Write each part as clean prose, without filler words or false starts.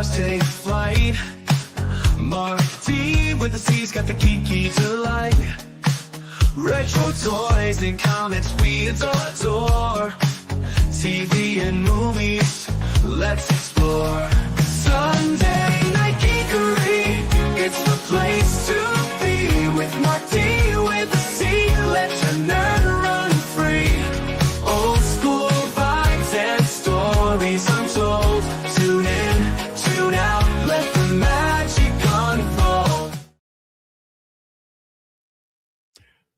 stars take flight. Marc D with the C's got the key to life. Retro toys and comics we adore. TV and movies, let's explore. Sunday Night Geekery, it's the place to be. With Marc D with the C, let your nerd run free. Old school vibes and stories untold. Tune in, tune out, let the magic unfold.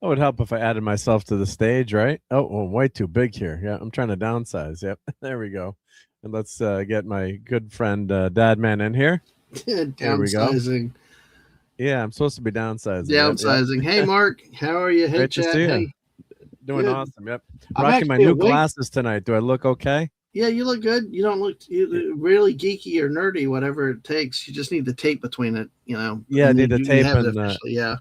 It would help if I added myself to the stage, right? Oh, well, way too big here. Yeah, I'm trying to downsize. Yep, there we go. And let's get my good friend Dadman in here. There we go. Downsizing. Yeah, I'm supposed to be downsizing. Downsizing. Yep. Hey, Mark. How are you? Hey, Great to Chad. see you. Hey. Doing Good. awesome. Yep. I'm Rocking my actually new awake. glasses tonight. Do I look okay? Yeah, you look good. You don't look really geeky or nerdy, whatever it takes. You just need the tape between it, you know. Yeah, I need the tape and yeah.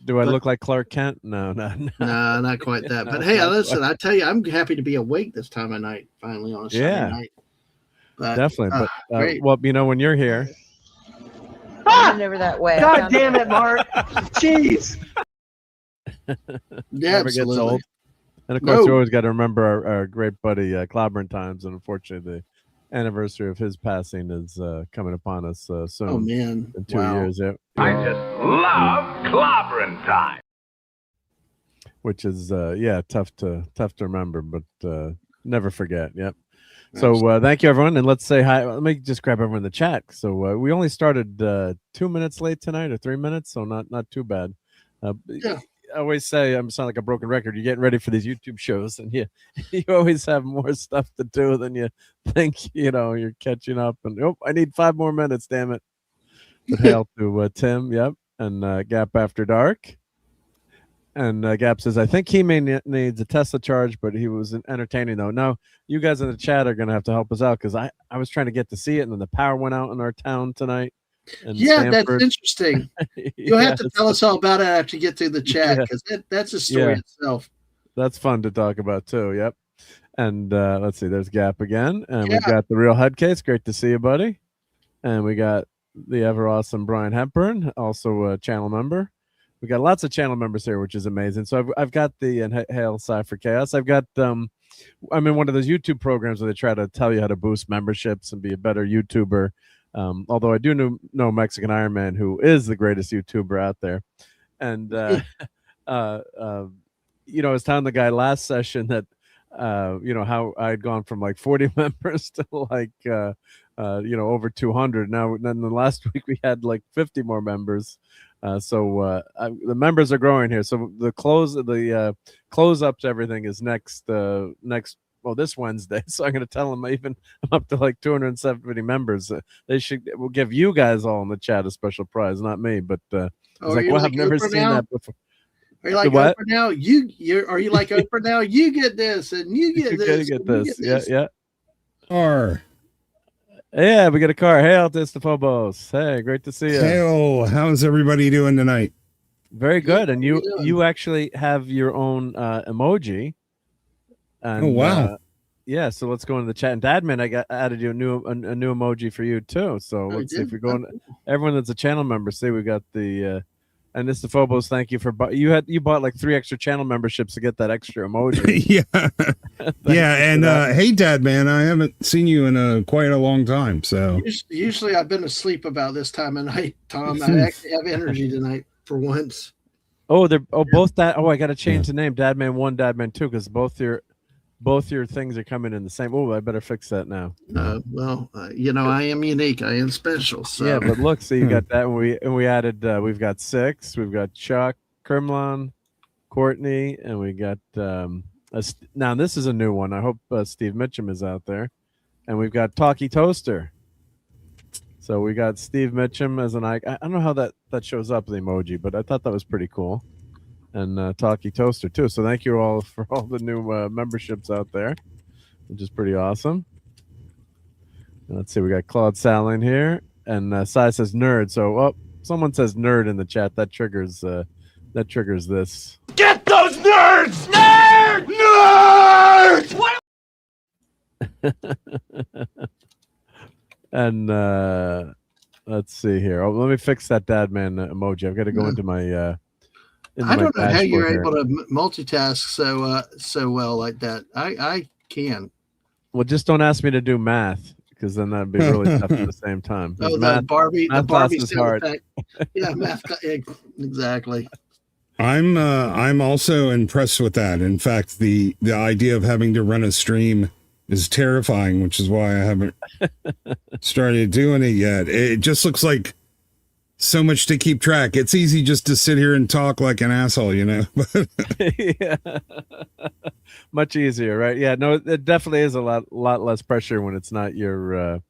Do I look like Clark Kent? No. No, not quite that. But hey, listen, I tell you, I'm happy to be awake this time of night, finally on a Sunday night. But, definitely. But well, you know, when you're here. Over that way. God damn it, Mark. Jeez. Yeah, Never absolutely. gets old. And of course, you always got to remember our great buddy Clobbering Times, and unfortunately, the anniversary of his passing is coming upon us soon. Oh man, in 2 years. Yeah. I just love Clobbering Time. Which is tough to remember, but never forget. Yep. So thank you, everyone, and let's say hi. Let me just grab everyone in the chat. So we only started 2 minutes late tonight, or 3 minutes, so not too bad. Yeah. I always say I'm sound like a broken record. You're getting ready for these YouTube shows, and you always have more stuff to do than you think. You know, you're catching up, and I need 5 more minutes. Damn it! But hail to Tim, yep, and Gap After Dark. And Gap says, I think he needs a Tesla charge, but he was entertaining, though. Now, you guys in the chat are going to have to help us out, because I was trying to get to see it, and then the power went out in our town tonight. Yeah, that's interesting. You'll have to tell us all about it after you get through the chat, because that's a story itself. That's fun to talk about, too. Yep. And let's see. There's Gap again. And we've got the Real Head Case. Great to see you, buddy. And we got the ever awesome Brian Hepburn, also a channel member. We got lots of channel members here, which is amazing. So I've got the Hail Cypher Chaos. I've got I'm in one of those YouTube programs where they try to tell you how to boost memberships and be a better YouTuber. Although I do know Mexican Iron Man, who is the greatest YouTuber out there. And I was telling the guy last session that how I'd gone from like 40 members to like over 200. Now then the last week we had like 50 more members. So the members are growing here. So the close up to everything is next this Wednesday. So I'm going to tell them I'm up to like 270 members. We'll give you guys all in the chat a special prize, not me. But I've never seen that before. Are you like Oprah now? Are you like Oprah now? You get this and you get this. You get this. Yeah. Or yeah, we got a car. Hey, Altis the Phobos. Hey, great to see you. Hey, how's everybody doing tonight? Very good. And you actually have your own emoji. And, oh wow. So let's go into the chat. And Dadman, I added you a new emoji for you too. So let's see if we go in. Everyone that's a channel member, see we got the and this the Phobos. Thank you for you bought like 3 extra channel memberships to get that extra emoji. yeah. And hey, Dadman, I haven't seen you in quite a long time. So usually I've been asleep about this time of night, Tom. I actually have energy tonight for once. Oh, both that. Oh, I got to change the name, Dadman 1, Dadman 2, because both your things are coming in the same. Oh, I better fix that now. I am unique. I am special. So. Yeah, but look, so you got that. And we added. We've got 6. We've got Chuck, Kermlon, Courtney, and we got. Now this is a new one. I hope Steve Mitchum is out there, and we've got Talkie Toaster. So we got Steve Mitchum as an icon. I don't know how that shows up, the emoji, but I thought that was pretty cool. And Talkie Toaster too. So thank you all for all the new memberships out there, which is pretty awesome. And let's see, we got Claude Salin here, and Sai says nerd. So someone says nerd in the chat. That triggers this. Get those nerds! Nerd! Nerds! What? And let's see here. Oh, let me fix that dad man emoji. I've got to go into my. I don't know how you're here. able to multitask so well like that. I can. Well, just don't ask me to do math because then that'd be really tough at the same time. Oh, math, the Barbie is sound hard. effect. Yeah, math. Exactly. I'm also impressed with that. In fact, the idea of having to run a stream is terrifying, which is why I haven't started doing it yet. It just looks like so much to keep track. It's easy just to sit here and talk like an asshole, you know. Yeah. Much easier, right? Yeah, no, it definitely is a lot less pressure when it's not your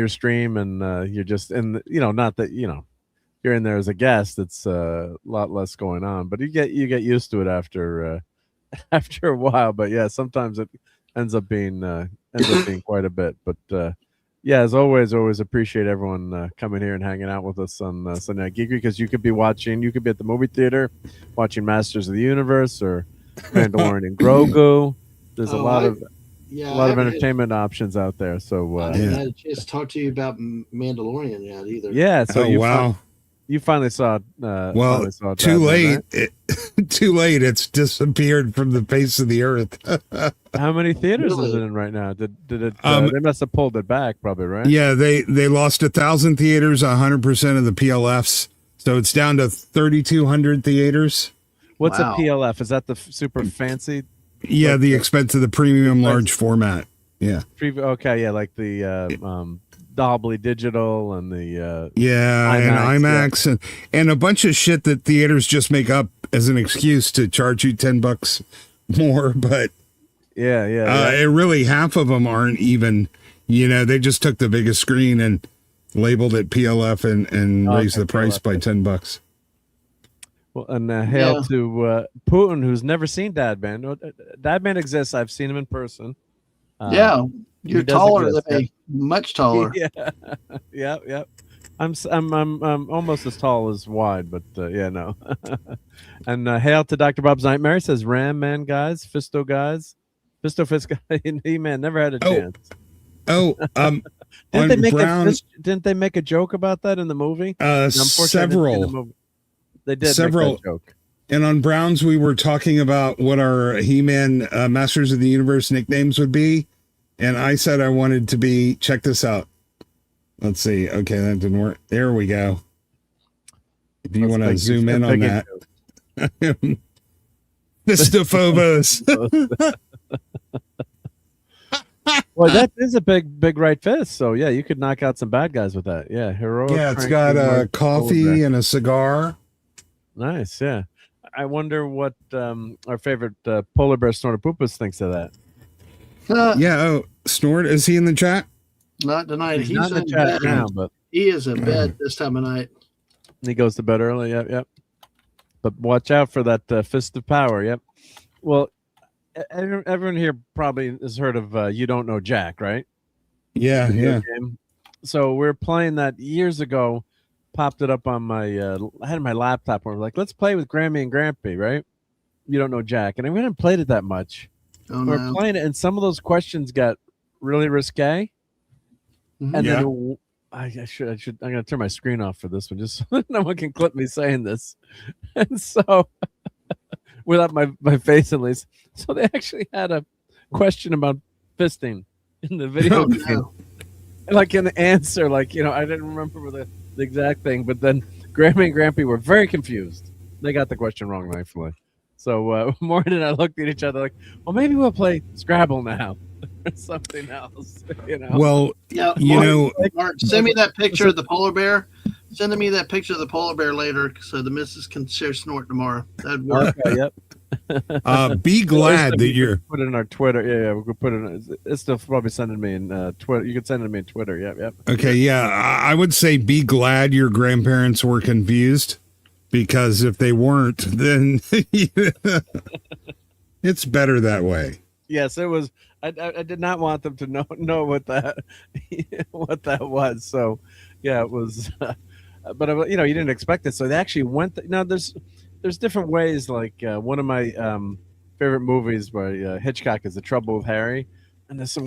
stream and you're just in. Not that you're in there as a guest. It's a lot less going on, but you get used to it after after a while. But yeah, sometimes it ends up being quite a bit. But yeah, as always appreciate everyone coming here and hanging out with us on Sunday Night Geekery, because you could be at the movie theater watching Masters of the Universe or Mandalorian and Grogu. There's a lot of entertainment options out there. So I haven't had a chance to talk to you about Mandalorian yet either. Yeah, so you finally saw. Too late. Right? Too late. It's disappeared from the face of the earth. How many theaters is it in right now? Did it? They must have pulled it back, probably, right? Yeah, they lost 1,000 theaters, 100% of the PLFs, so it's down to 3,200 theaters. What's a PLF? Is that the super fancy? Yeah, the expense of the premium large format. Yeah. Okay, yeah, like the Dolby Digital and the IMAX and a bunch of shit that theaters just make up as an excuse to charge you $10 more. But it really, half of them aren't even. They just took the biggest screen and labeled it PLF and raised the price by $10. Well, and hail to Putin, who's never seen Dadman. Dadman exists. I've seen him in person. You're taller than me, much taller. Yeah. I'm almost as tall as wide, but no. And hail to Dr. Bob's Nightmare. Says Ram Man guys, Fisto guys, Fisto Fist guy. He-Man never had a chance. Didn't they make a joke about that in the movie? Several. They did several make that joke. And on Browns, we were talking about what our He-Man Masters of the Universe nicknames would be. And I said I wanted to be, check this out. Let's see. Okay, that didn't work. There we go. If you want to zoom in on that. Fistophobos. Well, that is a big right fist. So yeah, you could knock out some bad guys with that. Yeah, heroic. Yeah, it's got a coffee and a cigar. Nice. Yeah, I wonder what our favorite polar bear Snortopoopas thinks of that. Snort, is he in the chat? Not tonight. He's not in the chat bed now, but he is in bed this time of night. He goes to bed early. Yep. But watch out for that fist of power. Yep. Well, everyone here probably has heard of You Don't Know Jack, right? Yeah. Game. So we're playing that years ago. Popped it up on my I had my laptop where we're like, let's play with Grammy and Grampy, right? You Don't Know Jack. And we hadn't played it that much. We're playing it, and some of those questions got really risque. Mm-hmm. And then I should. I'm gonna turn my screen off for this one, just so no one can clip me saying this. And so, without my face at least, so they actually had a question about fisting in the video game, like in the answer, I didn't remember the exact thing, but then Grammy and Grampy were very confused. They got the question wrong, thankfully. So Morgan and I looked at each other like, well, maybe we'll play Scrabble now or something else. Well, Mark, send me that picture of the polar bear. Send me that picture of the polar bear later so the missus can share Snort tomorrow. That'd work. Okay, yep. Be glad that you're put it in our Twitter. Yeah, we could put it. It's still probably sending me in Twitter. You could send it to me in Twitter. Yep. Okay, yeah. I would say be glad your grandparents were confused. Because if they weren't, then it's better that way. Yes, it was. I did not want them to know what that was. So, yeah, it was. But you didn't expect it. So they actually went. There's different ways. Like one of my favorite movies by Hitchcock is The Trouble with Harry, and there's some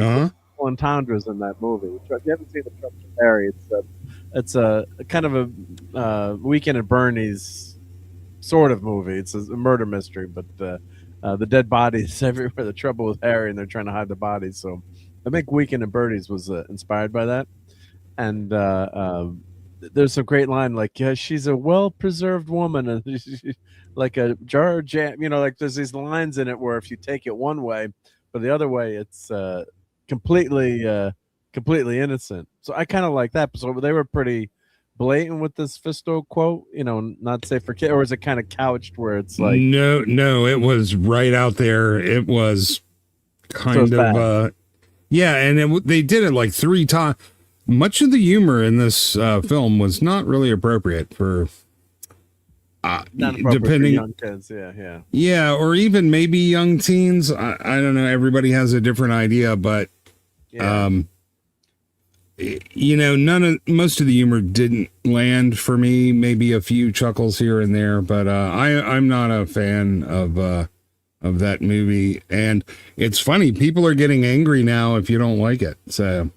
entendres in that movie. If you haven't seen The Trouble with Harry, it's a kind of a Weekend at Bernie's sort of movie. It's a murder mystery, but the dead bodies everywhere. The Trouble with Harry, and they're trying to hide the bodies. So I think Weekend at Bernie's was inspired by that. And there's a great line like, she's a well-preserved woman, and like a jar of jam. Like there's these lines in it where if you take it one way, but the other way, it's completely innocent. So I kind of like that. So they were pretty blatant with this Fisto quote, not safe for kids, or is it kind of couched where it's like no, it was right out there. It was kind of yeah, and they did it like 3 times. Much of the humor in this film was not really appropriate for depending for young kids. Yeah, or even maybe young teens. I don't know, everybody has a different idea, but most of the humor didn't land for me. Maybe a few chuckles here and there, but I'm not a fan of that movie. And it's funny, people are getting angry now if you don't like it. So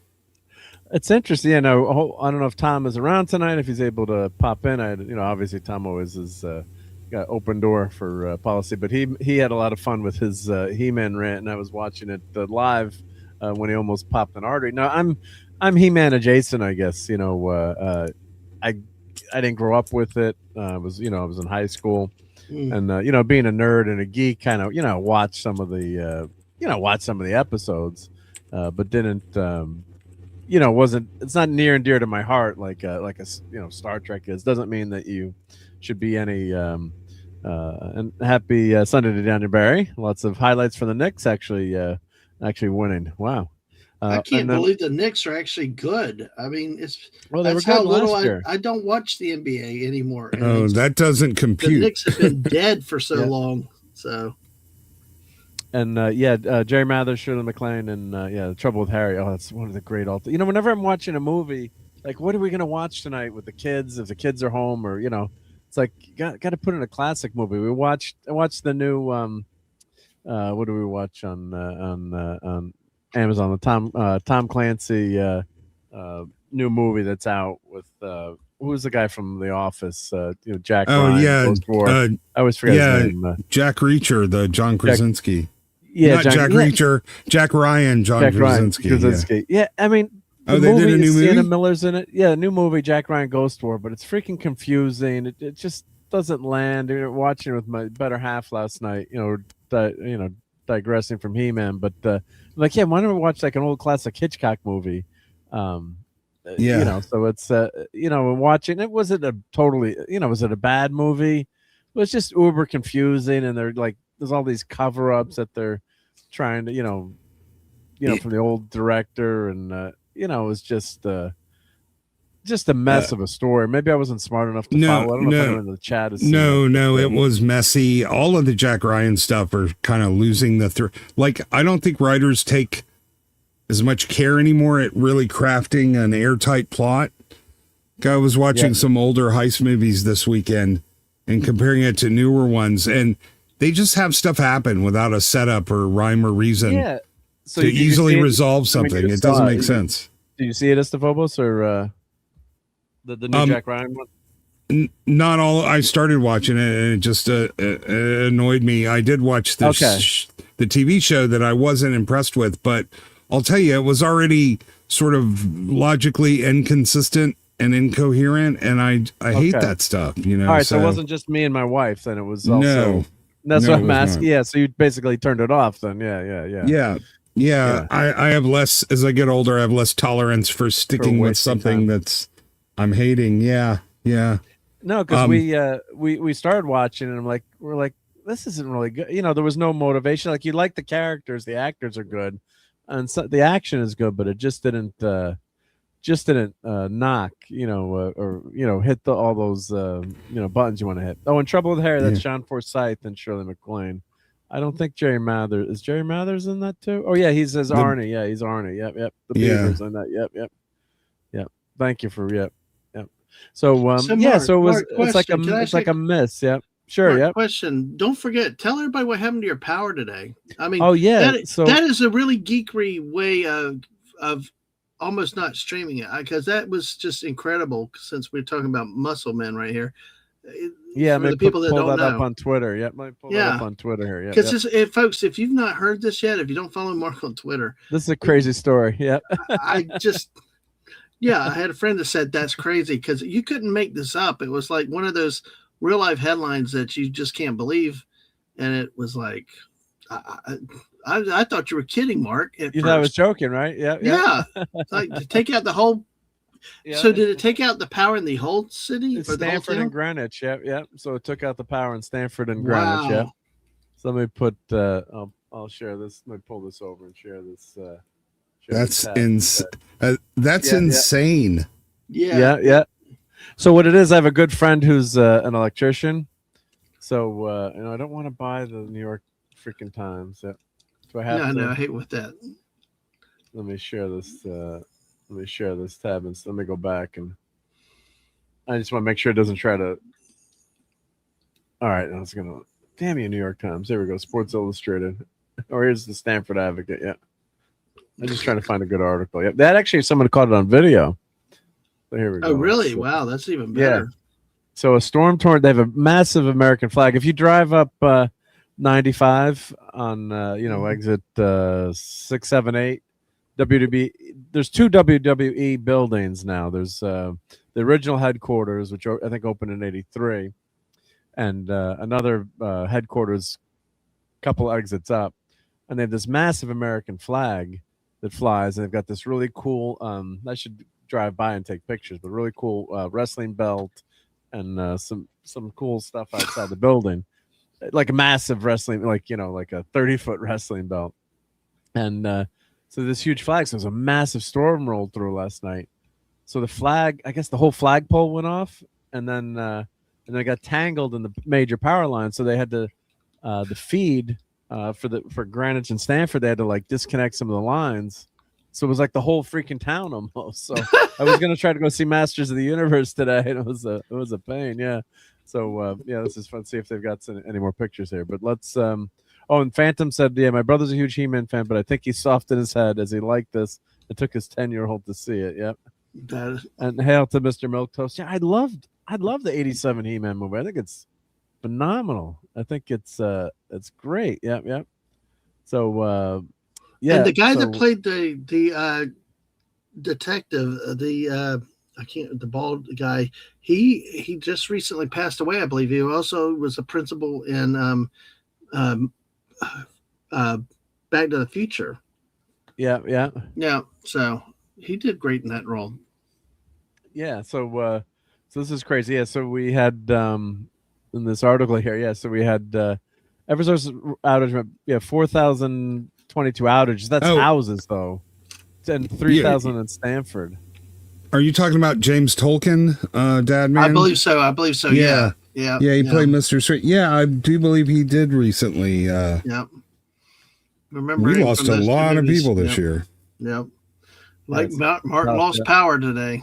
it's interesting. I don't know if Tom is around tonight, if he's able to pop in. Obviously Tom always is got open door for policy, but he had a lot of fun with his He-Man rant, and I was watching it live when he almost popped an artery. Now I'm He-Man adjacent, I guess. I didn't grow up with it. I was in high school, and being a nerd and a geek, kind of watch some of the episodes, but didn't it's not near and dear to my heart like a Star Trek is. Doesn't mean that you should be any and happy Sunday to Daniel Barry. Lots of highlights for the Knicks actually winning. Wow. I can't believe the Knicks are actually good. I mean, they were good last year. I don't watch the NBA anymore. That doesn't compute. The Knicks have been dead for so long. So, and Jerry Mathers, Shirley MacLaine, and The Trouble with Harry. Oh, that's one of the great whenever I'm watching a movie, like, what are we gonna watch tonight with the kids? If the kids are home, or it's like got to put in a classic movie. I watched the new what do we watch on Amazon, the Tom Clancy new movie that's out with who's the guy from The Office? Jack. Ryan, I always forget his name. Jack Reacher, the John Krasinski. Not Jack Reacher, Jack Ryan, John Krasinski. Yeah, I mean, they did a new movie. Sienna Miller's in it. Yeah, a new movie, Jack Ryan Ghost War, but it's freaking confusing. It just doesn't land. Watching it with my better half last night. Digressing from He-Man, but why don't we watch like an old classic Hitchcock movie? So it's watching it. Was it a bad movie? It was just uber confusing, and they're like, there's all these cover-ups that they're trying to from the old director, and it was just a mess of a story. Maybe I wasn't smart enough to follow. I don't know if anyone in the chat is. It was messy. All of the Jack Ryan stuff are kind of losing the I don't think writers take as much care anymore at really crafting an airtight plot. I was watching some older heist movies this weekend and comparing it to newer ones, and they just have stuff happen without a setup or rhyme or reason to easily resolve something. It doesn't make sense. Do you see it, Estephobos, or the new Jack Ryan one? Not all. I started watching it, and it just annoyed me. I did watch the TV show that I wasn't impressed with, but I'll tell you, it was already sort of logically inconsistent and incoherent, and I hate that stuff. All right, so it wasn't just me and my wife. Then it was also that's what I'm asking. Yeah, so you basically turned it off. Then Yeah. I have less, as I get older, I have less tolerance for sticking with something that's I'm hating. Yeah. No, because we started watching, and we're like, this isn't really good. There was no motivation. Like, you like the characters, the actors are good, and so the action is good, but it just didn't knock, or hit all those buttons you want to hit. Oh, in Trouble with Harry, that's John Forsythe and Shirley MacLaine. I don't think Jerry Mathers is Jerry Mathers in that too. Oh yeah, he says Arnie. Yeah, he's Arnie. Yep. The Beavers in that. Yep. Thank you for yep. So Mark, it's like a miss. Yep. Sure. Mark, yep. Question. Don't forget. Tell everybody what happened to your power today. I mean. Oh yeah. That is a really geekery way of of almost not streaming it because that was just incredible. Since we're talking about muscle men right here, Yeah, for the people that pull don't that know up on Twitter. Yep, might pull that up on Twitter here. Yeah, because folks, if you've not heard this yet, if you don't follow Mark on Twitter, this is a crazy story. Yep. I had a friend that said that's crazy because you couldn't make this up. It was like one of those real life headlines that you just can't believe, and it was like, I thought you were kidding, Mark. You thought I was joking, right? Yeah. Yeah. Like to take out the whole. Yeah. So did it take out the power in the whole city? It's Stanford and Greenwich. Yep. So it took out the power in Stanford and Greenwich. Yep. So let me put. I'll share this. Let me pull this over and share this. That's insane. Yeah. So what it is, I have a good friend who's an electrician. So I don't want to buy the New York freaking Times. Yeah. Do I have to? No, I hate with that. Let me share this. Let me share this tab and let me go back and I just want to make sure it doesn't try to. All right, I was gonna. Damn you, New York Times. There we go. Sports Illustrated. Or here's the Stanford Advocate. Yeah. I'm just trying to find a good article. Yep. That actually someone caught it on video. So here we go. Oh, really? So, wow, that's even better. Yeah. So a storm torrent, they have a massive American flag. If you drive up 95 on exit 678 WWE, there's two WWE buildings now. There's the original headquarters, which I think opened in 83, and another headquarters couple exits up. And they have this massive American flag that flies, and they've got this really cool I should drive by and take pictures, but really cool wrestling belt and some cool stuff outside the building, like a massive wrestling, like a 30-foot wrestling belt. And so this huge flag. So there's a massive storm rolled through last night. So the flag, I guess the whole flagpole went off, and then it got tangled in the major power line. So they had to the feed for Greenwich and Stanford, they had to like disconnect some of the lines. So it was like the whole freaking town almost. So I was gonna try to go see Masters of the Universe today, and it was a pain. Yeah. So this is fun. See if they've got any more pictures here. But let's. Oh, and Phantom said, yeah, my brother's a huge He-Man fan, but I think he softened his head as he liked this. It took his 10-year-old to see it. Yep. And hail to Mr. Milquetoast. Yeah, I'd love the 87 He-Man movie. I think it's phenomenal. I think it's great. Yep. So and the guy that played the detective, the bald guy, he just recently passed away, I believe. He also was a principal in Back to the Future. Yeah. So he did great in that role. Yeah. So this is crazy. Yeah. So we had in this article here. Yeah. So we had Eversource outage. Yeah, 4,022 outages. That's houses though, and 3,000 in Stanford. Are you talking about James Tolkien, Dad Man? I believe so. Yeah. He played Mr. Straight. Yeah, I do believe he did recently. Remember, we lost a lot of people this year. Yep. Like Martin lost power today.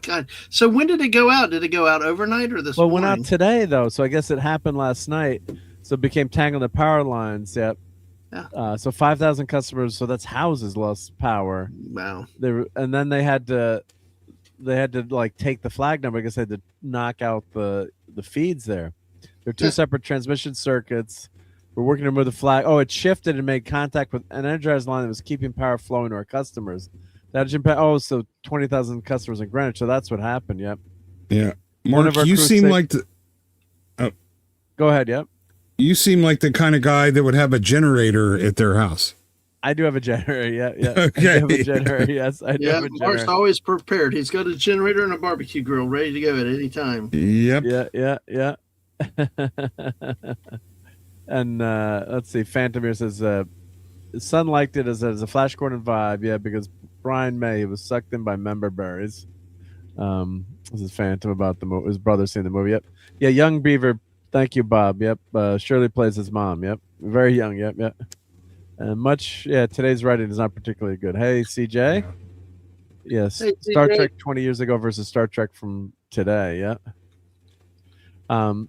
God. So when did it go out? Did it go out overnight or this morning? Well, it went out today though. So I guess it happened last night. So it became tangled in the power lines. Yep. Yeah. So 5,000 customers. So that's houses lost power. Wow. And then they had to like take the flag number because they had to knock out the feeds there. There are two separate transmission circuits. We're working to remove the flag. Oh, it shifted and made contact with an energized line that was keeping power flowing to our customers. So 20,000 customers in Greenwich. So that's what happened. Yep. Yeah. Mark, you seem like the. Go ahead. Yep. You seem like the kind of guy that would have a generator at their house. I do have a generator. Yeah. Okay. I have a generator. Yes, I do have a generator. Mark's always prepared. He's got a generator and a barbecue grill ready to go at any time. Yep. Yeah. And let's see. Phantom here says, his son liked it as a Flash Gordon vibe. Yeah, because Brian May was sucked in by member berries. This is Phantom about the movie. His brother seeing the movie. Yep. Yeah, Young Beaver. Thank you, Bob. Yep. Shirley plays his mom. Yep. Very young. Yep. Today's writing is not particularly good. Hey, CJ. Yes. Hey, Star Trek 20 years ago versus Star Trek from today. Yeah. And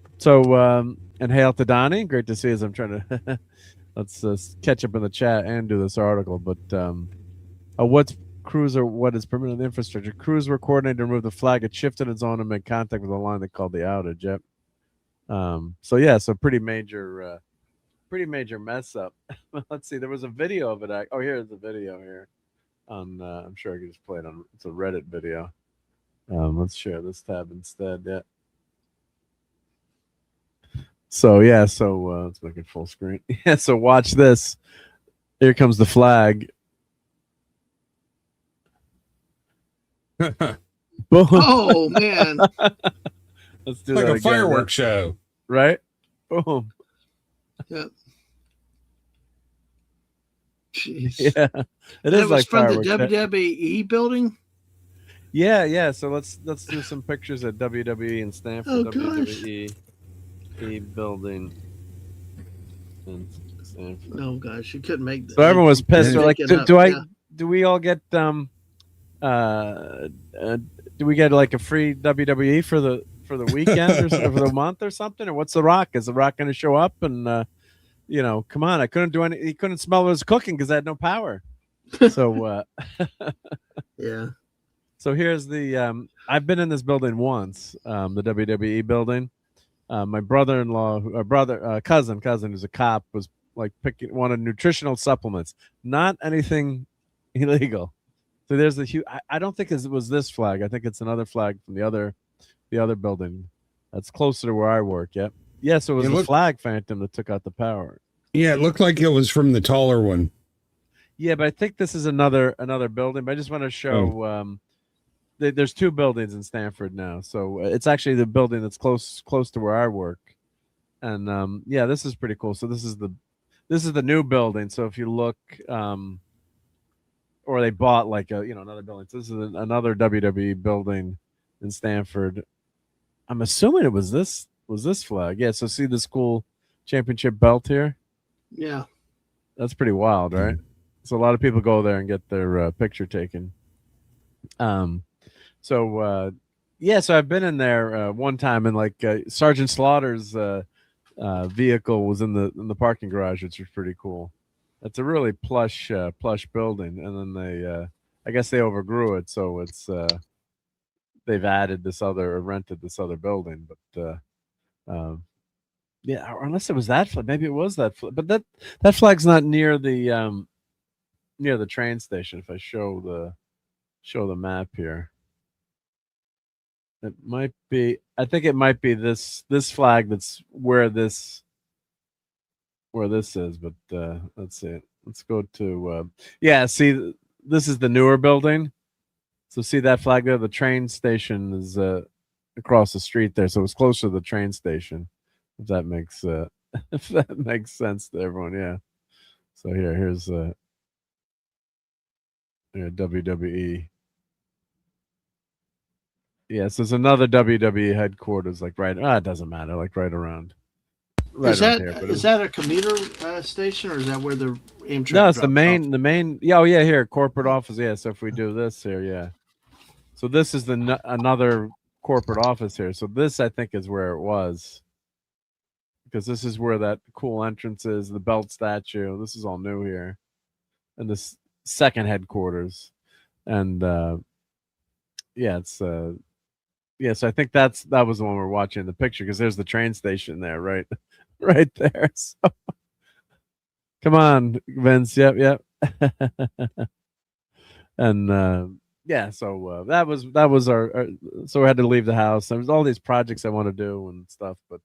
hail to Donnie. Great to see you. As I'm trying to let's catch up in the chat and do this article. But crews are what is permitted in the infrastructure. Crews were coordinated to remove the flag. It shifted its own and made contact with the line they called the outage. Yep. So yeah, so pretty major mess up. Let's see. There was a video of it. Oh, here's the video here. On I'm sure I could just play it on. It's a Reddit video. Let's share this tab instead. Yeah. So yeah, so let's make it full screen. Yeah. So watch this. Here comes the flag. Boom. Oh man. Let's do like that a again, fireworks show. right? Boom. Yep. Jeez. Yeah, it And is it was like from the fireworks. WWE building. Yeah. So let's do some pictures at WWE in Stanford. Oh, gosh. WWE building in Stanford. Oh gosh, you couldn't make that. So everyone was pissed. They're like, do we all get do we get like a free WWE for the weekend or for the month or something? Or what's The Rock? Is The Rock going to show up? And come on, I couldn't do any. He couldn't smell what was cooking because I had no power. So Yeah. so here's the I've been in this building once, the WWE building. My brother-in-law, cousin who's a cop, was like wanted nutritional supplements, not anything illegal. So there's the huge. I don't think it was this flag. I think it's another flag from the other building that's closer to where I work. Yep. Yeah. So it was the flag phantom that took out the power. Yeah, it looked like it was from the taller one. Yeah, but I think this is another building. But I just want to show. There's two buildings in Stanford now, so it's actually the building that's close to where I work. And yeah, this is pretty cool. So this is the new building. So if you look, or they bought like another building. So this is another WWE building in Stanford. I'm assuming it was this flag. Yeah. So see this cool championship belt here. Yeah. That's pretty wild, right? So a lot of people go there and get their picture taken. So I've been in there one time, and like Sergeant Slaughter's vehicle was in the parking garage, which was pretty cool. It's a really plush building, and then they I guess they overgrew it, so it's they've rented this other building, but yeah, unless it was that flag, maybe it was that flag, but that flag's not near the train station. If I show the map here, it might be. I think it might be this flag that's where this is. But let's see it. Let's go to see, this is the newer building. So see that flag there. The train station is across the street there, so it's closer to the train station. If that makes if that makes sense to everyone, yeah. So here's WWE. Yes, there's another WWE headquarters, like right. It doesn't matter, like right around. Is that a commuter station, or is that where the Amtrak? No, it's the main. Yeah, oh yeah, here corporate office. Yeah, so if we do this here, yeah. So this is another corporate office here. So this, I think, is where it was, because this is where that cool entrance is. The belt statue. This is all new here, and this second headquarters, and yeah, it's yeah. So I think that was the one we're watching in the picture, because there's the train station there, right, right there. So come on, Vince. Yep. And yeah, so that was our. So we had to leave the house. There was all these projects I want to do and stuff, but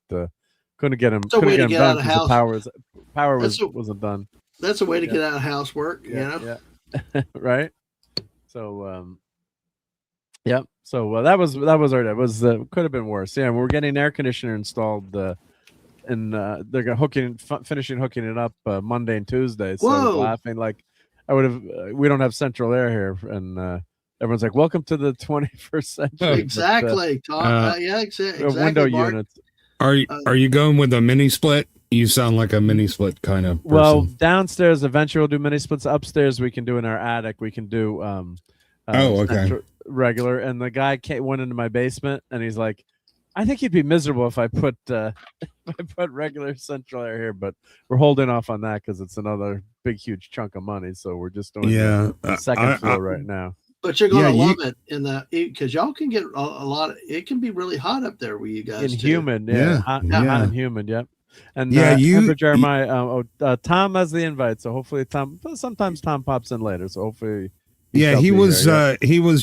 couldn't get them. Couldn't get them done because the power wasn't done. That's a way to get out of housework, you know. Yeah. Right. So yep. So that was our day. It was could have been worse. Yeah, we're getting an air conditioner installed, and they're gonna finishing hooking it up Monday and Tuesday. So I was laughing, like I would have. We don't have central air here, and everyone's like, "Welcome to the 21st century." Exactly. Yeah, exactly. Window Mark. units. Are you going with a mini split? You sound like a mini split kind of person. Well, downstairs eventually we'll do mini splits. Upstairs we can do in our attic. We can do okay. regular. And the guy went into my basement and he's like, I think you'd be miserable if I put if I put regular central air here, but we're holding off on that because it's another big, huge chunk of money. So we're just doing the second floor right now. But you're gonna love it in the because y'all can get a lot. It can be really hot up there where you guys and humid, hot and humid. Yep. And Jeremiah, Tom has the invite, so hopefully Tom. Sometimes Tom pops in later, so hopefully. He was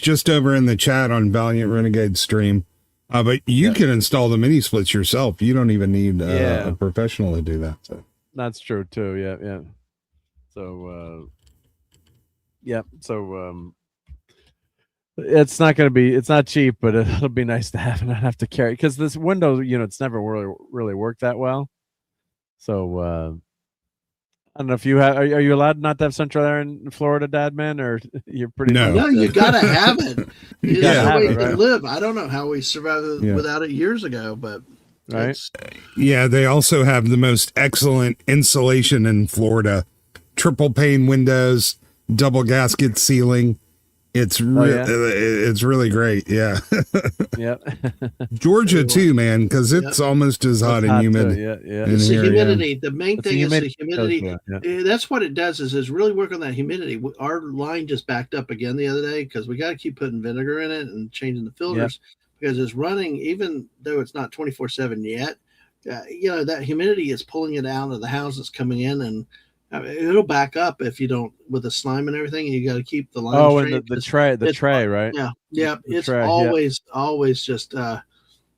just over in the chat on Valiant Renegade stream. But you can install the mini splits yourself. You don't even need a professional to do that. So. That's true too. Yeah. So, it's not going to be. It's not cheap, but it'll be nice to have and not have to carry because this window unit's never really worked that well. So I don't know if you have. Are you allowed not to have central air in Florida, Dadman, or you're pretty? No, you gotta have it. It's the way you can live. I don't know how we survived without it years ago, but right. Yeah, they also have the most excellent insulation in Florida. Triple pane windows, double gasket ceiling. It's it's really great. Yeah. Yep. Georgia too, man, because it's almost as hot and humid. It's the humidity. The main thing is the humidity. That's what it does is really work on that humidity. Our line just backed up again the other day because we got to keep putting vinegar in it and changing the filters because it's running, even though it's not 24/7 yet. That humidity is pulling it out of the houses coming in, and it'll back up if you don't with the slime and everything. And you got to keep the line. Oh, and the tray, right? Yeah. It's always just that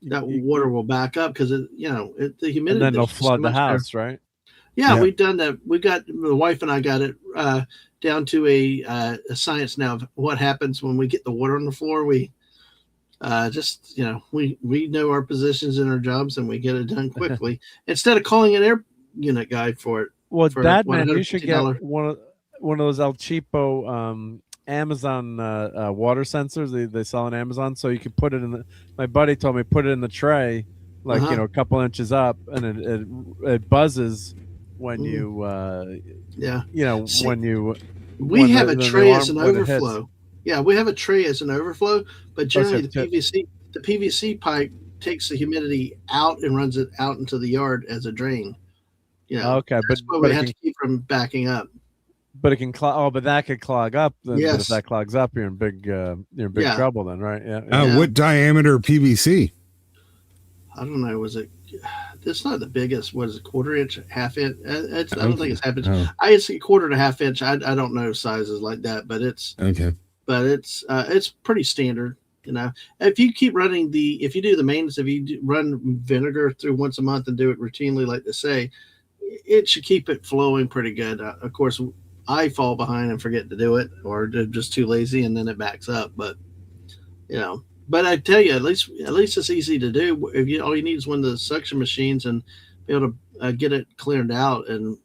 water will back up because the humidity. And then they'll flood the house, right? Yeah, we've done that. We got the wife and I got it down to a science now of what happens when we get the water on the floor. We we know our positions in our jobs and we get it done quickly instead of calling an air unit guy for it. Well, Dadman, you should get one of those El Cheapo Amazon water sensors they sell on Amazon, so you can put it in my buddy told me put it in the tray like a couple inches up, and it buzzes when you we have a tray as an overflow. Yeah, we have a tray as an overflow, but generally the PVC pipe takes the humidity out and runs it out into the yard as a drain. Okay, but we have to keep from backing up. But it can clog. Oh, but that could clog up. Then, yes. But if that clogs up, you're in big trouble. Then, right? Yeah. What diameter PVC? I don't know. Was it? It's not the biggest. What is it? Quarter inch, half inch? I don't think it's half inch. I see quarter to half inch. I don't know sizes like that, but it's okay. But it's pretty standard. If you keep running if you do the maintenance, if you run vinegar through once a month and do it routinely, like they say, it should keep it flowing pretty good. Of course, I fall behind and forget to do it, or they're just too lazy, and then it backs up. But but I tell you, at least it's easy to do. If all you need is one of the suction machines and be able to get it cleared out, and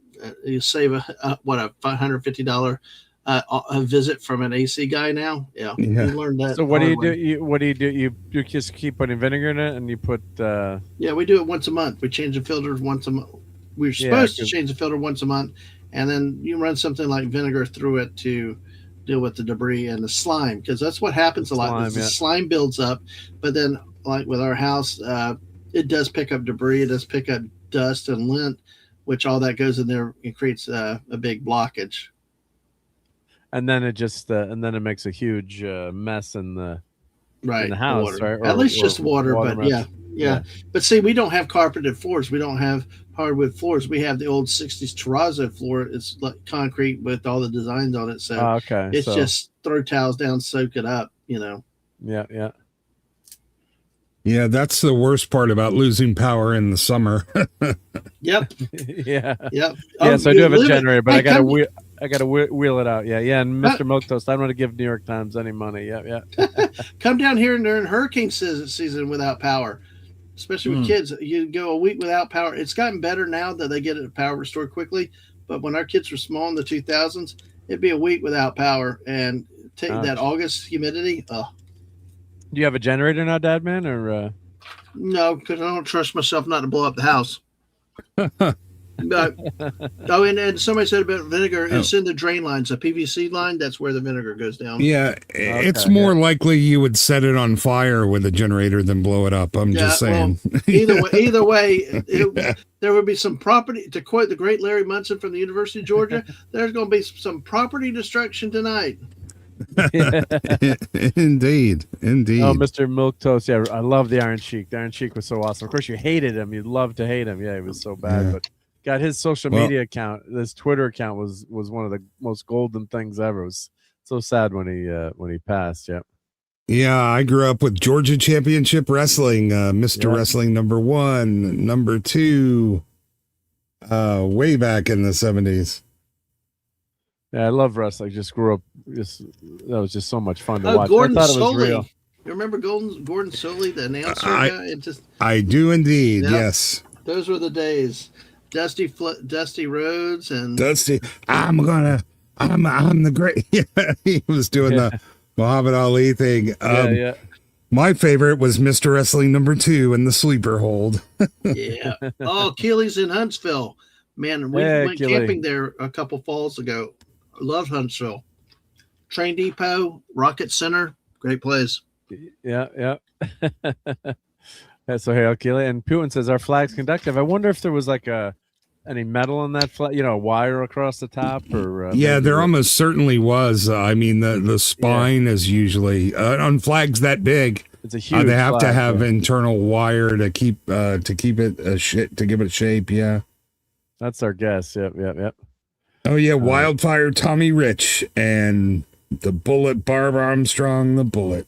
you save a $550 a visit from an AC guy now. Yeah. You learned that. So what do you do? What do you do? You just keep putting vinegar in it, and you put. Yeah, we do it once a month. We change the filters once a month. We're supposed to change the filter once a month, and then you run something like vinegar through it to deal with the debris and the slime, because that's what happens a lot. The slime builds up, but then like with our house, it does pick up debris. It does pick up dust and lint, which all that goes in there and creates a big blockage. And then it just and then it makes a huge mess in the house, water. right? At least just water, but yeah. But see, we don't have carpeted floors. We don't have hardwood floors. We have the old 60s terrazzo floor. It's like concrete with all the designs on it. So it's just throw towels down, soak it up, Yeah. Yeah, that's the worst part about losing power in the summer. Yep. Yeah. Yep. Yeah, so I do have a generator, but I gotta wheel it out. Yeah. And Mr. Motos, I don't want to give New York Times any money. Yeah. Come down here during hurricane season without power, especially with kids. You go a week without power. It's gotten better now that they get power restored quickly. But when our kids were small in the 2000s, it'd be a week without power, and take that August humidity. Do you have a generator now, Dadman, or? No, because I don't trust myself not to blow up the house. And somebody said about vinegar. It's in the drain lines, a PVC line. That's where the vinegar goes down. Yeah, it's more likely you would set it on fire with a generator than blow it up. I'm just saying. Well, either way, there would be some property. To quote the great Larry Munson from the University of Georgia, there's going to be some property destruction tonight. Indeed. Oh, Mr. Milquetoast. Yeah, I love the Iron Sheik. The Iron Sheik was so awesome. Of course, you hated him. You'd love to hate him. Yeah, he was so bad. But got his social media account. His Twitter account was one of the most golden things ever. It was so sad when he passed. Yeah. Yeah, I grew up with Georgia Championship Wrestling, Mr. Wrestling #1, #2, way back in the 70s. Yeah, I love wrestling. Just grew up. That was just so much fun to watch. Gordon I thought it was Solie. real. You remember Gordon Solie, the announcer guy? I do indeed. Yes. Those were the days. Dusty Rhodes and Dusty. I'm the great. Yeah, he was doing the Muhammad Ali thing. My favorite was Mr. Wrestling #2 and the sleeper hold. Yeah. Oh, Keely's in Huntsville. Man, we went camping there a couple falls ago. I love Huntsville. Train Depot, Rocket Center, great place. Yeah. So Hail Keely and Putin says our flag's conductive. I wonder if there was like any metal on that flag, a wire across the top, or there almost certainly was. I mean, the spine is usually on flags that big. It's a huge. They have flag, to have internal wire to keep it to give it shape. Yeah, that's our guess. Yep. Oh yeah, Wildfire Tommy Rich and the Bullet Barb Armstrong, the Bullet.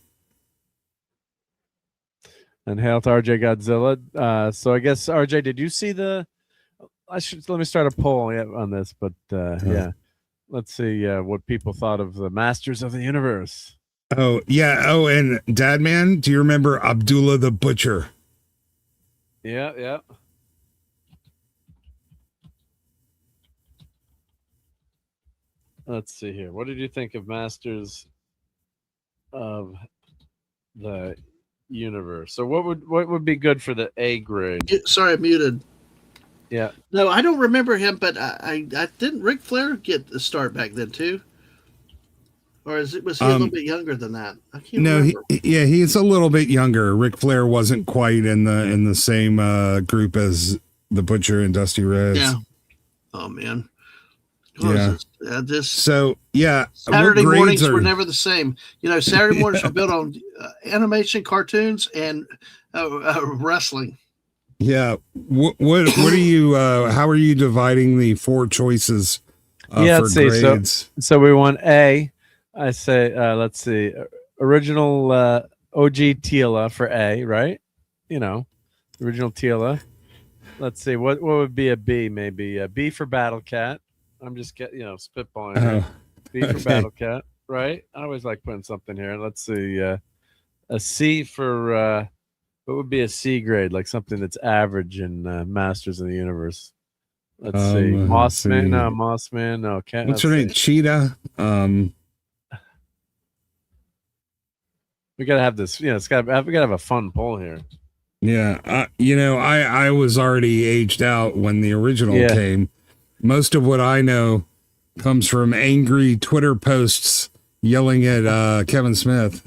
And hail to RJ Godzilla. So I guess RJ, did you see let me start a poll on this, but let's see what people thought of the Masters of the Universe. Oh yeah. Oh, and Dadman, do you remember Abdullah the Butcher? Yeah. Let's see here. What did you think of Masters of the Universe? So what would be good for the A grade? Sorry, I'm muted. Yeah. No, I don't remember him, but I didn't Ric Flair get the start back then too? Or was he a little bit younger than that? I can't remember. He's a little bit younger. Ric Flair wasn't quite in the same group as the Butcher and Dusty Rhodes. Yeah. Oh man. Saturday mornings were never the same. Saturday mornings were built on animation, cartoons, and wrestling. Yeah. What are you? How are you dividing the 4 choices for grades? So we want A. I say, let's see, original OG Tila for A, right? Original Tila. Let's see, what would be a B? Maybe a B for Battle Cat. I'm just spitballing here. B for Battle Cat, right? I always like putting something here. Let's see, a C for what would be a C grade, like something that's average in Masters of the Universe. Let's see, Mossman, no, Cat. What's her name? Cheetah. We gotta have this. We gotta have a fun poll here. Yeah, I was already aged out when the original came. Most of what I know comes from angry Twitter posts yelling at Kevin Smith.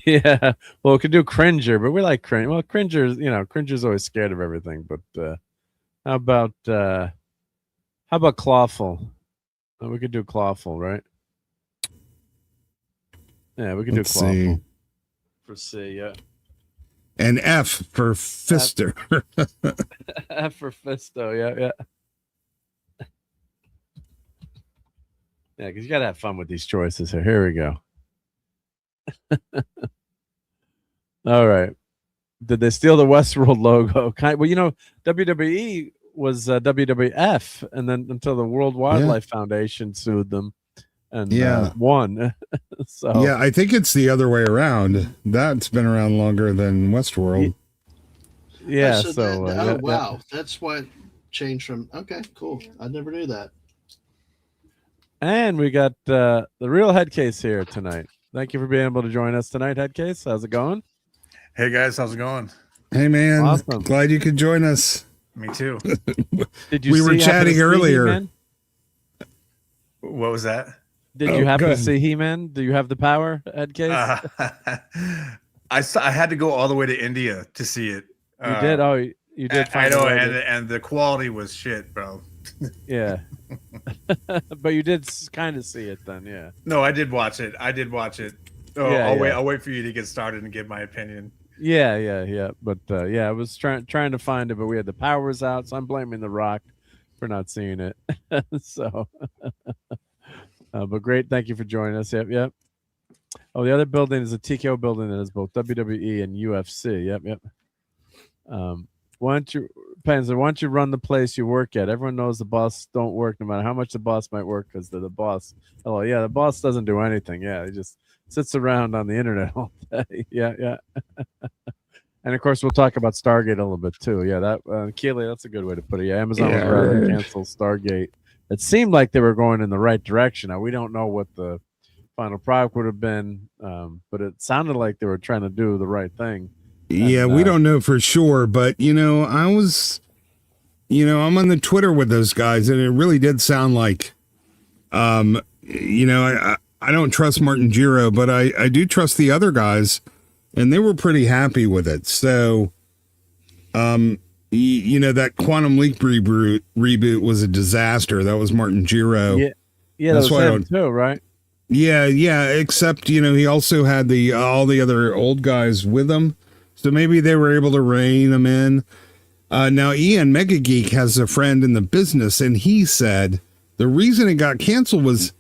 Yeah, well, we could do Cringer, but we like Cringer. Well, Cringer's always scared of everything. But how about Clawful? We could do Clawful, right? Yeah, we could do Clawful. For C, yeah. And F for Fister. F for Fisto, yeah. Yeah, because you got to have fun with these choices here. Here we go. All right. Did they steal the Westworld logo? Well, WWE was WWF, and then until the World Wildlife Foundation sued them and won. So yeah, I think it's the other way around. That's been around longer than Westworld. Yeah. Wow. That's why it changed from. Okay, cool. I never knew that. And we got the real Headcase here tonight. Thank you for being able to join us tonight, Headcase. How's it going? Hey guys, how's it going? Hey man, awesome. Glad you could join us. Me too. Did you? We were chatting earlier. He-Man? What was that? Did you happen to see He-Man? Do you have the power, head case? I had to go all the way to India to see it. You did? Oh, you did. I know, and the quality was shit, bro. Yeah. But you did kind of see it then, yeah. No, I did watch it. Oh, Yeah, I'll wait for you to get started and give my opinion. Yeah. But I was trying to find it, but we had the powers out, so I'm blaming The Rock for not seeing it. So, but great, thank you for joining us. Yep. Oh, the other building is a TKO building that has both WWE and UFC. Yep. Why don't you run the place you work at? Everyone knows the boss don't work, no matter how much the boss might work, because they're the boss. Oh yeah, the boss doesn't do anything. Yeah, he just sits around on the internet all day. Yeah. And of course, we'll talk about Stargate a little bit too. Yeah, that Keely, that's a good way to put it. Yeah, Amazon would rather cancel Stargate. It seemed like they were going in the right direction. Now we don't know what the final product would have been, but it sounded like they were trying to do the right thing. Yeah, we don't know for sure, but I'm on the Twitter with those guys, and it really did sound like, I don't trust Martin Giro, but I do trust the other guys, and they were pretty happy with it. So, that Quantum Leap reboot was a disaster. That was Martin Giro. Yeah, that's why him too, right? Yeah. Except he also had all the other old guys with him. So maybe they were able to rein them in. Now, Ian Mega Geek has a friend in the business, and he said the reason it got canceled was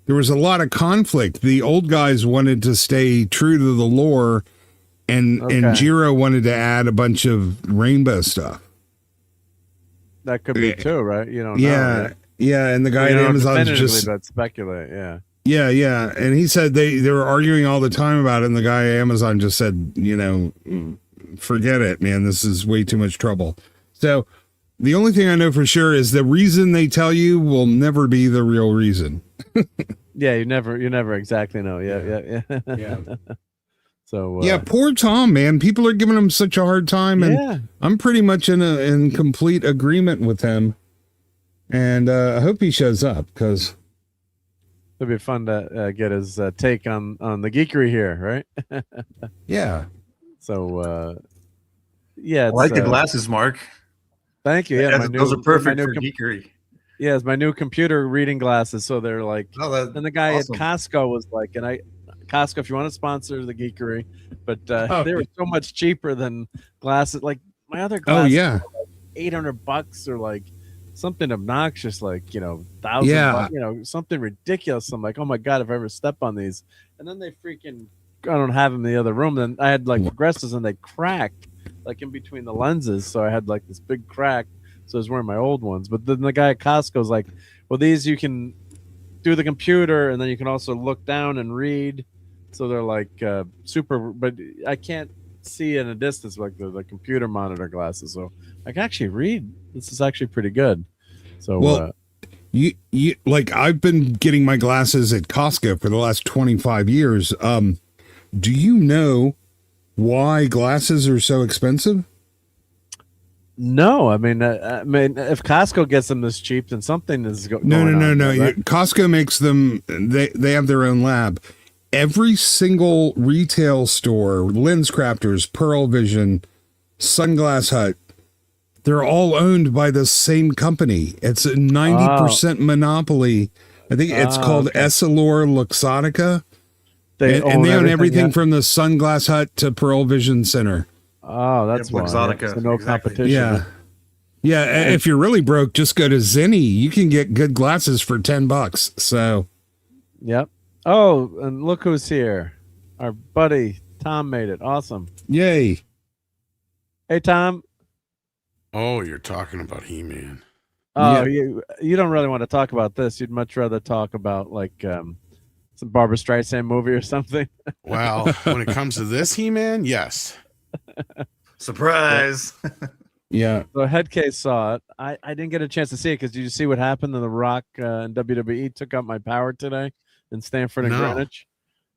there was a lot of conflict. The old guys wanted to stay true to the lore, and Jiro wanted to add a bunch of rainbow stuff. That could be too, right? You don't know. Yeah, and the guy at Amazon just speculate. Yeah. Yeah, and he said they were arguing all the time about it, and the guy at Amazon just said, forget it, man, this is way too much trouble. So the only thing I know for sure is the reason they tell you will never be the real reason. Yeah, you never exactly know. Yeah. So poor Tom, man. People are giving him such a hard time, and I'm pretty much in complete agreement with him. And I hope he shows up, because it'd be fun to get his take on the geekery here, right? Yeah. So, I like the glasses, Mark. Thank you. Yeah, those are perfect for geekery. Yeah, it's my new computer reading glasses. So they're like, and the guy at Costco was like, Costco, if you want to sponsor the geekery, but they were so much cheaper than glasses. Like my other glasses, were like $800 or like something obnoxious, like $1,000, something ridiculous. I'm like, oh my god, if I ever step on these, and then they freaking, I don't have them in the other room. Then I had like progressives, and they cracked like in between the lenses, so I had like this big crack. So I was wearing my old ones. But then the guy at Costco's like, well, these you can do the computer, and then you can also look down and read. So they're like super, but I can't see in a distance like the computer monitor glasses. So I can actually read. This is actually pretty good. So you like, I've been getting my glasses at Costco for the last 25 years. Do you know why glasses are so expensive? No, I mean, if Costco gets them this cheap, then something is going on. No. Right? Costco makes them. They have their own lab. Every single retail store, Lens Crafters, Pearl Vision, Sunglass Hut, they're all owned by the same company. It's a 90% monopoly. I think it's called Essilor Luxottica. They own everything from the Sunglass Hut to Pearl Vision Center. Oh, that's why. Luxottica. So no competition. Yeah. If you're really broke, just go to Zenni. You can get good glasses for $10. So, yep. Oh, and look who's here. Our buddy Tom made it. Awesome. Yay. Hey, Tom. Oh, you're talking about He-Man. Oh, you don't really want to talk about this. You'd much rather talk about like some Barbra Streisand movie or something. Well, when it comes to this He-Man, yes. Surprise. Yeah. So Headcase saw it. I didn't get a chance to see it because did you see what happened? The Rock and WWE took out my power today in Stanford and Greenwich.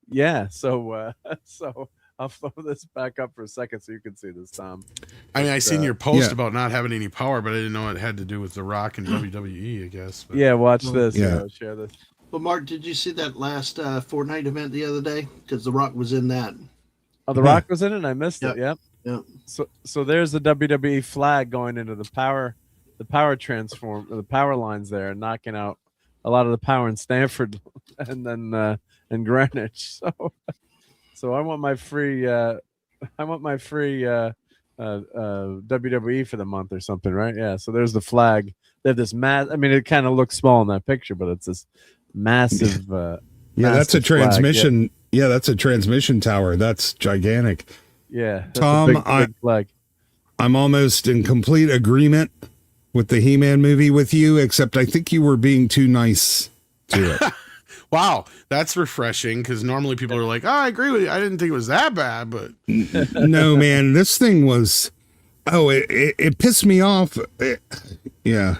Yeah. So I'll throw this back up for a second so you can see this, Tom. I mean, I seen your post about not having any power, but I didn't know it had to do with The Rock and WWE, I guess. But. Yeah, watch this. Yeah. Share this. But Mark, did you see that last Fortnite event the other day? Because The Rock was in that. Oh, The Rock was in it. I missed Yep. it. Yep. Yep. So there's the WWE flag going into the power transform, the power lines there, and knocking out a lot of the power in Stanford, and then in Greenwich. So I want my free WWE for the month or something, right? Yeah. So there's the flag. They have this I mean, it kind of looks small in that picture, but it's this massive. That's a massive transmission. flag. Yeah, that's a transmission tower. That's gigantic. Yeah. That's Tom, a big flag. I'm almost in complete agreement with the He-Man movie with you, except I think you were being too nice to it. Wow, that's refreshing because normally people are like, "Oh, I agree with you. I didn't think it was that bad," but no, man, this thing was. Oh, it pissed me off. Yeah.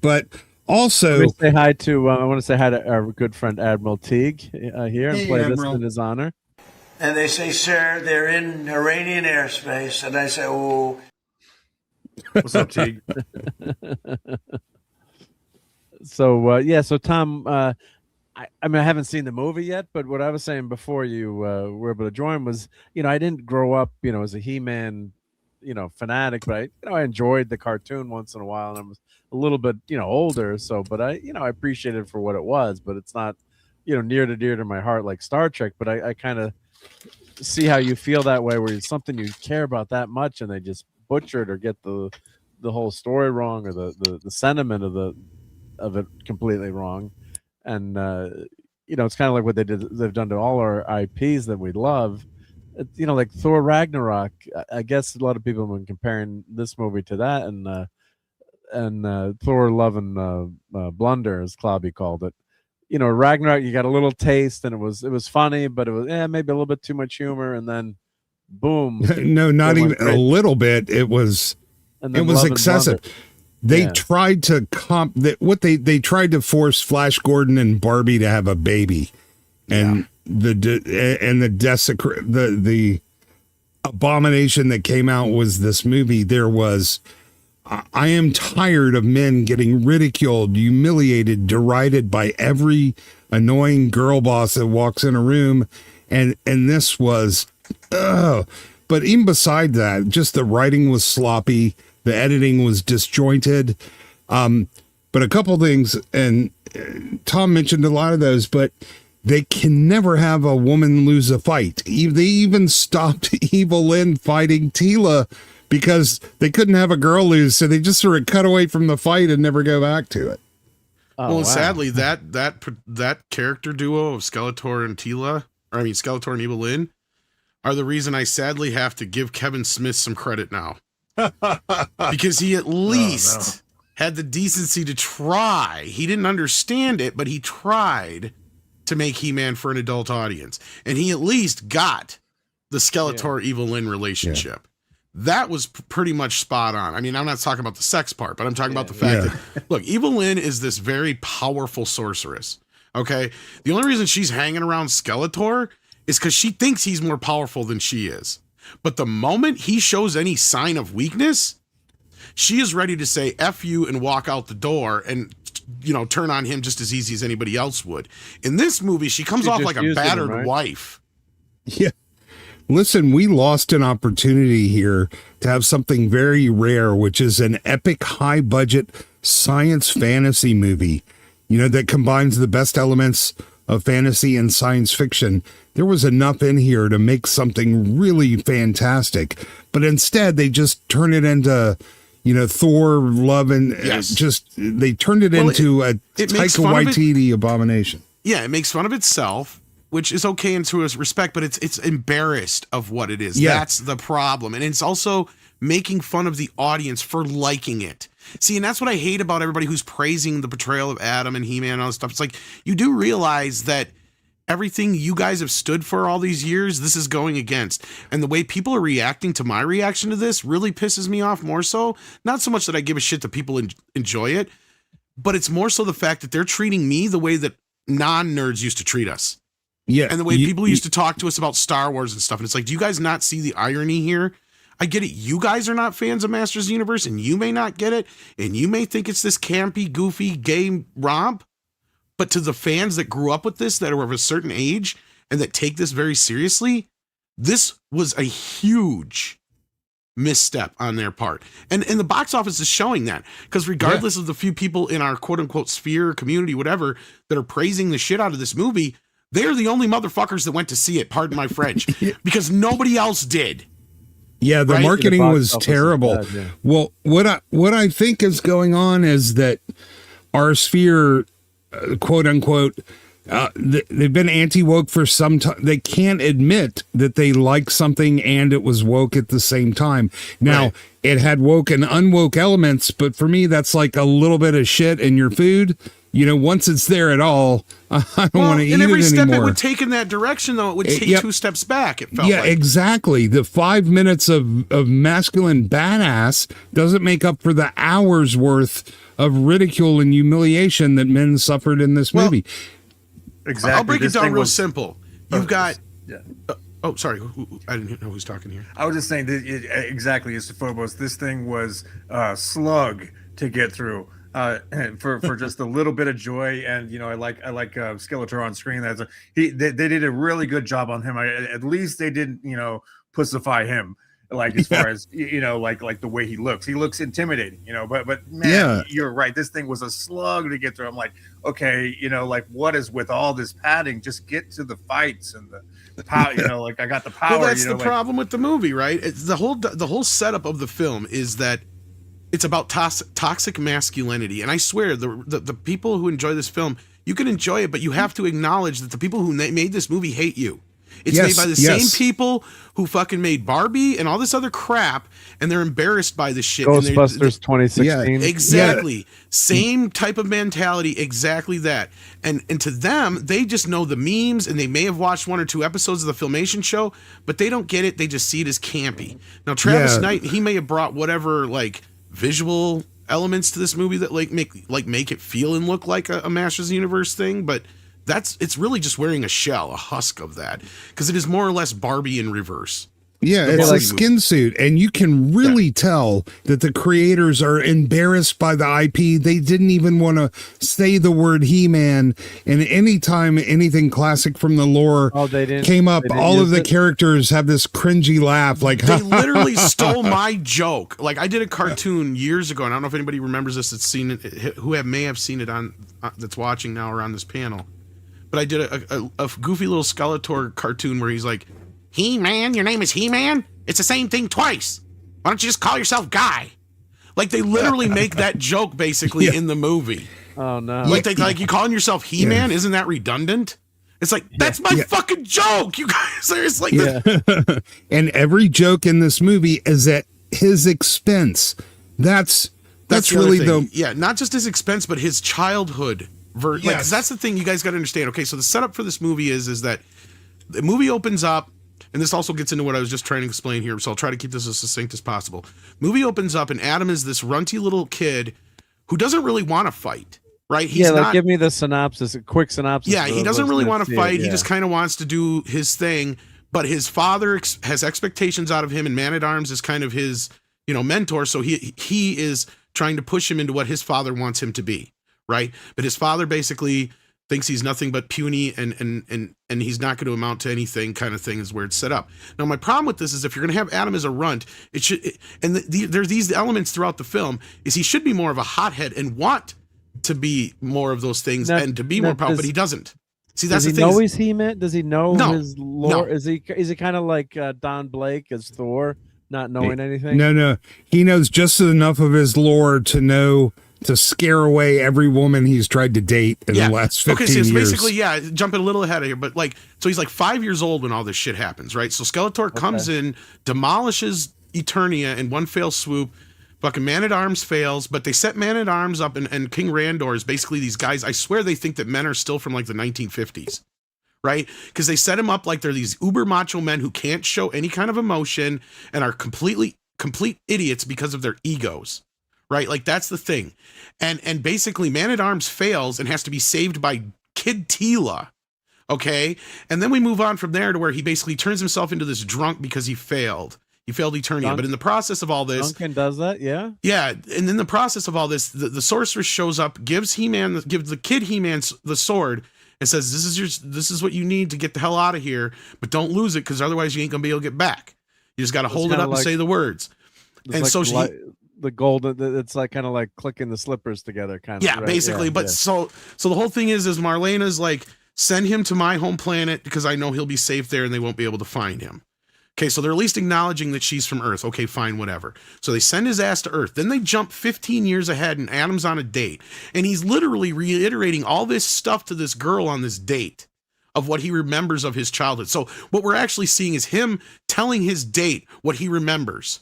But also, I want to say hi to our good friend Admiral Teague here and play Admiral. this in his honor. And they say, sir, they're in Iranian airspace. And I say, oh. What's up, Teague? So Tom, I mean, I haven't seen the movie yet, but what I was saying before you were able to join was, I didn't grow up, as a He-Man, fanatic, but I enjoyed the cartoon once in a while, and I was a little bit, older. So, but I appreciated it for what it was, but it's not, near to dear to my heart like Star Trek. But I kind of see how you feel that way, where it's something you care about that much, and they just butcher it or get the whole story wrong, or the sentiment of it completely wrong. And it's kind of like what they've done to all our IPs that we love. Like Thor Ragnarok. I guess a lot of people have been comparing this movie to that, and Thor Love and Blunder, as Clobby called it. Ragnarok, you got a little taste, and it was funny, but it was maybe a little bit too much humor, and then boom. No, not even a little bit. It was excessive. They tried to they tried to force Flash Gordon and Barbie to have a baby, and the abomination that came out was this movie. I am tired of men getting ridiculed, humiliated, derided by every annoying girl boss that walks in a room, and this was, but even beside that, just the writing was sloppy. The editing was disjointed. But a couple things, and Tom mentioned a lot of those, but they can never have a woman lose a fight. They even stopped Evil Lynn fighting Tila because they couldn't have a girl lose, so they just sort of cut away from the fight and never go back to it. Sadly, that character duo of Skeletor and Skeletor and Evil Lynn are the reason I sadly have to give Kevin Smith some credit now. Because he at least had the decency to try. He didn't understand it, but he tried to make He-Man for an adult audience. And he at least got the Skeletor Evil Lynn relationship. That was pretty much spot on. I mean, I'm not talking about the sex part, but I'm talking about the fact that, look, Evil Lynn is this very powerful sorceress. Okay? The only reason she's hanging around Skeletor is because she thinks he's more powerful than she is. But the moment he shows any sign of weakness, she is ready to say F you and walk out the door and, turn on him just as easy as anybody else would. In this movie, she comes off like a battered wife. Yeah. Listen, we lost an opportunity here to have something very rare, which is an epic high-budget science fantasy movie, that combines the best elements of fantasy and science fiction. There was enough in here to make something really fantastic, but instead they just turn it into, Thor, Love, and they turned it into a Taika Waititi abomination. Yeah, it makes fun of itself, which is okay into its respect, but it's embarrassed of what it is. Yeah. That's the problem. And it's also making fun of the audience for liking it. See, and that's what I hate about everybody who's praising the portrayal of Adam and He-Man and all this stuff. It's like, you do realize that everything you guys have stood for all these years, this is going against. And the way people are reacting to my reaction to this really pisses me off more so. Not so much that I give a shit that people enjoy it, but it's more so the fact that they're treating me the way that non-nerds used to treat us. Yeah. And the way people used to talk to us about Star Wars and stuff. And it's like, do you guys not see the irony here? I get it. You guys are not fans of Masters of the Universe, and you may not get it. And you may think it's this campy, goofy, gay romp. But to the fans that grew up with this, that are of a certain age, and that take this very seriously, this was a huge misstep on their part. And the box office is showing that, because regardless of the few people in our quote unquote sphere, community, whatever, that are praising the shit out of this movie, they're the only motherfuckers that went to see it, pardon my French, because nobody else did. Yeah, the marketing was terrible. Bad, yeah. Well, what I think is going on is that our sphere, quote unquote, they've been anti-woke for some time. They can't admit that they like something and it was woke at the same time. Now, it had woke and unwoke elements, but for me, that's like a little bit of shit in your food. You know, once it's there at all, I don't want to eat it anymore. And every step it would take in that direction, though, it would take 2 steps back, it felt like. Exactly. The 5 minutes of masculine badass doesn't make up for the hours worth of ridicule and humiliation that men suffered in this movie. Exactly. I'll break it down real simple. You've got... oh, sorry. I didn't know who's talking here. I was just saying, exactly, it's Phobos. This thing was a slug to get through. For just a little bit of joy, and you know, I like Skeletor on screen. They did a really good job on him. At least they didn't, you know, pussify him, like as far as you know, like the way he looks intimidating, you know. But man, you're right. This thing was a slug to get through. I'm like, okay, you know, like what is with all this padding? Just get to the fights and the power. You know, like I got the power. Well, that's the problem with the movie, right? It's the whole setup of the film is that it's about toxic masculinity. And I swear, the people who enjoy this film, you can enjoy it, but you have to acknowledge that the people who made this movie hate you. It's made by the same people who fucking made Barbie and all this other crap, and they're embarrassed by this shit. Ghostbusters 2016. Yeah, exactly. Same type of mentality, exactly that. And to them, they just know the memes, and they may have watched 1 or 2 episodes of the Filmation show, but they don't get it. They just see it as campy. Now, Travis Knight, he may have brought whatever, like, visual elements to this movie that make it feel and look like a Masters of the Universe thing, but it's really just wearing a shell, a husk of that, because it is more or less Barbie in reverse. Yeah, it's a skin suit, and you can really tell that the creators are embarrassed by the IP. They didn't even want to say the word He-Man, and anytime anything classic from the lore came up, all of the characters have this cringy laugh, like they literally stole my joke. Like I did a cartoon years ago, and I don't know if anybody remembers this that's seen it, who may have seen it on that's watching now or on this panel. But I did a goofy little Skeletor cartoon where he's like, He-Man, your name is He-Man? It's the same thing twice. Why don't you just call yourself Guy? Like they literally make that joke basically in the movie. Oh no. Like you calling yourself He-Man, isn't that redundant? It's like, that's my fucking joke, you guys. There's like and every joke in this movie is at his expense. That's really not just his expense, but his childhood. Like, 'cause that's the thing you guys got to understand. Okay, so the setup for this movie is that the movie opens up, and this also gets into what I was just trying to explain here, so I'll try to keep this as succinct as possible. Movie opens up, and Adam is this runty little kid who doesn't really want to fight, right? He's give me the synopsis, a quick synopsis. Yeah, he doesn't really want to fight. He just kind of wants to do his thing, but his father has expectations out of him, and Man-at-Arms is kind of his, you know, mentor, so he is trying to push him into what his father wants him to be. Right, but his father basically thinks he's nothing but puny and he's not going to amount to anything, kind of thing is where it's set up. Now, my problem with this is if you're going to have Adam as a runt, there's these elements throughout the film is he should be more of a hothead and want to be more of those things and to be more powerful, but he doesn't. See, that's the thing. Does he know he's He-Man? Does he know his lore? No. Is he kind of like Don Blake as Thor, not knowing anything? No, he knows just enough of his lore to know to scare away every woman he's tried to date in the last 15 years. So basically, jumping a little ahead of here, but so he's like 5 years old when all this shit happens, right? So Skeletor comes in, demolishes Eternia in one fell swoop. Fucking Man-at-Arms fails, but they set Man-at-Arms up, and King Randor is basically these guys. I swear they think that men are still from like the 1950s, right? Because they set him up like they're these uber macho men who can't show any kind of emotion and are complete idiots because of their egos. Right, like that's the thing, and basically Man-at-Arms fails and has to be saved by Kid Tila, Okay. And then we move on from there to where he basically turns himself into this drunk because he failed. He failed Eternia. But in the process of all this, Duncan does that, yeah. Yeah, and in the process of all this, the sorceress shows up, gives the kid He-Man the sword, and says, "This is what you need to get the hell out of here, but don't lose it because otherwise you ain't gonna be able to get back. You just got to hold it up and say the words." And so the golden, it's like kind of like clicking the slippers together, kind of. Yeah, right? basically. Yeah, but so the whole thing is Marlena's like, send him to my home planet because I know he'll be safe there and they won't be able to find him. Okay, so they're at least acknowledging that she's from Earth. Okay, fine, whatever. So they send his ass to Earth. Then they jump 15 years ahead and Adam's on a date. And he's literally reiterating all this stuff to this girl on this date of what he remembers of his childhood. So what we're actually seeing is him telling his date what he remembers.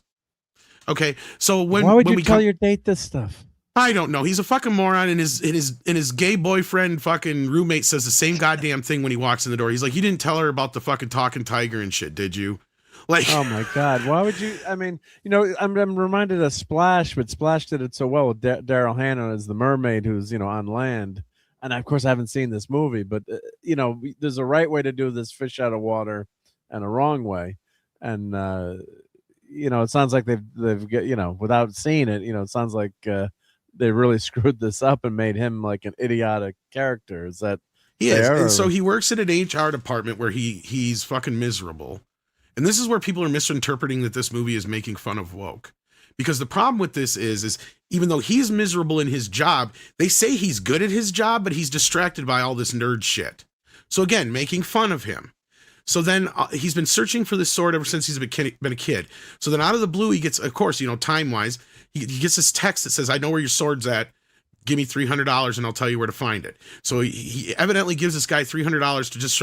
Okay, so why would you tell your date this stuff? I don't know. He's a fucking moron, and his gay boyfriend fucking roommate says the same goddamn thing when he walks in the door. He's like, "You didn't tell her about the fucking talking tiger and shit, did you?" Like, oh my god, why would you? I mean, you know, I'm reminded of Splash, but Splash did it so well with Daryl Hannah as the mermaid who's, you know, on land. And of course, I haven't seen this movie, but you know, there's a right way to do this fish out of water, and a wrong way. And you know, it sounds like they've you know, without seeing it, you know, it sounds like they really screwed this up and made him like an idiotic character. Is that? He is, and so he works at an HR department where he's fucking miserable. And this is where people are misinterpreting that this movie is making fun of woke. Because the problem with this is even though he's miserable in his job, they say he's good at his job, but he's distracted by all this nerd shit. So again, making fun of him. So then he's been searching for this sword ever since he's been a kid. So then out of the blue, he gets, of course, you know, time-wise, he gets this text that says, "I know where your sword's at. Give me $300 and I'll tell you where to find it." So he evidently gives this guy $300 to just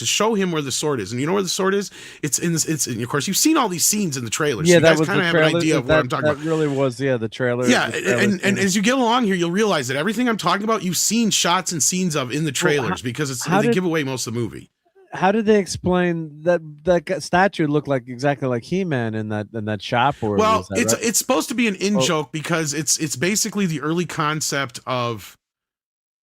show him where the sword is. And you know where the sword is? It's of course you've seen all these scenes in the trailers. Yeah, so you that guys was kind of have trailer, an idea of what I'm talking about. That really was, yeah, the trailer. Yeah, and as you get along here, you'll realize that everything I'm talking about, you've seen shots and scenes of in the trailers because they give away most of the movie. How did they explain that statue looked like exactly like He-Man in that shop? Or well, right? it's supposed to be an in-joke because it's basically the early concept of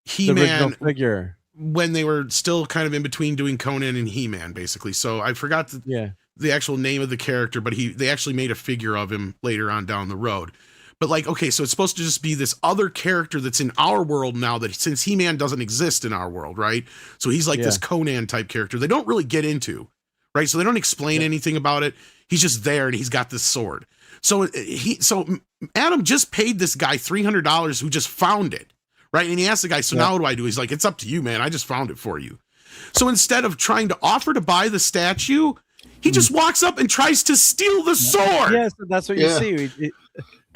He-Man figure when they were still kind of in between doing Conan and He-Man, basically. So I forgot the actual name of the character, but they actually made a figure of him later on down the road. But like, okay, so it's supposed to just be this other character that's in our world now, that since He-Man doesn't exist in our world, right? So he's like this Conan type character. They don't really get into, right? So they don't explain anything about it. He's just there and he's got this sword. So Adam just paid this guy $300 who just found it. Right. And he asked the guy, "So now what do I do?" He's like, "It's up to you, man. I just found it for you." So instead of trying to offer to buy the statue, he just walks up and tries to steal the sword. Yes, that's what you see.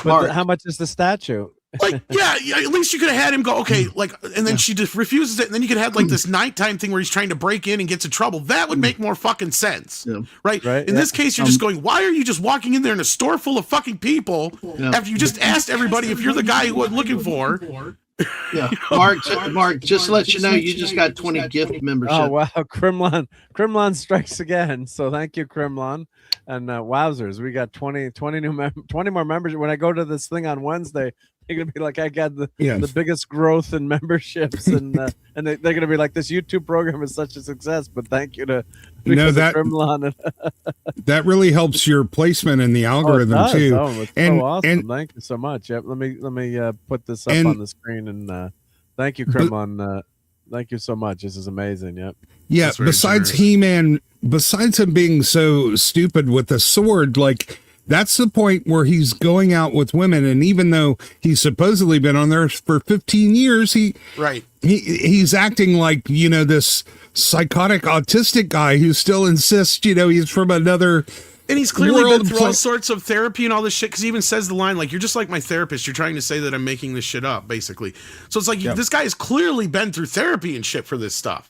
But how much is the statue? Like, at least you could have had him go, okay, like, and then she just refuses it. And then you could have like this nighttime thing where he's trying to break in and gets in trouble. That would make more fucking sense. Yeah. Right. In this case, you're just going, why are you just walking in there in a store full of fucking people after you just asked everybody if you're the guy who I'm looking for? Yeah, Mark, just to let you know, you just got 20 gift membership. Oh wow, Krimlon strikes again. So thank you, Krimlon. And wowzers, we got 20 more members. When I go to this thing on Wednesday, they're gonna be like, I got the biggest growth in memberships, and they're gonna be like, this YouTube program is such a success. But thank you to Krimlon. That really helps your placement in the algorithm too. Oh, it's so awesome. Thank you so much. Yep. Let me put this up on the screen, and thank you, Krimlon. Thank you so much. This is amazing. Yep. Yeah. Besides He-Man, besides him being so stupid with the sword, like, that's the point where he's going out with women, and even though he's supposedly been on there for 15 years, he's acting like, you know, this psychotic autistic guy who still insists, you know, he's from another. And he's clearly been through all sorts of therapy and all this shit, because he even says the line, like, "You're just like my therapist. You're trying to say that I'm making this shit up," basically. So it's like, this guy has clearly been through therapy and shit for this stuff.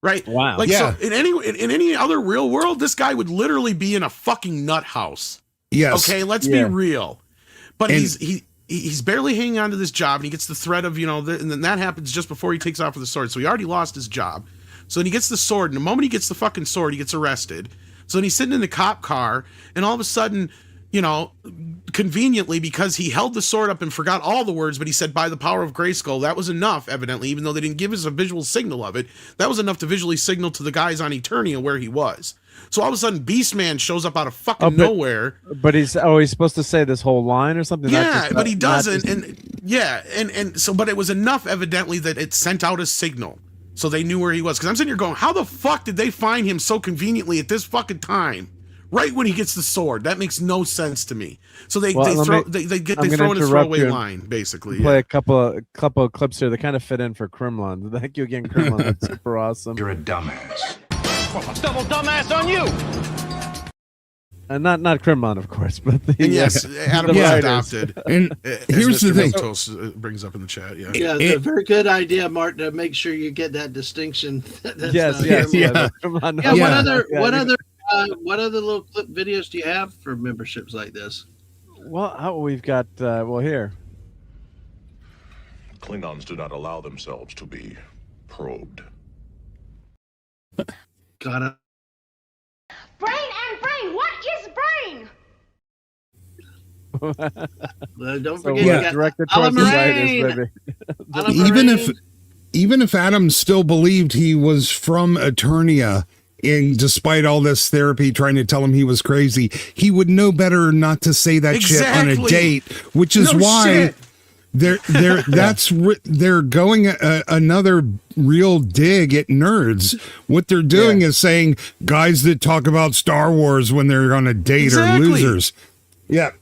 Right. Wow. Like, so in any other real world, this guy would literally be in a fucking nut house. Yes. Okay, let's be real. But he's barely hanging on to this job, and he gets the threat of, you know, and then that happens just before he takes off with the sword. So he already lost his job. So then he gets the sword, and the moment he gets the fucking sword, he gets arrested. So then he's sitting in the cop car, and all of a sudden, conveniently, because he held the sword up and forgot all the words, but he said, by the power of Grayskull, that was enough, evidently, even though they didn't give us a visual signal of it. That was enough to visually signal to the guys on Eternia where he was. So all of a sudden, Beastman shows up out of fucking nowhere. But he's supposed to say this whole line or something? Yeah, but he doesn't. And so, but it was enough, evidently, that it sent out a signal. So they knew where he was. Because I'm sitting here going, how the fuck did they find him so conveniently at this fucking time? Right when he gets the sword. That makes no sense to me. So they throw in a throwaway line, basically. Play a couple of clips here that kind of fit in for Kremlin. Thank you again, Kremlin. That's super awesome. You're a dumbass. Double dumbass on you. And not Kremlin, of course, but the yes, Adam was adopted. And here's the thing, Miltos brings up in the chat. Yeah, it's a very good idea, Mark, to make sure you get that distinction. Yes. What other little clip videos do you have for memberships like this? Well, we've got here. Klingons do not allow themselves to be probed. Got it. Brain and brain. What is brain? Don't forget, you got directed Alan towards Moraine. Even if Adam still believed he was from Eternia, and despite all this therapy trying to tell him he was crazy, he would know better not to say that shit on a date, which is why they're going another real dig at nerds. What they're doing is saying guys that talk about Star Wars when they're on a date are losers. Yeah.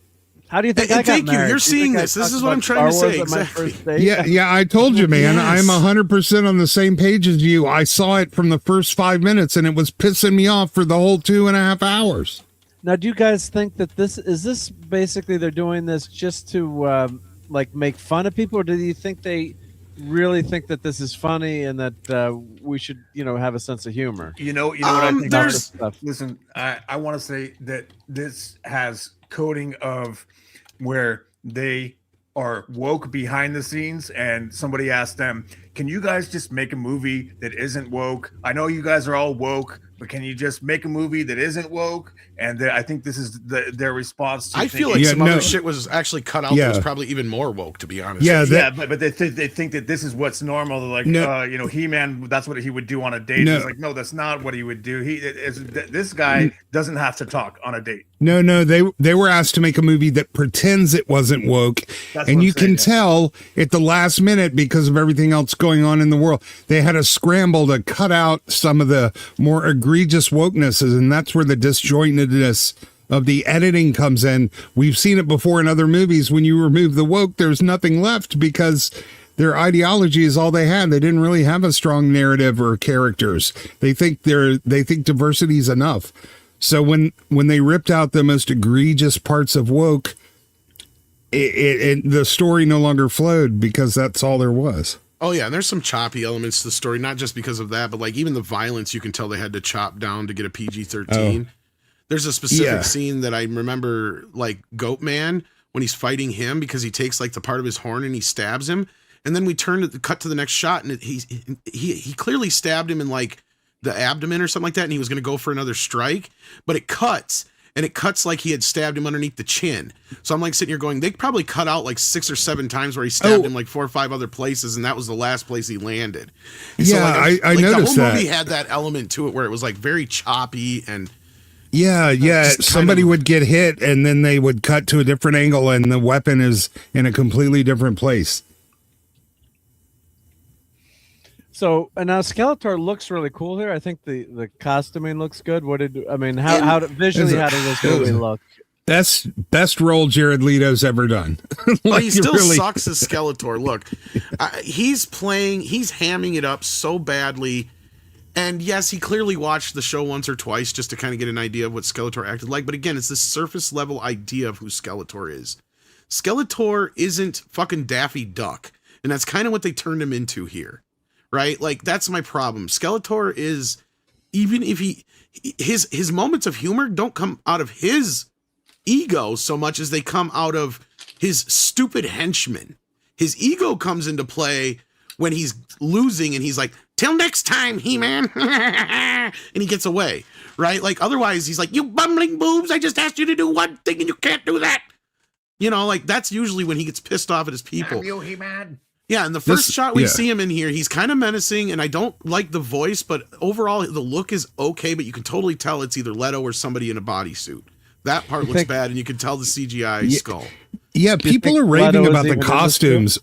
How do you think I got married? You're seeing this. This is what I'm trying to say. Exactly. Yeah, I told you, man. I'm 100% on the same page as you. I saw it from the first 5 minutes, and it was pissing me off for the whole 2.5 hours. Now, do you guys think that this basically they're doing this just to make fun of people, or do you think they really think that this is funny and that we should have a sense of humor? You know what I think about this stuff? Listen, I want to say that this has coding of where they are woke behind the scenes, and somebody asked them, can you guys just make a movie that isn't woke? I know you guys are all woke, but can you just make a movie that isn't woke? And I think this is their response to I feel like some other shit was actually cut out that was probably even more woke, to be honest. But they think that this is what's normal. They're like, He-Man, that's what he would do on a date. It's like, no, that's not what he would do. This guy doesn't have to talk on a date. No, they were asked to make a movie that pretends it wasn't woke. And you can tell at the last minute, because of everything else going on in the world, they had to scramble to cut out some of the more egregious wokenesses, and that's where the disjointedness of the editing comes in. We've seen it before in other movies. When you remove the woke, there's nothing left because their ideology is all they had. They didn't really have a strong narrative or characters. They think diversity is enough. So when they ripped out the most egregious parts of woke, the story no longer flowed because that's all there was. Oh yeah, and there's some choppy elements to the story, not just because of that, but like even the violence, you can tell they had to chop down to get a PG-13. There's a specific scene that I remember, like Goatman, when he's fighting him because he takes like the part of his horn and he stabs him, and then we cut to the next shot, and he clearly stabbed him in like the abdomen or something like that, and he was going to go for another strike, but it cuts. And it cuts like he had stabbed him underneath the chin. So I'm like sitting here going, they probably cut out like 6 or 7 times where he stabbed him like 4 or 5 other places, and that was the last place he landed. And I noticed that. The whole movie had that element to it where it was like very choppy and somebody would get hit and then they would cut to a different angle and the weapon is in a completely different place. So, and now Skeletor looks really cool here. I think the costuming looks good. How visually how did this movie look? Best role Jared Leto's ever done. But he still sucks as Skeletor. Look, he's hamming it up so badly. And yes, he clearly watched the show once or twice just to kind of get an idea of what Skeletor acted like. But again, it's this surface level idea of who Skeletor is. Skeletor isn't fucking Daffy Duck. And that's kind of what they turned him into here. Right? Like, that's my problem. Skeletor is, even if his moments of humor don't come out of his ego so much as they come out of his stupid henchmen. His ego comes into play when he's losing and he's like, till next time, He-Man. And he gets away, right? Like, otherwise he's like, you bumbling boobs, I just asked you to do one thing and you can't do that. You know, like, that's usually when he gets pissed off at his people. Damn you, He-Man. Yeah, and the first shot we see him in here, he's kind of menacing, and I don't like the voice, but overall the look is okay, but you can totally tell it's either Leto or somebody in a bodysuit. That part looks bad, and you can tell the CGI skull. Yeah, people are raving about the costumes.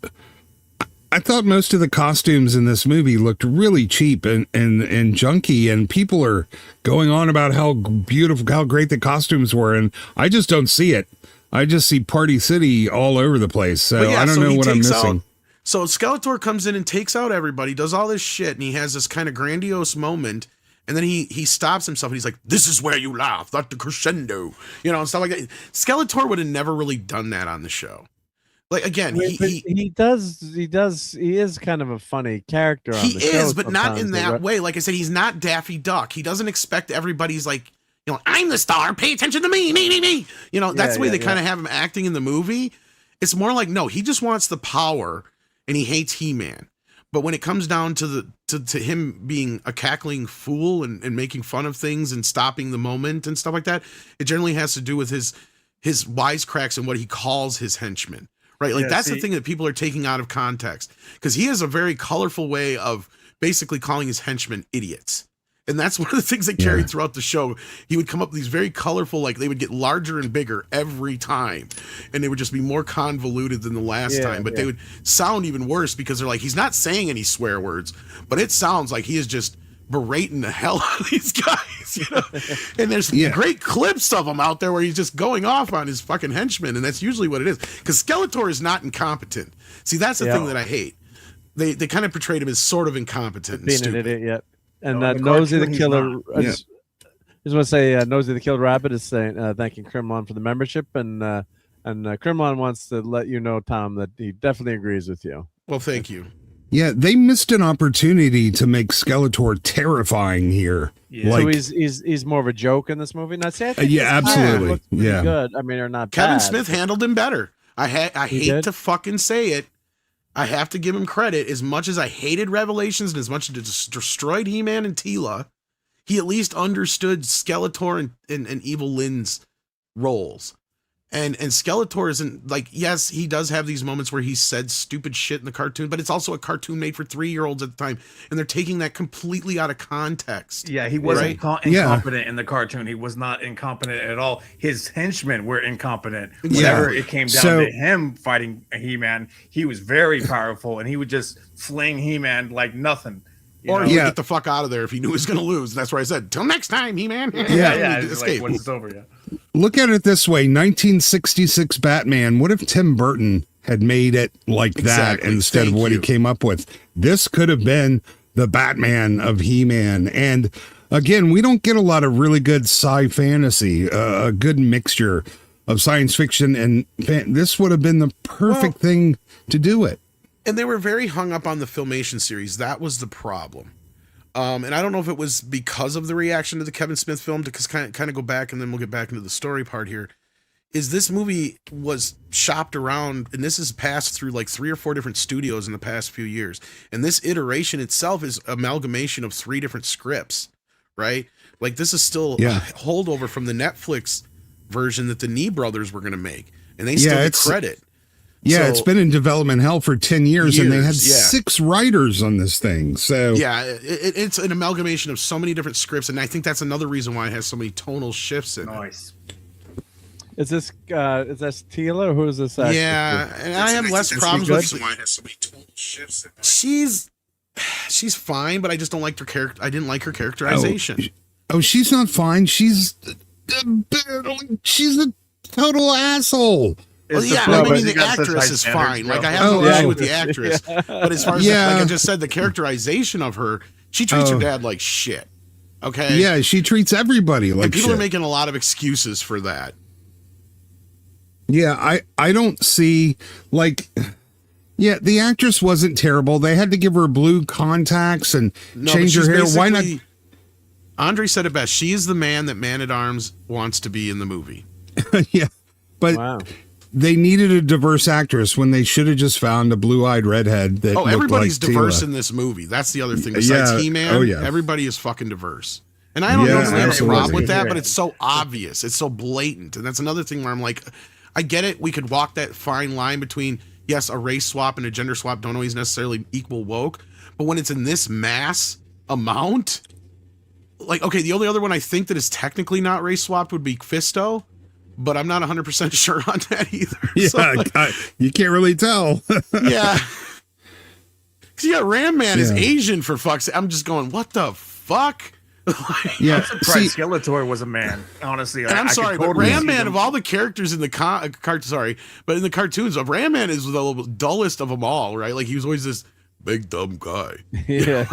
I thought most of the costumes in this movie looked really cheap and junky, and people are going on about how beautiful, how great the costumes were, and I just don't see it. I just see Party City all over the place, so I don't know what I'm missing. So Skeletor comes in and takes out everybody, does all this shit, and he has this kind of grandiose moment, and then he stops himself, and he's like, this is where you laugh, not the crescendo, you know, and stuff like that. Skeletor would have never really done that on the show. Like, again, he is kind of a funny character on the show. He is, but not in that way. Like I said, he's not Daffy Duck. He doesn't expect everybody's like, you know, I'm the star, pay attention to me. You know, that's the way they kind of have him acting in the movie. It's more like, no, he just wants the power, and he hates He-Man. But when it comes down to to him being a cackling fool and making fun of things and stopping the moment and stuff like that, it generally has to do with his wisecracks and what he calls his henchmen, right? Like, that's the thing that people are taking out of context, because he has a very colorful way of basically calling his henchmen idiots. And that's one of the things that carried throughout the show. He would come up with these very colorful, like, they would get larger and bigger every time. And they would just be more convoluted than the last time. But they would sound even worse, because they're like, he's not saying any swear words, but it sounds like he is just berating the hell out of these guys, you know? And there's great clips of him out there where he's just going off on his fucking henchmen. And that's usually what it is. Because Skeletor is not incompetent. See, that's the thing that I hate. They kind of portrayed him as sort of incompetent and stupid. An idiot, And Nosy the Killer, I just want to say, Nosy the Killer Rabbit is saying, thanking Crimlon for the membership, and Crimlon wants to let you know, Tom, that he definitely agrees with you. Well, thank you. Yeah, they missed an opportunity to make Skeletor terrifying here. Yeah. Like, so he's more of a joke in this movie. Not say absolutely. Good. I mean, they're not. Kevin Smith handled him better. I hate to fucking say it. I have to give him credit. As much as I hated Revelations and as much as it destroyed He-Man and Teela, he at least understood Skeletor and Evil Lynn's roles. And Skeletor isn't like, yes, he does have these moments where he said stupid shit in the cartoon, but it's also a cartoon made for 3-year-olds at the time, and they're taking that completely out of context. Yeah, he wasn't incompetent in the cartoon. He was not incompetent at all. His henchmen were incompetent. Whenever it came down to him fighting He-Man, he was very powerful, and he would just fling He-Man like nothing. Or he would get the fuck out of there if he knew he was going to lose. That's why I said, till next time, He-Man. Escape. Like, when it's over, Look at it this way, 1966 Batman, what if Tim Burton had made it like that instead of what he came up with? This could have been the Batman of He-Man. And again, we don't get a lot of really good sci fantasy, a good mixture of science fiction, and this would have been the perfect thing to do it. And they were very hung up on the Filmation series. That was the problem. And I don't know if it was because of the reaction to the Kevin Smith film, to kind of go back, and then we'll get back into the story part here, is this movie was shopped around, and this has passed through like 3 or 4 different studios in the past few years. And this iteration itself is amalgamation of 3 different scripts, right? Like, this is still a holdover from the Netflix version that the Nee brothers were going to make. And they still get credit. Yeah, so, it's been in development hell for 10 years, and they had 6 writers on this thing. So yeah, it's an amalgamation of so many different scripts, and I think that's another reason why it has so many tonal shifts in it. Is this Teela, or who is this actor? Yeah, and I have less problems with why it has so many tonal shifts in it. She's fine, but I just don't like her character. I didn't like her characterization. Oh, she's not fine. She's a total asshole. Well, I mean, the actress is fine. Like, I have no issue with the actress. But as far as, like I just said, the characterization of her, she treats her dad like shit. Okay? Yeah, she treats everybody like shit. And people are making a lot of excuses for that. Yeah, I don't see, like... Yeah, the actress wasn't terrible. They had to give her blue contacts and change her hair. Why not? Andre said it best. She is the man that Man-at-Arms wants to be in the movie. Yeah. But they needed a diverse actress when they should have just found a blue-eyed redhead that looked everybody's like diverse Tila. in this movie. That's the other thing. Besides He-Man, everybody is fucking diverse. And I don't normally have a problem with that, but it's so obvious. It's so blatant. And that's another thing where I'm like, I get it. We could walk that fine line between, yes, a race swap and a gender swap don't always necessarily equal woke. But when it's in this mass amount, like, okay, the only other one I think that is technically not race swapped would be Fisto, but I'm not 100% sure on that either. Yeah, So, like, you can't really tell. yeah. Because you got Ram Man is Asian, for fuck's sake. I'm just going, what the fuck? I'm surprised Skeletor was a man, honestly. And I'm sorry, but totally Ram see Man, them. of all the characters in the but in the cartoons, Ram Man is the dullest of them all, right? Like, he was always this big dumb guy. Yeah.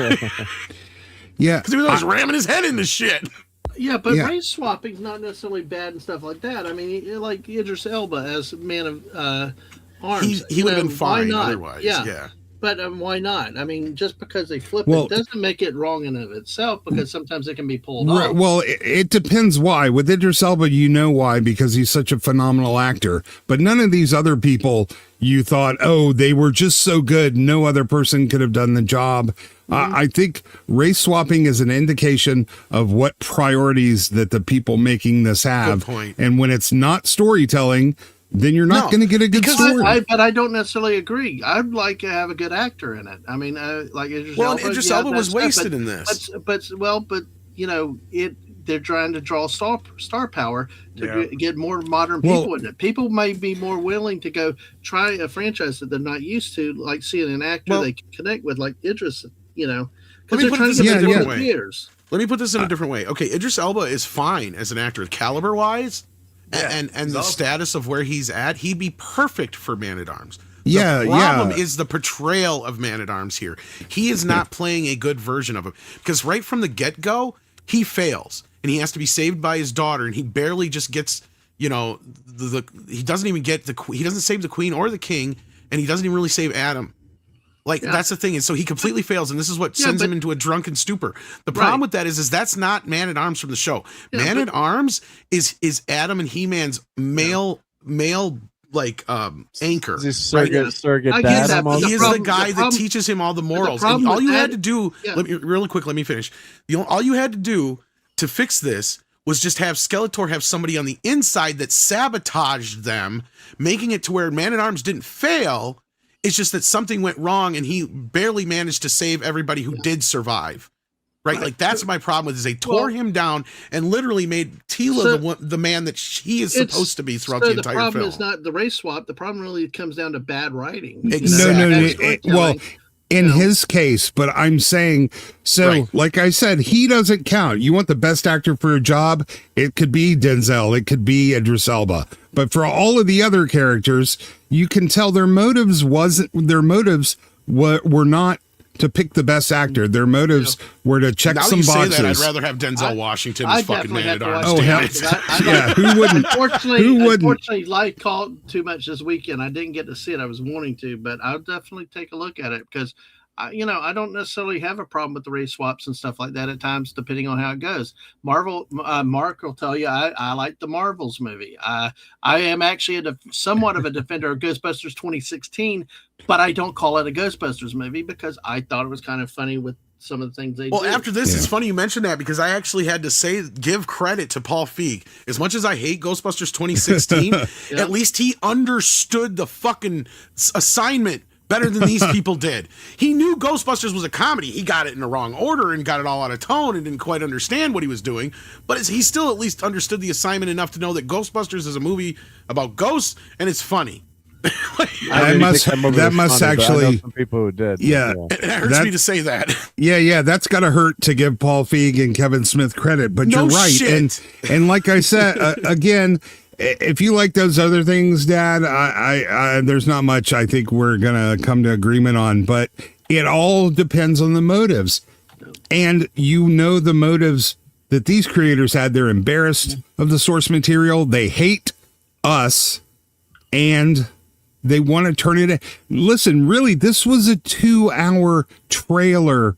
Yeah. Because he was always ramming his head into shit. Yeah, but race swapping's not necessarily bad and stuff like that. I mean, like Idris Elba as Man of Arms. He would have been fine not? otherwise. Yeah. But why not? I mean, just because they flip it doesn't make it wrong in and of itself, because sometimes it can be pulled off. Well, it depends why. With Idris Elba, you know why, because he's such a phenomenal actor. But none of these other people, you thought, oh, they were just so good, no other person could have done the job. I think race swapping is an indication of what priorities that the people making this have. Good point. And when it's not storytelling, then you're not going to get a good story. But I don't necessarily agree. I'd like to have a good actor in it. I mean, like Idris Elba. Idris Elba was wasted in this. But you know, they're trying to draw star power to get more modern people in it. People may be more willing to go try a franchise that they're not used to, like seeing an actor they can connect with, like Idris. You know, because they're trying to get different years. Let me put this in a different way. Okay, Idris Elba is fine as an actor, caliber wise. And the status of where he's at, he'd be perfect for Man-at-Arms. The problem is the portrayal of Man-at-Arms here. He is not playing a good version of him, because right from the get-go, he fails, and he has to be saved by his daughter, and he barely just gets, you know, he doesn't even get he doesn't save the queen or the king, and he doesn't even really save Adam. Like, that's the thing. And so he completely fails, and this is what sends him into a drunken stupor. The problem with that is that's not Man-at-Arms from the show. Man-at-Arms is Adam and He-Man's male like anchor. He's surrogate I dad get that, but almost. He is the guy that teaches him all the morals. And all you had to do, really quick, let me finish. All you had to do to fix this was just have Skeletor have somebody on the inside that sabotaged them, making it to where Man-at-Arms didn't fail. It's just that something went wrong, and he barely managed to save everybody who did survive. Right? Like, that's my problem with this. They tore him down and literally made Tila the man that he is supposed to be throughout the entire film. The problem is not the race swap. The problem really comes down to bad writing. Exactly. No. In his case, but I'm saying, like I said, he doesn't count. You want the best actor for a job, it could be Denzel, it could be Idris Elba. But for all of the other characters, you can tell their motives were not to pick the best actor. Their motives were to check some boxes. Say that, I'd rather have Denzel Washington as fucking Man-at-Arms. Oh, hell. Who wouldn't? Unfortunately, life called too much this weekend. I didn't get to see it. I was wanting to, but I'll definitely take a look at it, because I don't necessarily have a problem with the race swaps and stuff like that at times, depending on how it goes. Mark will tell you I like the Marvels movie. I am actually somewhat of a defender of Ghostbusters 2016, but I don't call it a Ghostbusters movie because I thought it was kind of funny with some of the things they did. After this, it's funny you mentioned that, because I actually had to give credit to Paul Feig. As much as I hate Ghostbusters 2016, at least he understood the fucking assignment better than these people did. He knew Ghostbusters was a comedy. He got it in the wrong order and got it all out of tone and didn't quite understand what he was doing. But he still at least understood the assignment enough to know that Ghostbusters is a movie about ghosts and it's funny. That must actually. I know some people who did. Yeah, it hurts me to say that. Yeah, that's gotta hurt to give Paul Feig and Kevin Smith credit. But you're right, and like I said again. If you like those other things, Dad, I there's not much I think we're gonna come to agreement on, but it all depends on the motives. And the motives that these creators had. They're embarrassed of the source material. They hate us, and they want to turn it in. Listen, really, this was a 2-hour trailer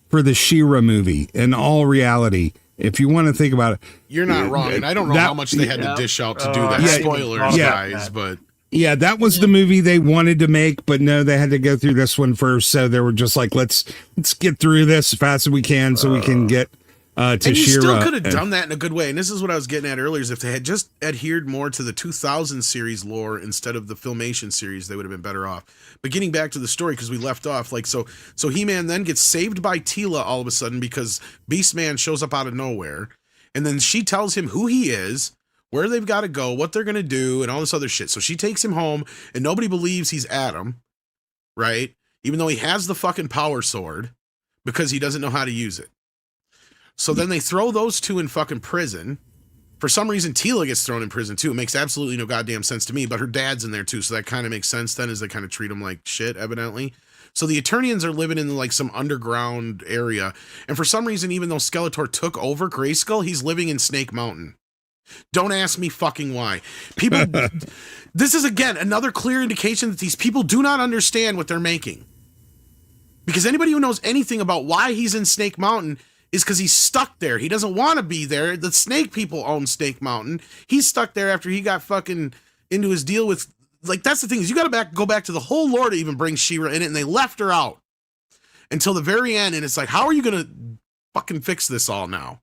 for the She-Ra movie in all reality. If you want to think about it, you're not wrong, and I don't know how much they had to dish out to do that. Spoilers, guys, but Yeah, that was the movie they wanted to make, but no, they had to go through this one first. So they were just like, let's get through this as fast as we can so we can get to and you She-Ra. still could have done that in a good way. And this is what I was getting at earlier, is if they had just adhered more to the 2000 series lore instead of the Filmation series, they would have been better off. But getting back to the story, because we left off, like, so He-Man then gets saved by Teela all of a sudden because Beastman shows up out of nowhere. And then she tells him who he is, where they've got to go, what they're going to do, and all this other shit. So she takes him home, and nobody believes he's Adam, right? Even though he has the fucking power sword, because he doesn't know how to use it. So then they throw those two in fucking prison. For some reason, Teela gets thrown in prison too. It makes absolutely no goddamn sense to me, but her dad's in there too, so that kind of makes sense then, as they kind of treat him like shit, evidently. So the Eternians are living in like some underground area, and for some reason, even though Skeletor took over Grayskull, he's living in Snake Mountain. Don't ask me fucking why. People, this is again another clear indication that these people do not understand what they're making. Because anybody who knows anything about why he's in Snake Mountain is because he's stuck there. He doesn't want to be there. The Snake people own Snake Mountain. He's stuck there after he got fucking into his deal with, like, that's the thing, is you got to go back to the whole lore to even bring She-Ra in it, and they left her out until the very end, and it's like, how are you going to fucking fix this all now?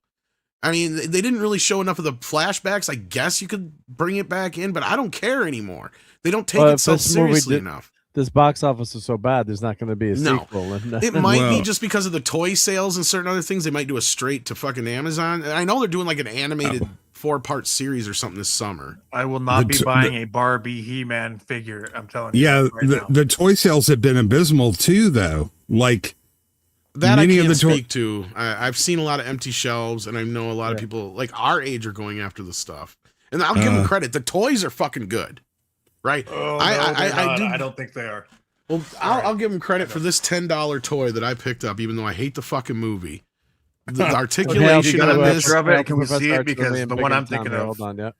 I mean, they didn't really show enough of the flashbacks. I guess you could bring it back in, but I don't care anymore. They don't take it so seriously enough. This box office is so bad, there's not going to be a sequel. It might be just because of the toy sales and certain other things. They might do a straight to fucking Amazon. And I know they're doing like an animated 4-part series or something this summer. I will not be buying a Barbie He-Man figure. I'm telling you. Yeah, the toy sales have been abysmal too, though. Like that I can't speak to. I've seen a lot of empty shelves, and I know a lot of people like our age are going after the stuff. And I'll give them credit. The toys are fucking good, right? Oh, no, I don't think they are. Well, I'll give them credit for this $10 toy that I picked up, even though I hate the fucking movie. The articulation on this. Can we see it? Because the one I'm thinking of. Hold on, yeah.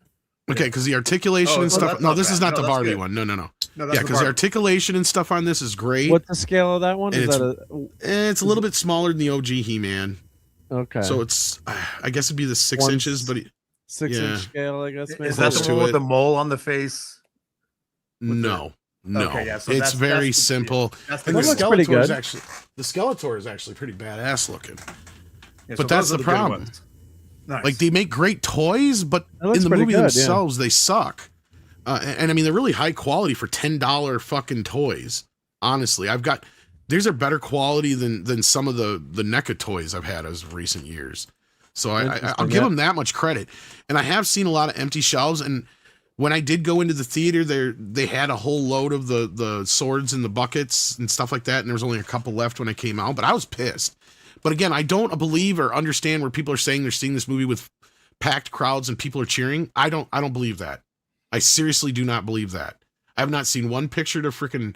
Okay, because the articulation and stuff. No, this is not the Barbie one. No. Yeah, because the articulation and stuff on this is great. What's the scale of that one? It's a little bit smaller than the OG He-Man. Okay. So it's, I guess it'd be the 6 inches, but 6-inch scale, I guess. Maybe. Is that the one with the mole on the face? No. Okay, yeah, so it's very simple. And the Skeletor the Skeletor is actually pretty badass looking. Yeah, but that's the problem. Nice. Like, they make great toys, but in the movie themselves, they suck. And I mean, they're really high quality for $10 fucking toys. Honestly, these are better quality than some of the NECA toys I've had as of recent years. So I'll give them that much credit. And I have seen a lot of empty shelves. And when I did go into the theater, they had a whole load of the swords and the buckets and stuff like that. And there was only a couple left when I came out, but I was pissed. But again, I don't believe or understand where people are saying they're seeing this movie with packed crowds and people are cheering. I don't believe that. I seriously do not believe that. I have not seen one picture to freaking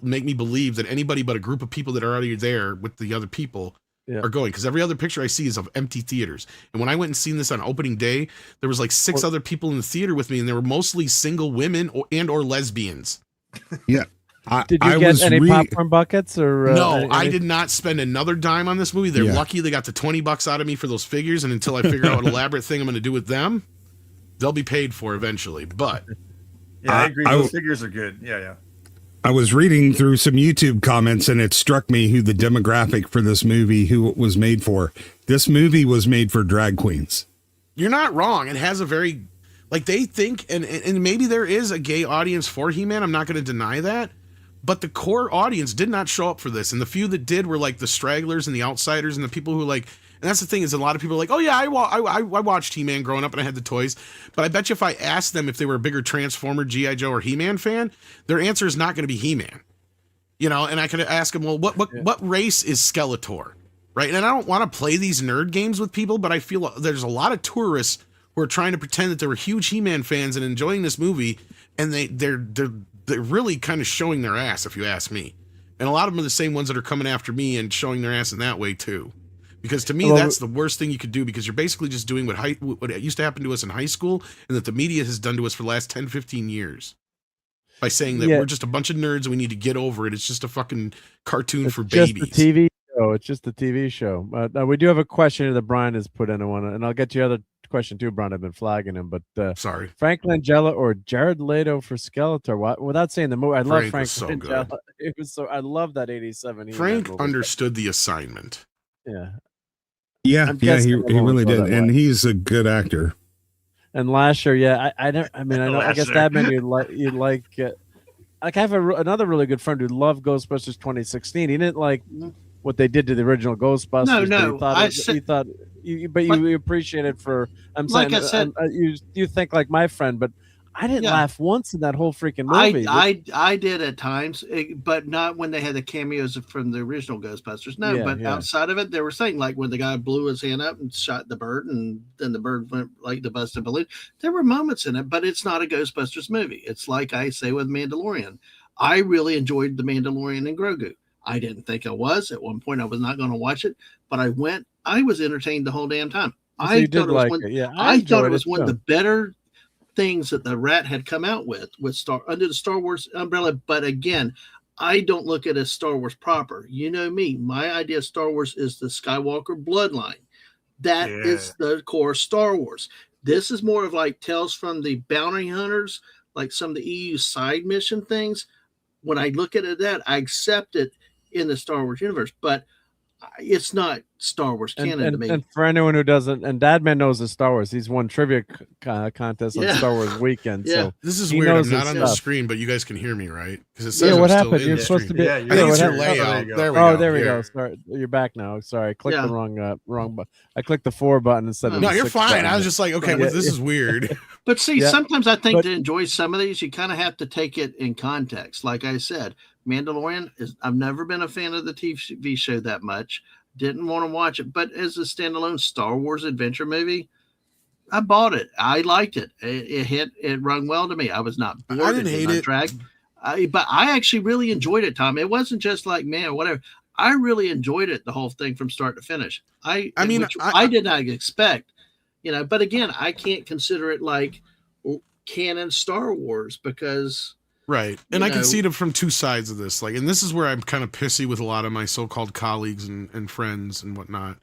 make me believe that anybody but a group of people that are already there with the other people are going. Because every other picture I see is of empty theaters. And when I went and seen this on opening day, there was like 6 other people in the theater with me, and they were mostly single women or lesbians. Yeah. Did you get any popcorn buckets or? No, I did not spend another dime on this movie. They're lucky they got the $20 out of me for those figures, and until I figure out what elaborate thing I'm going to do with them, they'll be paid for eventually. But yeah, I agree. Those figures are good. Yeah. I was reading through some YouTube comments, and it struck me who the demographic for this movie, who it was made for. This movie was made for drag queens. You're not wrong. It has a very, like, they think, and maybe there is a gay audience for He-Man. I'm not going to deny that. But the core audience did not show up for this. And the few that did were like the stragglers and the outsiders and the people who like, and that's the thing is a lot of people are like, oh yeah, I watched He-Man growing up and I had the toys. But I bet you if I asked them if they were a bigger Transformer, G.I. Joe, or He-Man fan, their answer is not going to be He-Man. You know, and I could ask them, well, what race is Skeletor? Right? And I don't want to play these nerd games with people, but I feel there's a lot of tourists who are trying to pretend that they were huge He-Man fans and enjoying this movie, and they're really kind of showing their ass, if you ask me. And a lot of them are the same ones that are coming after me and showing their ass in that way too. Because to me, that's the worst thing you could do, because you're basically just doing what used to happen to us in high school and that the media has done to us for the last 10, 15 years. By saying that we're just a bunch of nerds and we need to get over it. It's just a fucking cartoon for babies. Just a TV show. It's just a TV show. We do have a question that Brian has put in one, and I'll get you other question too, Brian. I've been flagging him, but sorry, Frank Langella or Jared Leto for Skeletor. Without saying the movie, I love Frank was so Langella. good. It was so I love that '87. Frank understood the assignment. Yeah, yeah, he really did, and he's a good actor. And Lasher, yeah, I know. I guess that meant you like. I have another really good friend who loved Ghostbusters 2016. He didn't like what they did to the original Ghostbusters. No, but you appreciate it for. I'm saying, like I said, you think like my friend, but I didn't laugh once in that whole freaking movie. I did at times, but not when they had the cameos from the original Ghostbusters. No, outside of it, they were saying like when the guy blew his hand up and shot the bird, and then the bird went like the busted balloon. There were moments in it, but it's not a Ghostbusters movie. It's like I say with Mandalorian. I really enjoyed the Mandalorian and Grogu. I didn't think I was. At one point, I was not going to watch it, but I went. I was entertained the whole damn time. I thought it was one of the better things that the Rat had come out with under the Star Wars umbrella. But again, I don't look at it as Star Wars proper. You know me. My idea of Star Wars is the Skywalker bloodline. That is the core Star Wars. This is more of like Tales from the Bounty Hunters, like some of the EU side mission things. When I look at it, I accept it in the Star Wars universe, but it's not Star Wars canon to me. And for anyone who doesn't, and Dadman knows the Star Wars. He's won trivia contest on Star Wars weekend. Yeah. So this is weird. I'm not on the screen, but you guys can hear me, right? Because it says what I'm happened? Still You're in supposed to be. I think it's your layout. There we go. There we go. Sorry, you're back now. Sorry, I clicked the wrong button. I clicked the 4 button instead of no. the You're 6 fine. button. I was just like, okay, well, this is weird. But see, sometimes I think to enjoy some of these, you kind of have to take it in context. Like I said, Mandalorian I've never been a fan of the TV show that much. Didn't want to watch it, but as a standalone Star Wars adventure movie, I bought it. I liked it. It rung well to me. I was not bored. I didn't hate it. But I actually really enjoyed it, Tom. It wasn't just like, man, whatever. I really enjoyed it, the whole thing from start to finish. I did not expect, but again, I can't consider it like canon Star Wars because right. And I can see it from two sides of this. Like, and this is where I'm kind of pissy with a lot of my so-called colleagues and friends and whatnot.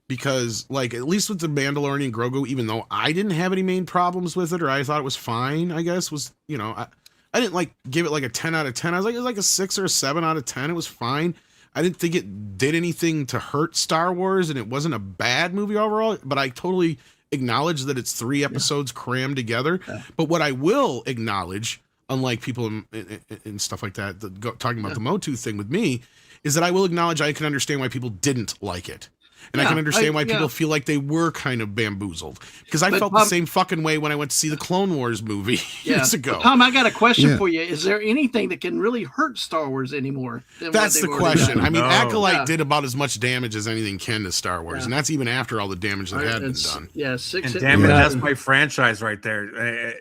Because, like, at least with the Mandalorian and Grogu, even though I didn't have any main problems with it, or I thought it was fine, I guess, I didn't like give it like a 10 out of 10. I was like, it was like a 6 or a 7 out of 10. It was fine. I didn't think it did anything to hurt Star Wars, and it wasn't a bad movie overall, but I totally acknowledge that it's 3 episodes crammed together. Yeah. But what I will acknowledge, unlike people and stuff like that, talking about the Motu thing with me, is that I will acknowledge I can understand why people didn't like it. And I can understand why people feel like they were kind of bamboozled. Because I felt the same fucking way when I went to see the Clone Wars movie years ago. Tom, I got a question for you. Is there anything that can really hurt Star Wars anymore? That's the question. I mean, Acolyte did about as much damage as anything can to Star Wars. And that's even after all the damage that had been done. Yeah, that's my franchise right there.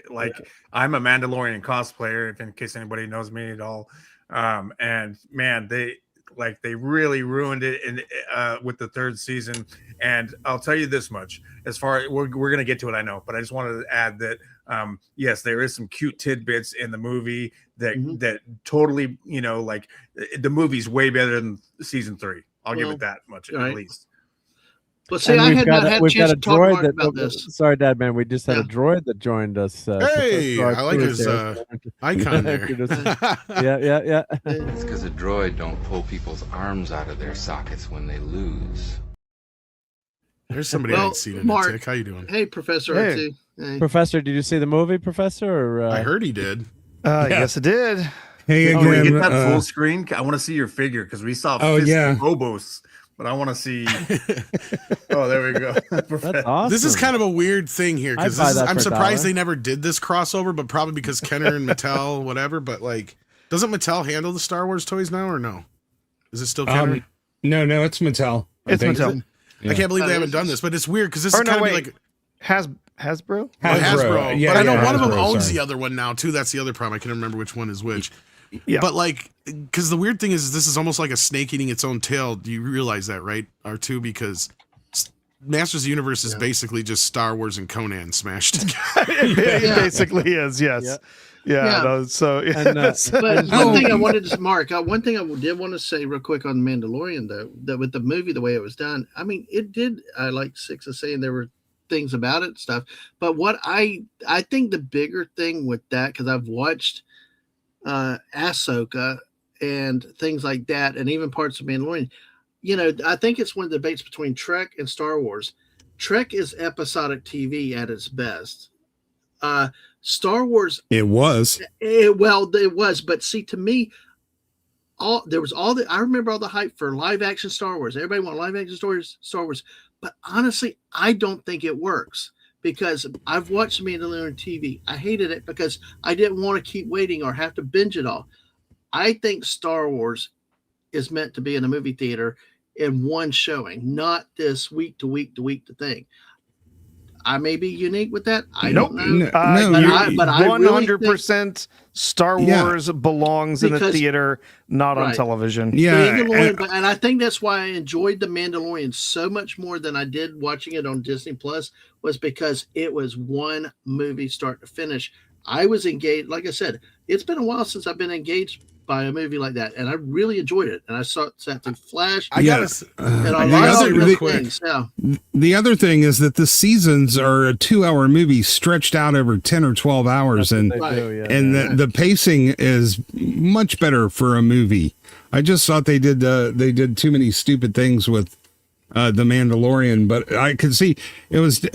I'm a Mandalorian cosplayer, in case anybody knows me at all. And man, they really ruined it with the 3rd season. And I'll tell you this much, as far as we're going to get to it, I know, but I just wanted to add that, yes, there is some cute tidbits in the movie that totally, the movie's way better than season 3. I'll give it that much at least. Well, see, I had not had a chance to talk about this. Sorry, Dad, man. We just had a droid that joined us. Hey, I like his icon there. Yeah. It's because a droid don't pull people's arms out of their sockets when they lose. There's somebody I haven't seen in Mark, the tick. How you doing? Hey, Professor. Hey. Professor, did you see the movie, Professor? Or, I heard he did. Yes, I did. Hey, again. When you get that full screen, I want to see your figure because we saw Phobos. But I want to see. Oh, there we go. That's awesome. This is kind of a weird thing here because I'm surprised they never did this crossover, but probably because Kenner and Mattel, whatever. But doesn't Mattel handle the Star Wars toys now or no? Is it still Kenner? No, it's Mattel. It's Mattel. I can't believe they haven't done this, but it's weird because this is kind of like Hasbro. Hasbro. Yeah, but I know one of them Hasbro, owns the other one now too. That's the other problem. I can't remember which one is which. Yeah. But because the weird thing is this is almost like a snake eating its own tail. Do you realize that, right, R2? Because Masters of the Universe is basically just Star Wars and Conan smashed together. It basically is, yes. Yeah. No, so but one thing I wanted to Mark, one thing I did want to say real quick on Mandalorian though, that with the movie the way it was done, I mean, it did. Like Six is saying, there things about it and stuff. But what I think the bigger thing with that, because I've watched Ahsoka and things like that, and even parts of Mandalorian, I think it's one of the debates between Trek and Star Wars. Trek is episodic TV at its best. Star Wars, it was. It was, but see, to me, I remember all the hype for live action Star Wars. Everybody want live action Star Wars, but honestly, I don't think it works because I've watched Mandalorian TV. I hated it because I didn't want to keep waiting or have to binge it all. I think Star Wars is meant to be in a movie theater in one showing, not this week to week thing. I may be unique with that. I don't know. But I 100% Star Wars belongs in the theater, not on television. Yeah, and I think that's why I enjoyed The Mandalorian so much more than I did watching it on Disney Plus, was because it was one movie start to finish. I was engaged. Like I said, it's been a while since I've been engaged by a movie like that, and I really enjoyed it. And I sat through Flash. The other thing is that the seasons are a 2-hour movie stretched out over 10 or 12 hours, the pacing is much better for a movie. I just thought they did too many stupid things with The Mandalorian, but I could see it was.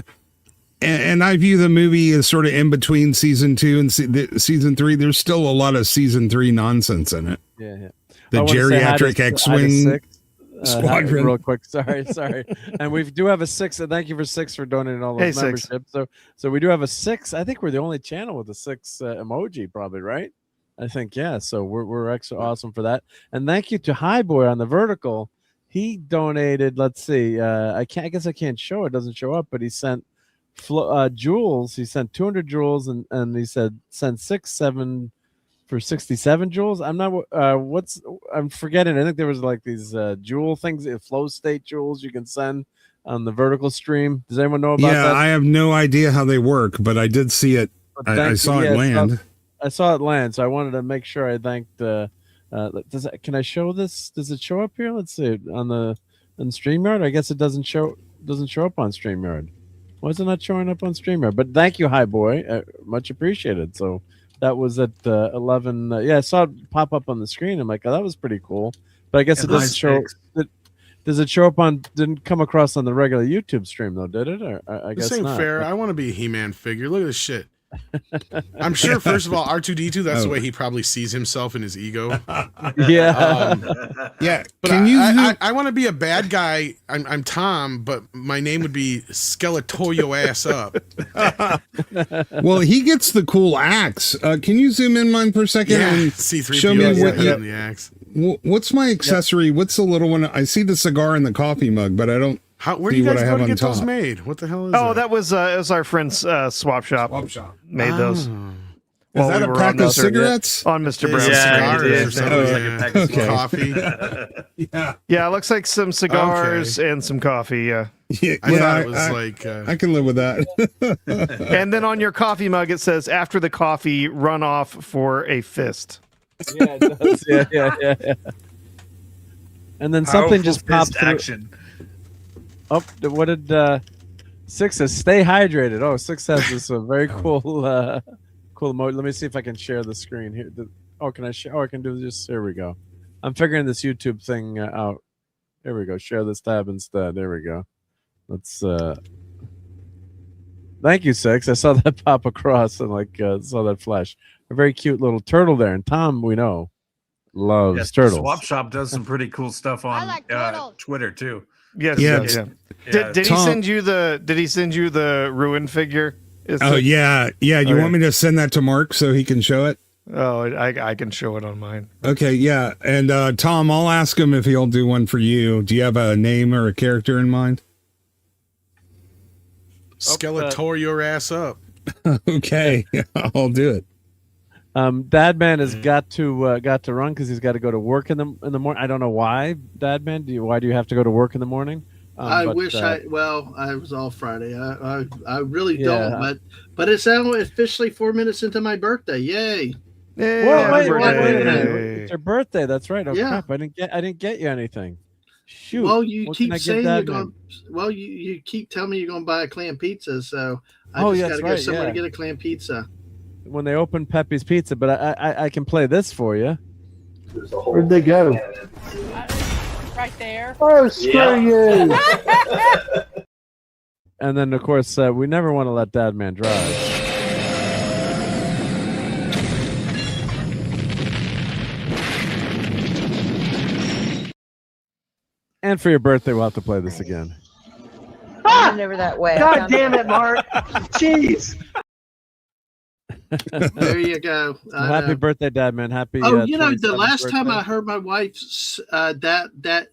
And I view the movie as sort of in between season 2 and season 3. There's still a lot of season 3 nonsense in it. Yeah. The geriatric X-Wing squadron. Real quick. Sorry. And we do have a 6. And thank you for 6 for donating all those memberships. So we do have a 6. I think we're the only channel with a 6 emoji, probably, right? I think, yeah. So we're extra awesome for that. And thank you to Highboy on the vertical. He donated, let's see, I guess I can't show it. Doesn't show up, but he sent jewels. He sent 200 jewels and he said send 7 for 67 jewels. I'm not I'm forgetting. I think there was like these jewel things, flow state jewels you can send on the vertical stream. Does anyone know about that? Yeah, I have no idea how they work, but I did see it. I saw it land. I saw it land, so I wanted to make sure I thanked can I show this? Does it show up here? Let's see on StreamYard. I guess it doesn't show up on StreamYard. Why is it not showing up on StreamYard? But thank you, Highboy. Much appreciated. So that was at 11. I saw it pop up on the screen. I'm like, oh, that was pretty cool. But I guess it doesn't show. Does it show up on? Didn't come across on the regular YouTube stream though, did it? Or I guess this ain't not. fair. I want to be a He-Man figure. Look at this shit. I'm sure. First of all, R2D2. That's the way he probably sees himself in his ego. Yeah. But I want to be a bad guy. I'm Tom, but my name would be Skeletor ass up. Well, he gets the cool axe. Can you zoom in mine for a second? Yeah. And C3PO show me the axe. What's my accessory? What's the little one? I see the cigar and the coffee mug, but I don't. Where do you guys go to get those made? What the hell is that? Oh, that was it was our friend's swap shop. Made those. Is that a pack of cigarettes? On Mr. Brown's coffee. Yeah, it looks like some cigars and some coffee. Yeah. I thought it was I can live with that. And then on your coffee mug, it says, "After the coffee, run off for a fist." Yeah, it does. Yeah. And then something just popped through. Action. Oh, what did 6 says? Stay hydrated. Oh, 6 has this very cool cool emoji. Let me see if I can share the screen here. Can I share? Oh, I can do this. Here we go. I'm figuring this YouTube thing out. Here we go. Share this tab instead. There we go. Let's. Thank you, 6. I saw that pop across and saw that flash. A very cute little turtle there. And Tom, we know, loves turtles. Swap Shop does some pretty cool stuff on Twitter too. Yes. Did he send you the Ruin figure? Yeah. You want me to send that to Mark so he can show it? Oh, I can show it on mine. Okay, yeah. And Tom, I'll ask him if he'll do one for you. Do you have a name or a character in mind? Skeletor your ass up. Okay, I'll do it. Dadman has got to run because he's got to go to work in the morning. I don't know why, Dadman. Why do you have to go to work in the morning? I wish I was off Friday. I really don't, but it's now officially 4 minutes into my birthday. Yay! Wait. It's your birthday. That's right. Oh crap! I didn't get you anything. Shoot. Well, you what keep can I give saying you're Dad going. Man? Well, you keep telling me you're going to buy a clam pizza, so I Oh, just yeah, got to that's go right, somewhere yeah. to get a clam pizza. When they open Pepe's Pizza, but I can play this for you. Where'd they go? Right there. Oh, screw you! And then, of course, we never want to let Dad Man drive. And for your birthday, we'll have to play this again. Over that way. God damn it, Mark! Jeez. There you go. Happy birthday, Dad Man! Happy. Oh, the 27th last time birthday. I heard my wife's that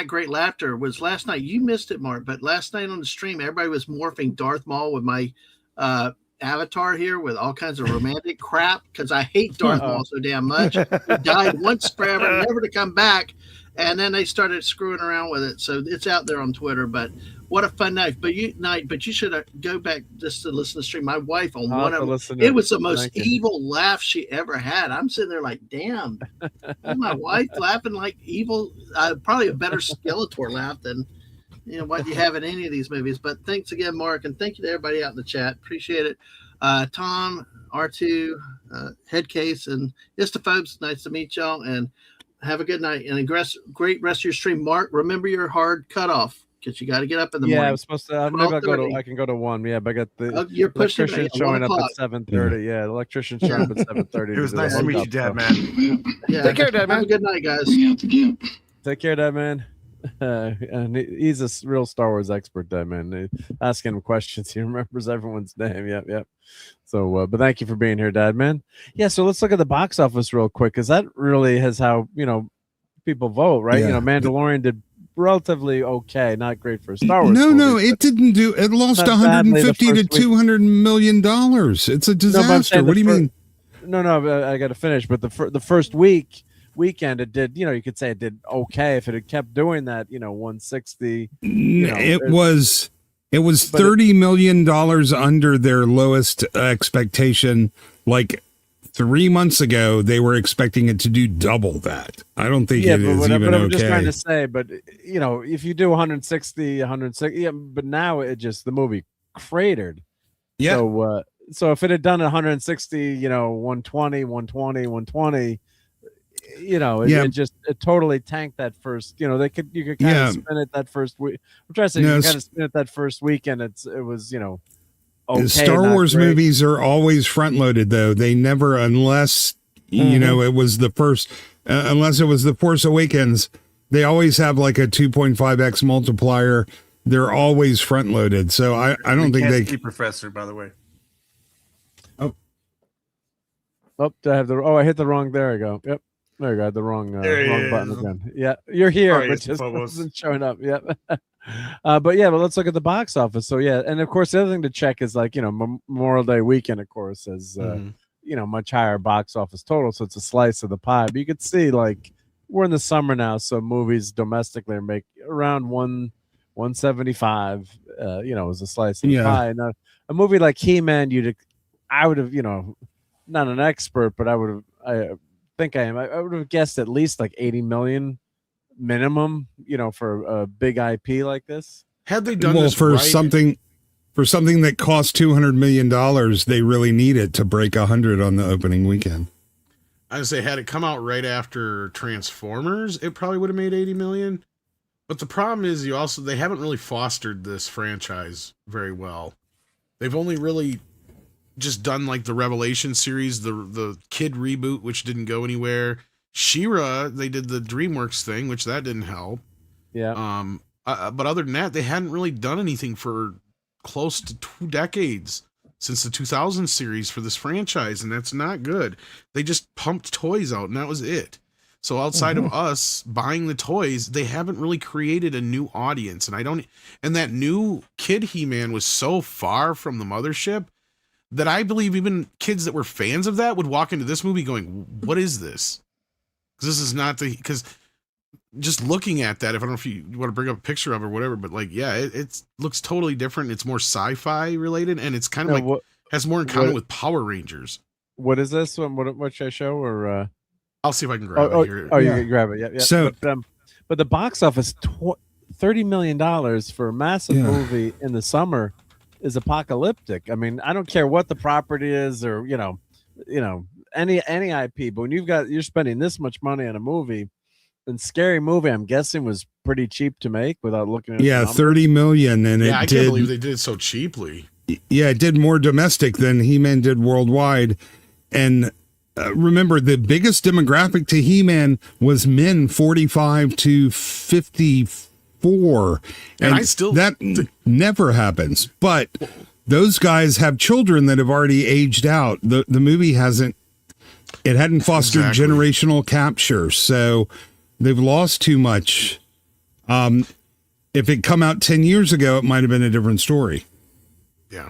great laughter was last night. You missed it, Mark, but last night on the stream, everybody was morphing Darth Maul with my avatar here with all kinds of romantic crap because I hate Darth Maul so damn much. He died once forever, never to come back. And then they started screwing around with it, so it's out there on Twitter. But what a fun night! But you should go back just to listen to the stream. My wife on one of them, it was the most evil laugh she ever had. I'm sitting there like, damn, my wife laughing like evil. Probably a better Skeletor laugh than what you have in any of these movies. But thanks again, Mark, and thank you to everybody out in the chat. Appreciate it. Tom, R2, Headcase, and Istaphobes. Nice to meet y'all, and have a good night and a great rest of your stream. Mark, remember your hard cutoff because you got to get up in the morning. Yeah, I was supposed to. Maybe I'll go to. I can go to 1. Yeah, but I got the you're pushing electrician it showing up at 7:30. Yeah, the electrician showing up at 7:30. It was nice to meet you, Dad Man. Yeah, Take care, Dad Man. Have a good night, guys. Take care, Dad Man. And he's a real Star Wars expert, Dad Man. Asking him questions, he remembers everyone's name. Yep. So, but thank you for being here, Dad Man. Yeah, so let's look at the box office real quick because that really has how people vote, right? Yeah. Mandalorian did relatively okay, not great for a Star Wars. No, it didn't do. It lost 150 to 200 million dollars. It's a disaster. What do you mean? No, I got to finish. But the first weekend, it did. You could say it did okay if it had kept doing that. 160. It was $30 million under their lowest expectation. Like 3 months ago, they were expecting it to do double that. I don't think it is even okay. I'm just trying to say, but if you do 160, but now the movie cratered. Yeah. So if it had done 160, 120, 120, it totally tanked that first. You could kind of spin it that first week. I'm trying to say you kind of spin it that first weekend. It was okay. Star Wars movies are always front loaded though. They never, unless it was the first, unless it was the Force Awakens, they always have like a 2.5x multiplier. They're always front loaded. So I don't think they. Professor, by the way. I hit the wrong. There I go. Yep. There you go. I had the wrong button again. Yeah, you're here, but just wasn't showing up. Yep. But let's look at the box office. So and of course the other thing to check is Memorial Day weekend, of course, has much higher box office total. So it's a slice of the pie. But you could see we're in the summer now, so movies domestically are making around 175. Is a slice of the pie. And a movie like He-Man, I would have not an expert, but I would have. I would have guessed at least like 80 million minimum, for a big IP like this. Had they done this for right, something that cost $200 million, they really need it to break 100 on the opening weekend. I would say had it come out right after Transformers, it probably would have made 80 million. But the problem is they haven't really fostered this franchise very well. They've only really just done like the Revelation series, the kid reboot, which didn't go anywhere. She-Ra, they did the DreamWorks thing, which that didn't help. Yeah. But other than that, they hadn't really done anything for close to 2 decades since the 2000 series for this franchise, and that's not good. They just pumped toys out, and that was it. So outside of us buying the toys, they haven't really created a new audience, and that new kid He-Man was so far from the mothership that I believe even kids that were fans of that would walk into this movie going, what is this? Because this is not because just looking at that, if I don't know if you want to bring up a picture of it or whatever, but it looks totally different. It's more sci-fi related, and it's kind of has more in common with Power Rangers. What is this one? What should I show? Or I'll see if I can grab it here. You can grab it. Yeah. So, but But the box office, $30 million for a massive movie in the summer is apocalyptic. I mean, I don't care what the property is or, any IP, but when you're spending this much money on a movie, and Scary Movie, I'm guessing, was pretty cheap to make without looking at the $30 million, and I can't believe they did it so cheaply. Yeah, it did more domestic than He-Man did worldwide. And remember, the biggest demographic to He-Man was men 45 to 54. And that never happens. But those guys have children that have already aged out. The movie hadn't fostered generational capture. So they've lost too much. If it come out 10 years ago, it might have been a different story. Yeah.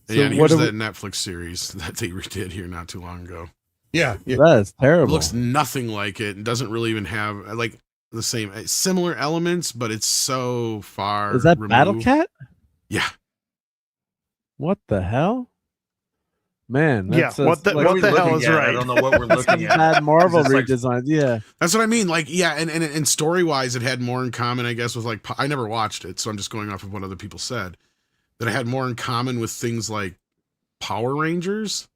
So and here's that Netflix series that they redid here not too long ago. Yeah. That is terrible. It looks nothing like it. It doesn't really even have like the similar elements, but it's so far. Is that removed. Battle Cat? Yeah. What the hell? Man, what the hell is right? I don't know what we're looking at. Bad Marvel redesigns, That's what I mean. Like, and story wise, it had more in common, I guess, with like I never watched it, so I'm just going off of what other people said. That it had more in common with things like Power Rangers.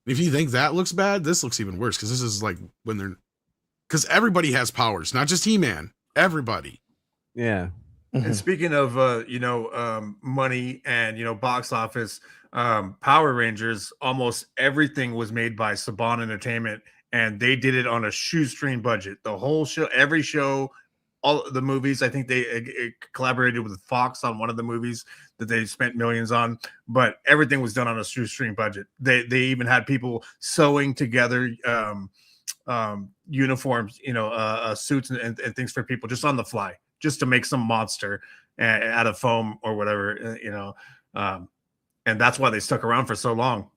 If you think that looks bad, this looks even worse because this is like because everybody has powers, not just He-Man. Everybody. Yeah. And speaking of money and box office, Power Rangers, almost everything was made by Saban Entertainment, and they did it on a shoestring budget. The whole show, every show, all the movies. I think they collaborated with Fox on one of the movies that they spent millions on, but everything was done on a shoestring budget. They even had people sewing together uniforms, suits and things for people just on the fly, just to make some monster out of foam or whatever, and that's why they stuck around for so long.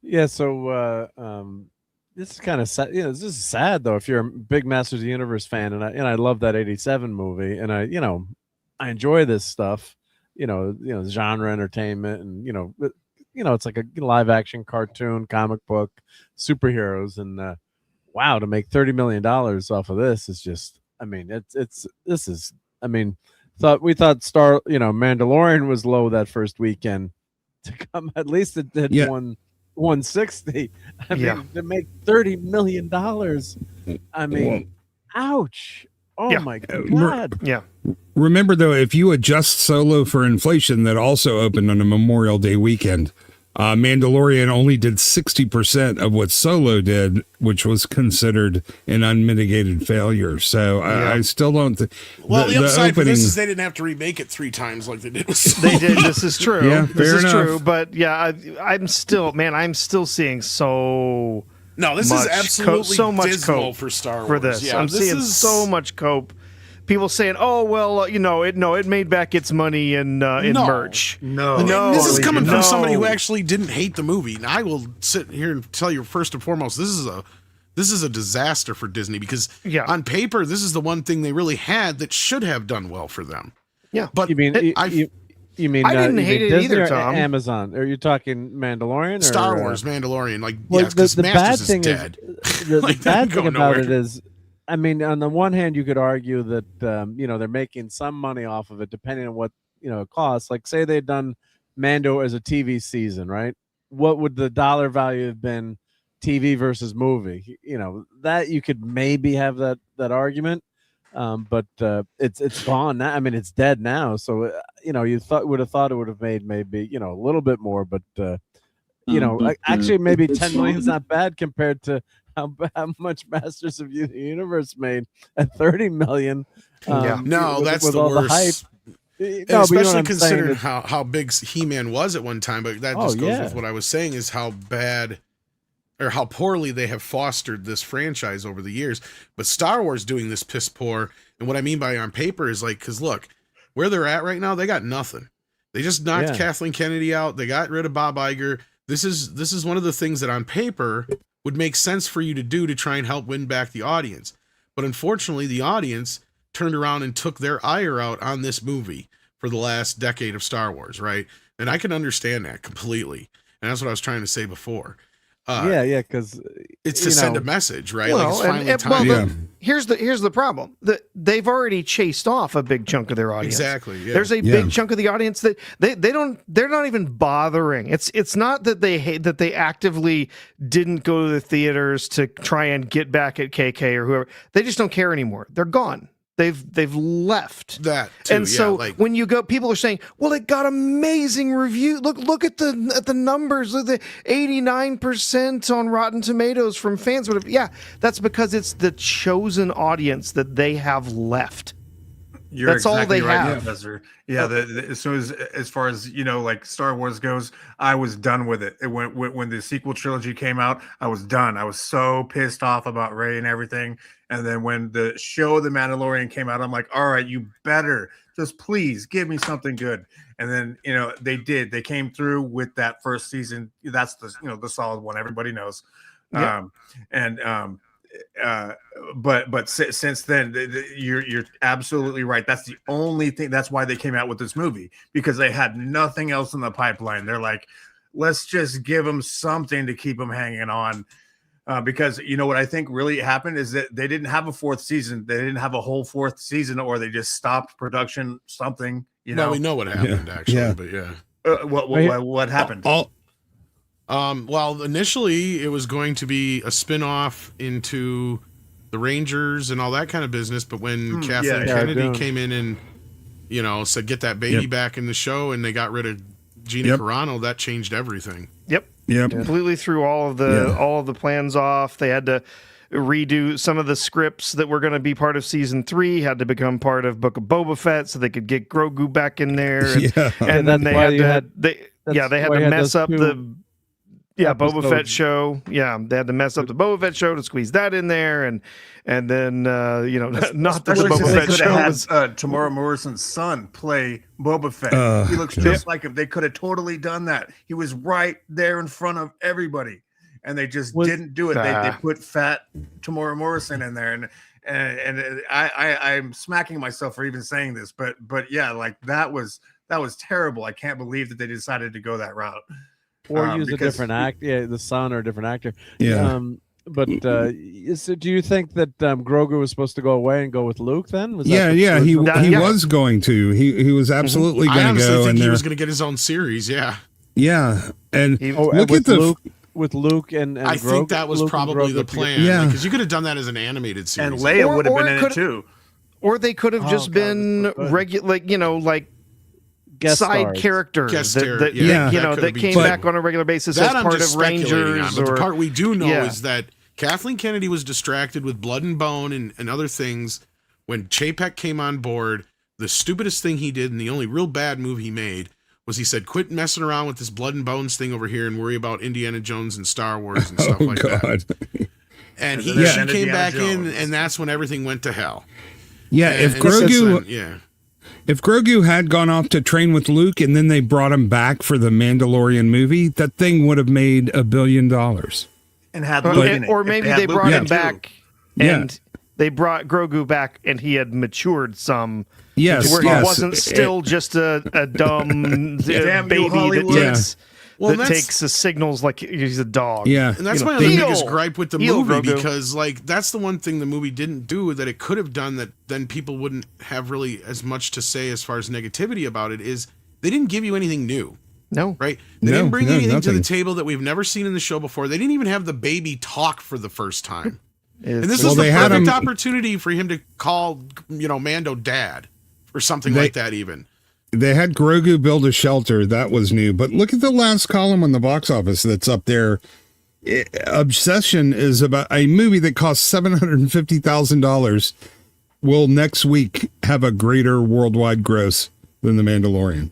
Yeah, so this is kind of sad. This is sad though if you're a big Masters of the Universe fan, and I love that '87 movie, and I enjoy this stuff, genre entertainment, and it's like a live action cartoon, comic book, superheroes, and wow, to make $30 million off of this is just, we thought Mandalorian was low that first weekend. To come, at least it did 160. To make $30 million. Ouch. Oh my God. Remember though, if you adjust Solo for inflation, that also opened on a Memorial Day weekend. Mandalorian only did 60% of what Solo did, which was considered an unmitigated failure. So I still don't think. Well, the upside for this is they didn't have to remake it 3 times like they did with Solo. They did. This is true. Yeah, this is enough. true. But yeah, I'm still seeing so. No, this is absolutely so much dismal cope for Star Wars. For this, yeah, I'm seeing so much cope. People saying, "Oh well, it made back its money in merch." No, this is coming from somebody who actually didn't hate the movie. And I will sit here and tell you first and foremost, this is a disaster for Disney because on paper, this is the one thing they really had that should have done well for them. Yeah, but you mean I didn't hate it Disney either, or Tom. Amazon? Are you talking Mandalorian? Or, Star Wars, Mandalorian? Because the bad thing dead. The bad thing about it is. On the one hand, you could argue that they're making some money off of it, depending on what it costs. Like, say they'd done Mando as a TV season, right? What would the dollar value have been, TV versus movie? That you could maybe have that argument, but it's gone now. It's dead now. So you would have thought it would have made maybe a little bit more, but actually maybe 10 million is not bad compared to how much Masters of the Universe made at 30 million. No, that's with the all worst. The hype. Especially considering how big He-Man was at one time, but that just goes with what I was saying is how bad or how poorly they have fostered this franchise over the years. But Star Wars doing this piss poor, and what I mean by on paper is because look, where they're at right now, they got nothing. They just knocked Kathleen Kennedy out. They got rid of Bob Iger. This is one of the things that on paper would make sense for you to do to try and help win back the audience. But unfortunately, the audience turned around and took their ire out on this movie for the last decade of Star Wars, right? And I can understand that completely. And that's what I was trying to say before. Because it's to send a message, right? Well, like it's finally time. Here's the problem. They've already chased off a big chunk of their audience. Exactly. Yeah. There's a big chunk of the audience that they're not even bothering. It's not that they actively didn't go to the theaters to try and get back at KK or whoever. They just don't care anymore. They're gone. They've left that too, and so when you go, people are saying, "Well, it got amazing review. Look at the numbers. Look at the 89% on Rotten Tomatoes from fans." Yeah, that's because it's the chosen audience that they have left. That's exactly all they have. Professor. Yeah, as soon as far as like Star Wars goes, I was done with it. When the sequel trilogy came out, I was done. I was so pissed off about Rey and everything. And then when the show The Mandalorian came out, I'm like, all right, you better just please give me something good. And then they did. They came through with that first season. That's the the solid one everybody knows. Yep. But since then, you're absolutely right. That's the only thing. That's why they came out with this movie, because they had nothing else in the pipeline. They're like, let's just give them something to keep them hanging on. Because what I think really happened is that they didn't have a fourth season. They didn't have a whole fourth season, or they just stopped production. Something. Well, we know what happened actually, but yeah. What happened? Well, initially it was going to be a spin-off into the Rangers and all that kind of business, but when Kathleen Kennedy came in and said get that baby back in the show, and they got rid of Gina Carano, that changed everything. Yep. Completely threw all of the plans off. They had to redo some of the scripts that were going to be part of season 3, had to become part of Book of Boba Fett so they could get Grogu back in there. And then they had to mess up the Boba Fett show. Yeah, they had to mess up the Boba Fett show to squeeze that in there, and then not that the Boba Fett show was Tamora Morrison's son play Boba Fett. He looks just like him. They could have totally done that. He was right there in front of everybody, and they just didn't do it. They put fat Tamora Morrison in there, and I'm smacking myself for even saying this, but yeah, like that was terrible. I can't believe that they decided to go that route. Or use a different actor, the son or a different actor. Yeah. But do you think that Grogu was supposed to go away and go with Luke then? He was going to. He was absolutely going to go. Think he was going to get his own series. Yeah. Yeah, and look at with Luke and I Grogu, think that was probably the plan. Yeah, because you could have done that as an animated series, and Leia would have been in it too. Or they could have just been regular, like side characters that came back on a regular basis as part of Rangers. But the part we do know is that Kathleen Kennedy was distracted with Blood and Bone and other things when Chapek came on board. The stupidest thing he did, and the only real bad move he made, was he said, quit messing around with this Blood and Bones thing over here and worry about Indiana Jones and Star Wars and stuff like that. And she came back in, and that's when everything went to hell. Yeah, if Grogu had gone off to train with Luke and then they brought him back for the Mandalorian movie, that thing would have made $1 billion. And had Luke in it. Or maybe they brought him back and they brought Grogu back and he had matured some. Yes, where he wasn't still just a dumb baby that takes the signals like he's a dog. Yeah, and that's my other biggest gripe with the movie, because that's the one thing the movie didn't do that it could have done, that then people wouldn't have really as much to say as far as negativity about it, is they didn't give you anything new. No. Right? They didn't bring anything to the table that we've never seen in the show before. They didn't even have the baby talk for the first time. And this is the perfect opportunity for him to call, Mando dad or something like that even. They had Grogu build a shelter. That was new. But look at the last column on the box office that's up there. Obsession is about a movie that cost $750,000 will next week have a greater worldwide gross than The Mandalorian.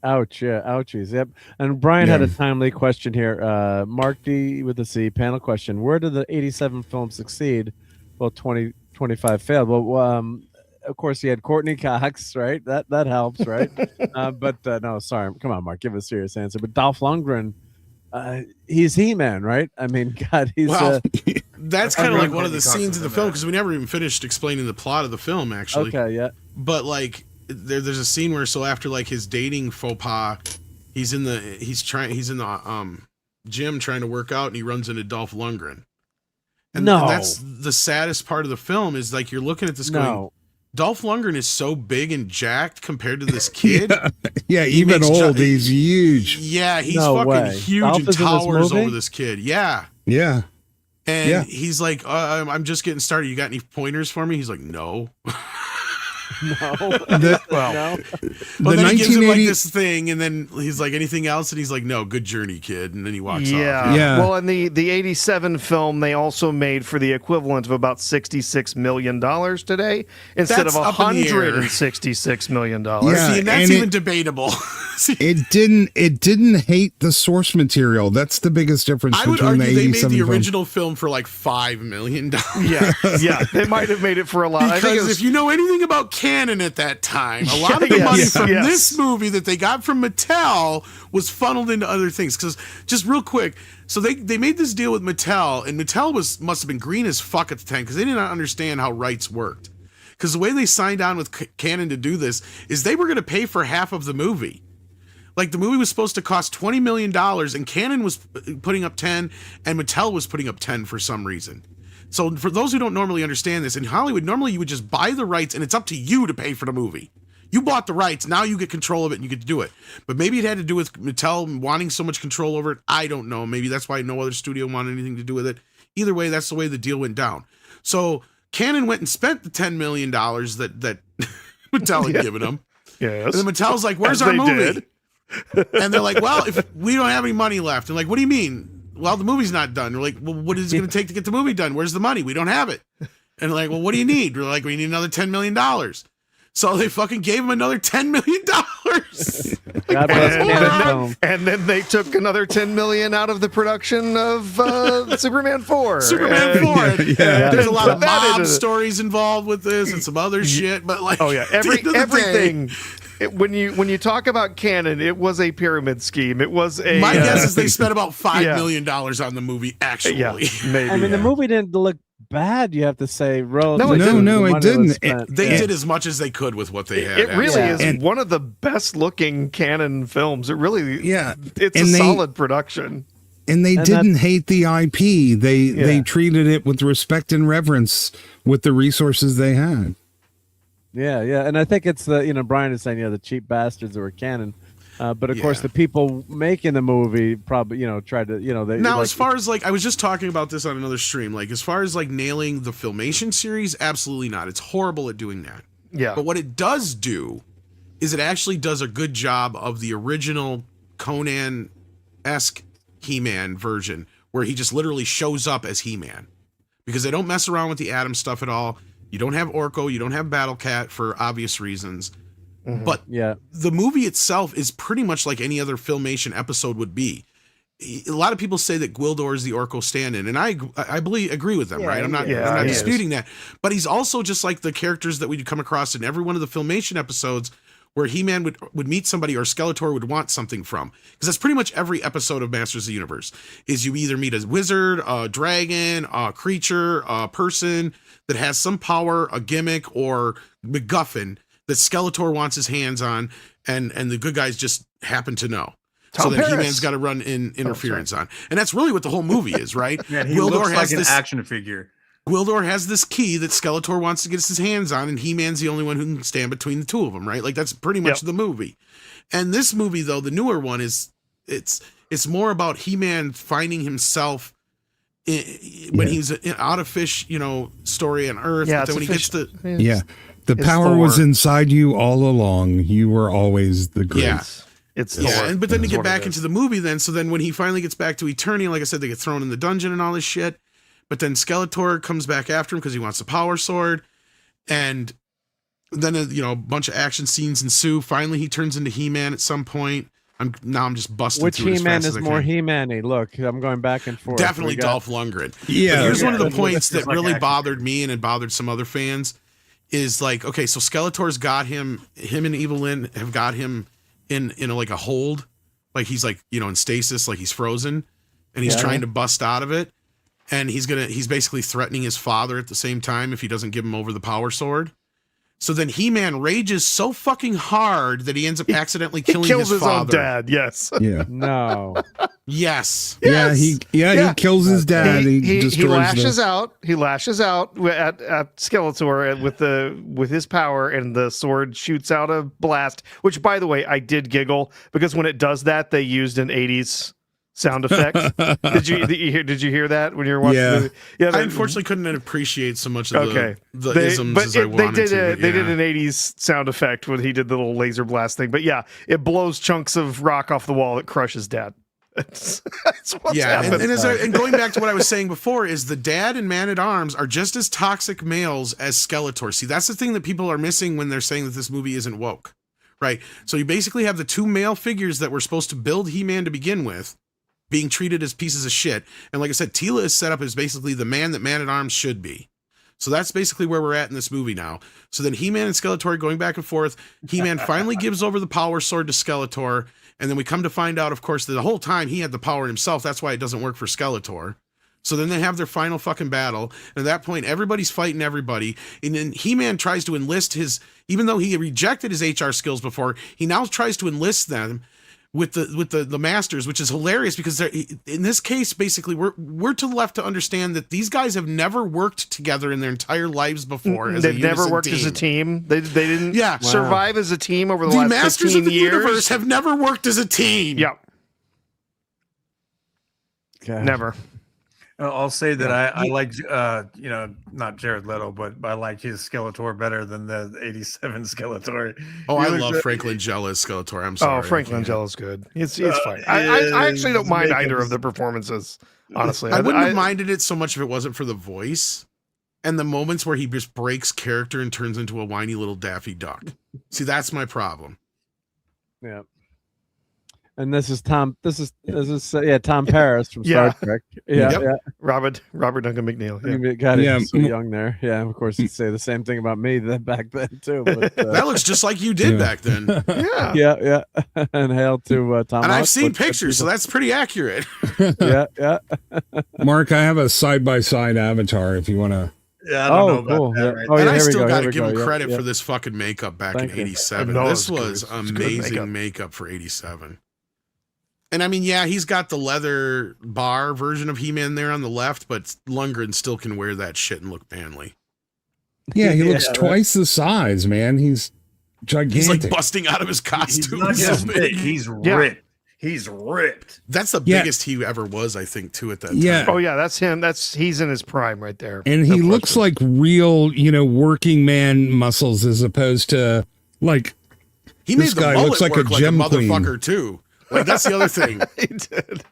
Ouch, yeah, ouchies, yep. And Brian had a timely question here. Marc D with a C, panel question. Where did the 87 films succeed? Well, 25 failed. Well, of course, he had Courtney Cox, right? That helps, right? No, sorry. Come on, Mark, give a serious answer. But Dolph Lundgren, he's He-Man, right? I mean, God, he's... that's kind of like one of the scenes in the film, because we never even finished explaining the plot of the film, actually. Okay, yeah. But, there's a scene where, after, his dating faux pas, he's in the gym trying to work out and he runs into Dolph Lundgren. And No. that's the saddest part of the film is like you're looking at this going, Dolph Lundgren is so big and jacked compared to this kid. Yeah, even old, he's huge. Yeah, he's No fucking way. huge Dolph and is in this towers movie? over this kid. Yeah. Yeah. And he's like, I'm just getting started. You got any pointers for me? He's like, no. No. Well, then he gives him like this thing, and then he's like, anything else? And he's like, no, good journey, kid. And then he walks off. Yeah. Well, in the 87 film, they also made for the equivalent of about $66 million today instead That's of up in the air. $166 million. Yeah, See, and that's and even debatable. It didn't hate the source material. That's the biggest difference I would between argue the they made 87 the film. original film for like $5 million. Yeah, they might have made it for a lot. I think it Because was, if you know anything about canon at that time, a lot of the money from this movie that they got from Mattel was funneled into other things. Because just real quick, so they made this deal with Mattel, and Mattel must have been green as fuck at the time because they did not understand how rights worked. Because the way they signed on with Canon to do this is they were going to pay for half of the movie. Like the movie was supposed to cost $20 million, and Canon was putting up 10, and Mattel was putting up 10 for some reason. So for those who don't normally understand this, in Hollywood, normally you would just buy the rights and it's up to you to pay for the movie. You bought the rights, now you get control of it and you get to do it. But maybe it had to do with Mattel wanting so much control over it. I don't know. Maybe that's why no other studio wanted anything to do with it. Either way, that's the way the deal went down. So Canon went and spent the $10 million that Mattel had given them. Yes. And then Mattel's like, where's our movie? And they're like, well, if we don't have any money left. And like, what do you mean? Well, the movie's not done. We're like, well, what is it going to take to get the movie done? Where's the money? We don't have it. And they're like, well, what do you need? We're like, we need another $10 million. So they fucking gave him another $10 million. God bless Canon Film. And then they took another $10 million out of the production of Superman 4. Superman 4. Yeah. There's a lot of Put that mob into the- stories involved with this and some other shit. But like, Oh yeah, at the end of the day, everything. When you talk about canon, it was a pyramid scheme. It was a. my guess is they spent about $5 million on the movie. Actually, Yeah, maybe. I mean, the movie didn't look bad. You have to say, No, it didn't. They did as much as they could with what they had. It really is And- one of the best looking canon films. It really, it's And a they- solid production. And they didn't hate the IP. They treated it with respect and reverence with the resources they had. Yeah, yeah, and I think it's the Brian is saying the cheap bastards that were Canon, but of course the people making the movie probably tried to they Now, like, as far as like, I was just talking about this on another stream. Like, as far as like nailing the Filmation series, absolutely not. It's horrible at doing that. Yeah. But what it does do is it actually does a good job of the original Conan-esque He-Man version, where he just literally shows up as He-Man, because they don't mess around with the Atom stuff at all. You don't have Orko, you don't have Battle Cat for obvious reasons. But the movie itself is pretty much like any other Filmation episode would be. A lot of people say that Gwildor is the Orko stand-in, and I agree with them, right? I'm not disputing that. But he's also just like the characters that we'd come across in every one of the Filmation episodes where He-Man would meet somebody or Skeletor would want something from. Because that's pretty much every episode of Masters of the Universe, is you either meet a wizard, a dragon, a creature, a person that has some power, a gimmick, or MacGuffin that Skeletor wants his hands on, and the good guys just happen to know. So then He-Man's got to run in interference on. And that's really what the whole movie is, right? Man, he looks like an action figure. Gwildor has this key that Skeletor wants to get his hands on, and He-Man's the only one who can stand between the two of them, right? Like, that's pretty much the movie. And this movie, though, the newer one, it's more about He-Man finding himself when he's out of fish, story on Earth. Yeah, but then when he gets to the power was inside you all along. You were always the great. Yeah. But then to get back into the movie, so then when he finally gets back to Eternia, like I said, they get thrown in the dungeon and all this shit. But then Skeletor comes back after him because he wants the power sword, and then a bunch of action scenes ensue. Finally, he turns into He-Man at some point. I'm just busting. Which through He-Man as fast is as I more can. He-Man-y? Look, I'm going back and forth. Definitely Dolph Lundgren. Yeah. But here's one of the Yeah. points that like really action bothered me and it bothered some other fans is like, okay, so Skeletor's got him and Evelyn have got him in like a hold, like he's like, in stasis, like he's frozen, and he's trying to bust out of it. And he's basically threatening his father at the same time if he doesn't give him over the power sword. So then He-Man rages so fucking hard that he ends up accidentally killing kills his father. own dad. Yes. Yeah. No. Yes. Yeah, he kills his dad. He lashes out. He lashes out at Skeletor with his power, and the sword shoots out a blast. Which, by the way, I did giggle because when it does that, they used an '80s sound effect. Did you hear that when you were watching the movie? Yeah, I unfortunately couldn't appreciate so much of the isms as I wanted to. They did an 80s sound effect when he did the little laser blast thing. But yeah, it blows chunks of rock off the wall that crushes Dad. That's what's happened. And going back to what I was saying before is the dad and Man-at-Arms are just as toxic males as Skeletor. See, that's the thing that people are missing when they're saying that this movie isn't woke, right? So you basically have the two male figures that were supposed to build He-Man to begin with being treated as pieces of shit. And like I said, Teela is set up as basically the man that Man-at-Arms should be. So that's basically where we're at in this movie now. So then He-Man and Skeletor are going back and forth. He-Man finally gives over the power sword to Skeletor. And then we come to find out, of course, that the whole time he had the power himself. That's why it doesn't work for Skeletor. So then they have their final fucking battle. And at that point, everybody's fighting everybody. And then He-Man tries to enlist even though he rejected his HR skills before, he now tries to enlist them with the masters, which is hilarious because in this case, basically, we're to the left to understand that these guys have never worked together in their entire lives before. They've never worked as a team. They didn't survive as a team over the last 15 years. The Masters of the Universe have never worked as a team. Yep. Okay. Never. I'll say that I like, not Jared Leto, but I like his Skeletor better than the '87 Skeletor. Oh, I love Frank Langella's Skeletor. I'm sorry. Oh, Frank Langella's good. It's fine. I actually don't mind either of the performances, honestly. I wouldn't have minded it so much if it wasn't for the voice and the moments where he just breaks character and turns into a whiny little Daffy Duck. See, that's my problem. Yeah. And this is Tom Paris from Star Trek. Yeah. Robert Duncan McNeil. Yeah. God, he's so young there. Yeah, of course he'd say the same thing about me back then too. But, that looks just like you did back then. Yeah. And hail to Tom. And I've seen pictures, so that's pretty accurate. Yeah. Mark, I have a side-by-side avatar if you want to. Yeah, I don't know about that. Right? And I still got to give him credit for this fucking makeup back in '87. This was amazing makeup for '87. And I mean, yeah, he's got the leather bar version of He-Man there on the left, but Lundgren still can wear that shit and look manly. Yeah, he looks twice the size, man. He's gigantic. He's like busting out of his costume. He's not just big. He's ripped. He's ripped. That's the biggest he ever was, I think, too, at that time. Yeah. Oh, yeah, that's him. He's in his prime right there. And he looks like real, working man muscles as opposed to, like, he this made the guy mullet looks like work a gym motherfucker, queen. too. Like, that's the other thing. He did.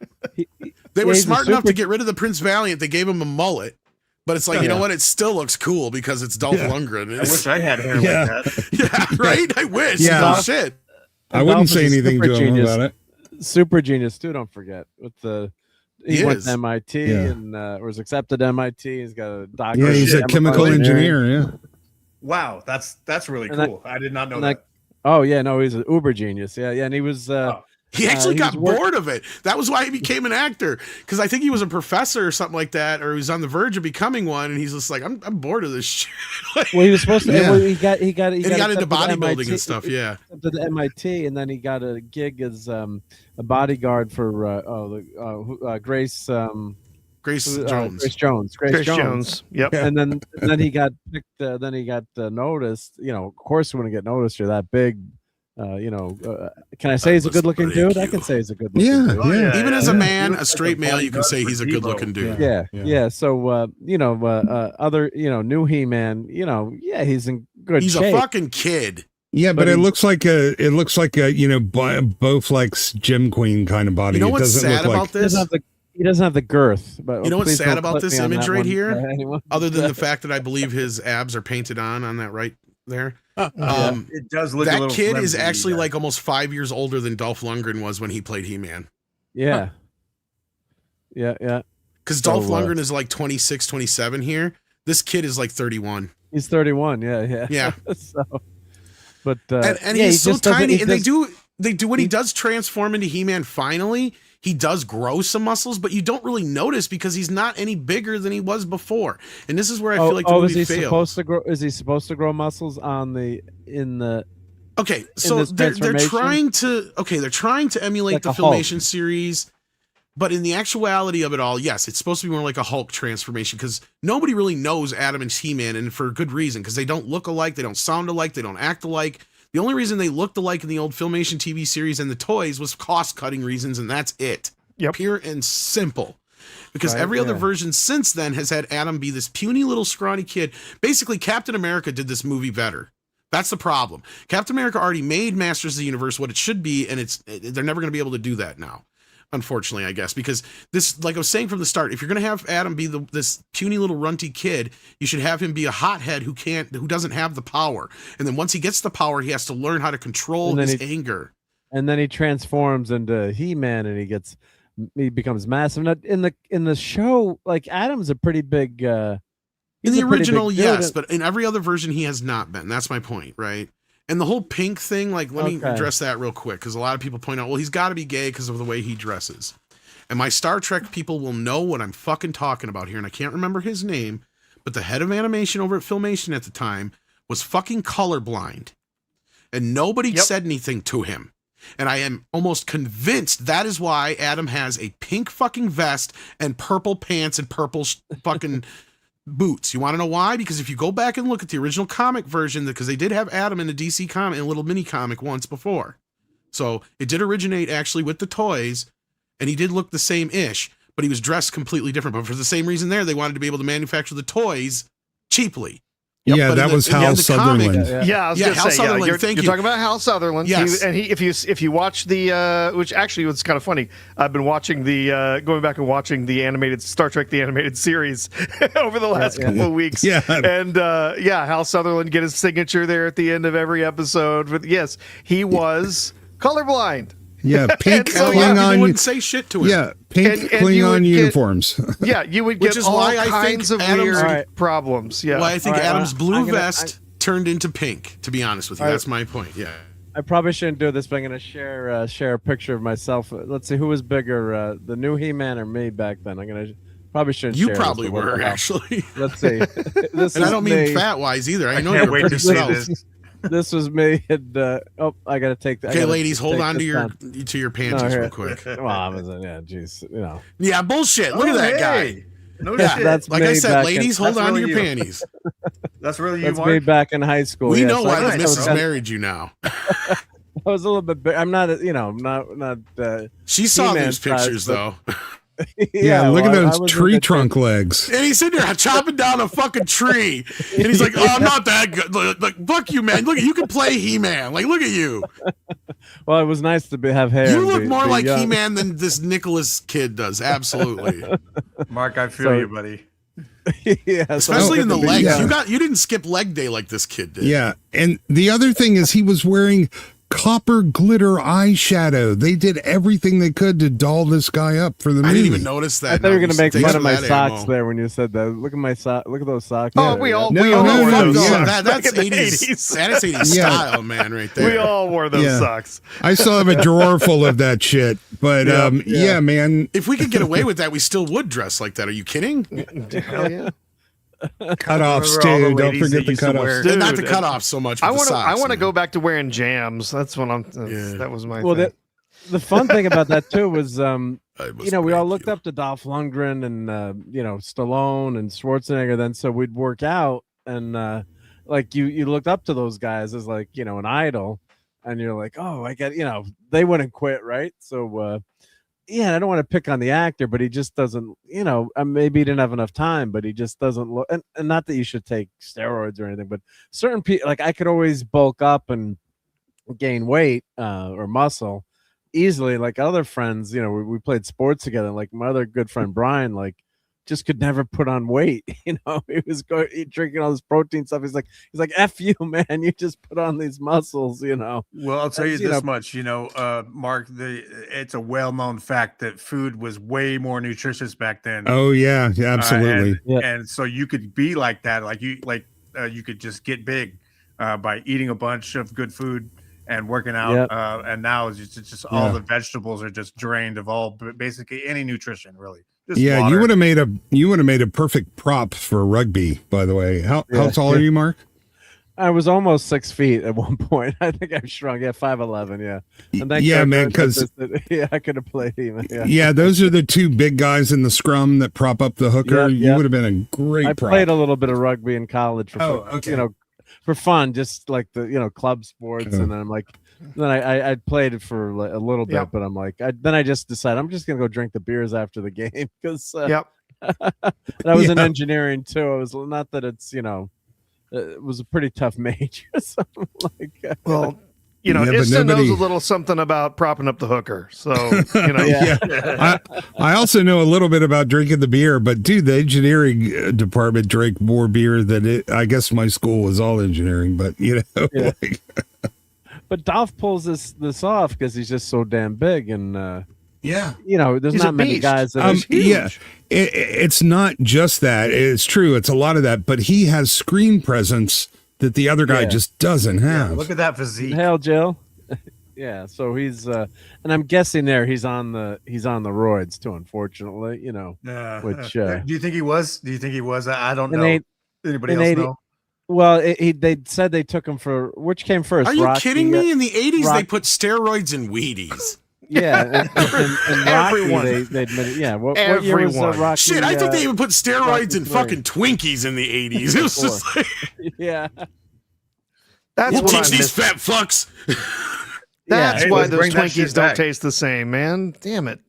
They were smart enough to get rid of the Prince Valiant. They gave him a mullet. But it's like, you know what? It still looks cool because it's Dolph Lundgren. I wish I had hair like that. Yeah, right? I wish. Yeah. No shit. I wouldn't say anything to him about it. Super genius, too, don't forget. He went to MIT and was accepted at MIT. He's got a doctorate. Yeah, he's a chemical engineer. Yeah. Wow, that's really cool. I did not know that. Oh, yeah, no, he's an uber genius. Yeah, and he was... He actually got bored of it. That was why he became an actor. Because I think he was a professor or something like that, or he was on the verge of becoming one, and he's just like, I'm bored of this shit. Well, he was supposed to. Well, he got into bodybuilding and stuff. Yeah, to the MIT, and then he got a gig as a bodyguard for Grace. Grace Jones. Grace Jones. Yep. And then he got picked. Then he got noticed. Of course, when you get noticed, you're that big. Can I say he's a good-looking dude? I can say he's a good-looking dude. Yeah. Even as a man, a straight male, you can say he's a good-looking dude. Yeah. So, other, new He-Man, he's in good shape. He's a fucking kid. Yeah, but it looks like a Bowflex Gym Queen kind of body. You know what's sad about this? He doesn't have the girth. But you know what's sad about this image right here? Other than the fact that I believe his abs are painted on that right there. It does look that kid is actually like almost 5 years older than Dolph Lundgren was when he played He-Man. Yeah. Yeah. Because Dolph Lundgren is like 26, 27 here. This kid is like 31. He's 31. Yeah. So, but and he's so tiny. And they do when he does transform into He-Man finally, he does grow some muscles, but you don't really notice because he's not any bigger than he was before. And this is where I feel like the movie fails. Supposed to grow? Is he supposed to grow muscles in the? Okay, so they're trying to emulate the Filmation series, But in the actuality of it all, yes, it's supposed to be more like a Hulk transformation because nobody really knows Adam and He-Man, and for good reason, because they don't look alike, they don't sound alike, they don't act alike. The only reason they looked alike in the old Filmation TV series and the toys was cost-cutting reasons, and that's it. Yep. Pure and simple. Because every other version since then has had Adam be this puny little scrawny kid. Basically, Captain America did this movie better. That's the problem. Captain America already made Masters of the Universe what it should be, and they're never going to be able to do that now. Unfortunately, I guess, because this, like I was saying from the start, if you're going to have Adam be this puny little runty kid, you should have him be a hothead who doesn't have the power. And then once he gets the power, he has to learn how to control his anger. And then he transforms into He-Man, and he becomes massive. And in the show, like Adam's a pretty big. In the original, yes, but in every other version, he has not been. That's my point, right? And the whole pink thing, like, let me address that real quick, because a lot of people point out, well, he's got to be gay because of the way he dresses. And my Star Trek people will know what I'm fucking talking about here, and I can't remember his name, but the head of animation over at Filmation at the time was fucking colorblind. And nobody said anything to him. And I am almost convinced that is why Adam has a pink fucking vest and purple pants and purple fucking... boots. You want to know why? Because if you go back and look at the original comic version, because they did have Adam in a DC comic, in a little mini comic once before. So it did originate actually with the toys, and he did look the same-ish, but he was dressed completely different. But for the same reason there, they wanted to be able to manufacture the toys cheaply. Yeah, that was Hal Sutherland. I was gonna say, you're talking about Hal Sutherland. Yes. If you watch the, which actually was kind of funny, I've been watching going back and watching the animated Star Trek, the animated series over the last couple of weeks. Yeah. And Hal Sutherland get his signature there at the end of every episode. But yes, he was colorblind. Yeah, pink so, Klingon. Wouldn't say shit to him. Yeah, pink Klingon uniforms. You would get all kinds of weird problems. Yeah, well, I think Adam's blue vest turned into pink. To be honest with you, that's my point. Yeah, I probably shouldn't do this, but I'm going to share a picture of myself. Let's see who was bigger, the new He-Man or me back then. I'm going to probably shouldn't. You share probably this were actually. Let's see. And I don't mean fat wise either. I know you're pretty svelte. This was me. And, I gotta take that. Okay, ladies, hold on to your panties real quick. Well, jeez, Yeah, bullshit. Look at that guy. No shit. That's like I said, ladies, hold on to your panties. That's really you, That's Mark? me back in high school. We know why the missus married you now. I was a little bit big. I'm not, not. She saw these pictures though. Look at those tree trunk legs. And he's sitting there chopping down a fucking tree. And he's like, oh, I'm not that good. Like, fuck you, man. Look, you can play He-Man. Like, look at you. Well, it was nice to have hair. You look more like He-Man than this Nicholas kid does. Absolutely. Mark, I feel you, buddy. Especially in the legs. You didn't skip leg day like this kid did. Yeah. And the other thing is he was wearing copper glitter eyeshadow. They did everything they could to doll this guy up for the movie. I didn't even notice that. I thought you were going to make fun of my socks there when you said that. Look at my Look at those socks. Oh, we all no, wore those socks. That's 80s. That is 80s style, man, right there. We all wore those socks. I still have a drawer full of that shit. But yeah, man. If we could get away with that, we still would dress like that. Are you kidding? Hell yeah. Cutoffs too. Don't forget the cutoffs. Dude, not the cutoffs so much. I want to go back to wearing jams. That's what I'm. That was my. Well, thing. The fun thing about that too was, we all looked up to Dolph Lundgren and Stallone and Schwarzenegger. Then so we'd work out and like you looked up to those guys as like an idol, and you're like, oh, I get they wouldn't quit, right? So. I don't want to pick on the actor, but he just doesn't, maybe he didn't have enough time, but he just doesn't look, and not that you should take steroids or anything, but certain people, like I could always bulk up and gain weight or muscle easily. Like other friends, we played sports together. Like my other good friend, Brian, like just could never put on weight. He was drinking all this protein stuff. He's like, F you, man. You just put on these muscles, Well, I'll tell you this much, Mark, it's a well-known fact that food was way more nutritious back then. Oh yeah, absolutely. And so you could be like that. You could just get big by eating a bunch of good food and working out. And now it's just all the vegetables are just drained of basically any nutrition, really. Yeah, water. you would have made a perfect prop for rugby. By the way, how tall are you, Mark? I was almost 6 feet at one point. I think I shrunk. Yeah, 5'11". Yeah. And thank Yeah, God man, George 'cause- yeah, I could have played him. Yeah. Yeah, those are the two big guys in the scrum that prop up the hooker. Yep, You yep. would have been a great I prop. played a little bit of rugby in college for okay. you know, for fun, just like the club sports. Cool. And then I'm like, then I played it for like a little bit, Yep. but I'm like, then I just decided I'm just gonna go drink the beers after the game because Yep. and I was in Yeah. engineering too. I was not that it's it was a pretty tough major. So like, Well, Yeah, but Ista knows nobody- a little something about propping up the hooker. So, Yeah. I also know a little bit about drinking the beer, but dude, the engineering department drank more beer than it. I guess my school was all engineering, but Yeah. like, But Dolph pulls this off because he's just so damn big, and yeah, there's He's not a many beast. guys that are huge. yeah, it's not just that. It's true. It's a lot of that, but he has screen presence that the other guy Yeah. just doesn't have. Look at that physique. Hell, Jill. Yeah, so he's and I'm guessing he's on the roids too. Unfortunately, which do you think he was? Do you think he was? I don't in know. eight- Anybody in else 80 know? Well, they said they took him for which came first. Are you Rocky, kidding me? In the 80s, Rock- they put steroids in Wheaties. Yeah, and Rocky, Everyone. they admitted. Yeah, what year was Everyone. Rocky? Shit, I thought they even put steroids Rocky in 3. fucking Twinkies in the 80s. It was just like, Yeah, that's we'll what I teach these miss. fat fucks. That's Hey, why let's those bring that Twinkies shit don't back. taste the same, man. Damn it.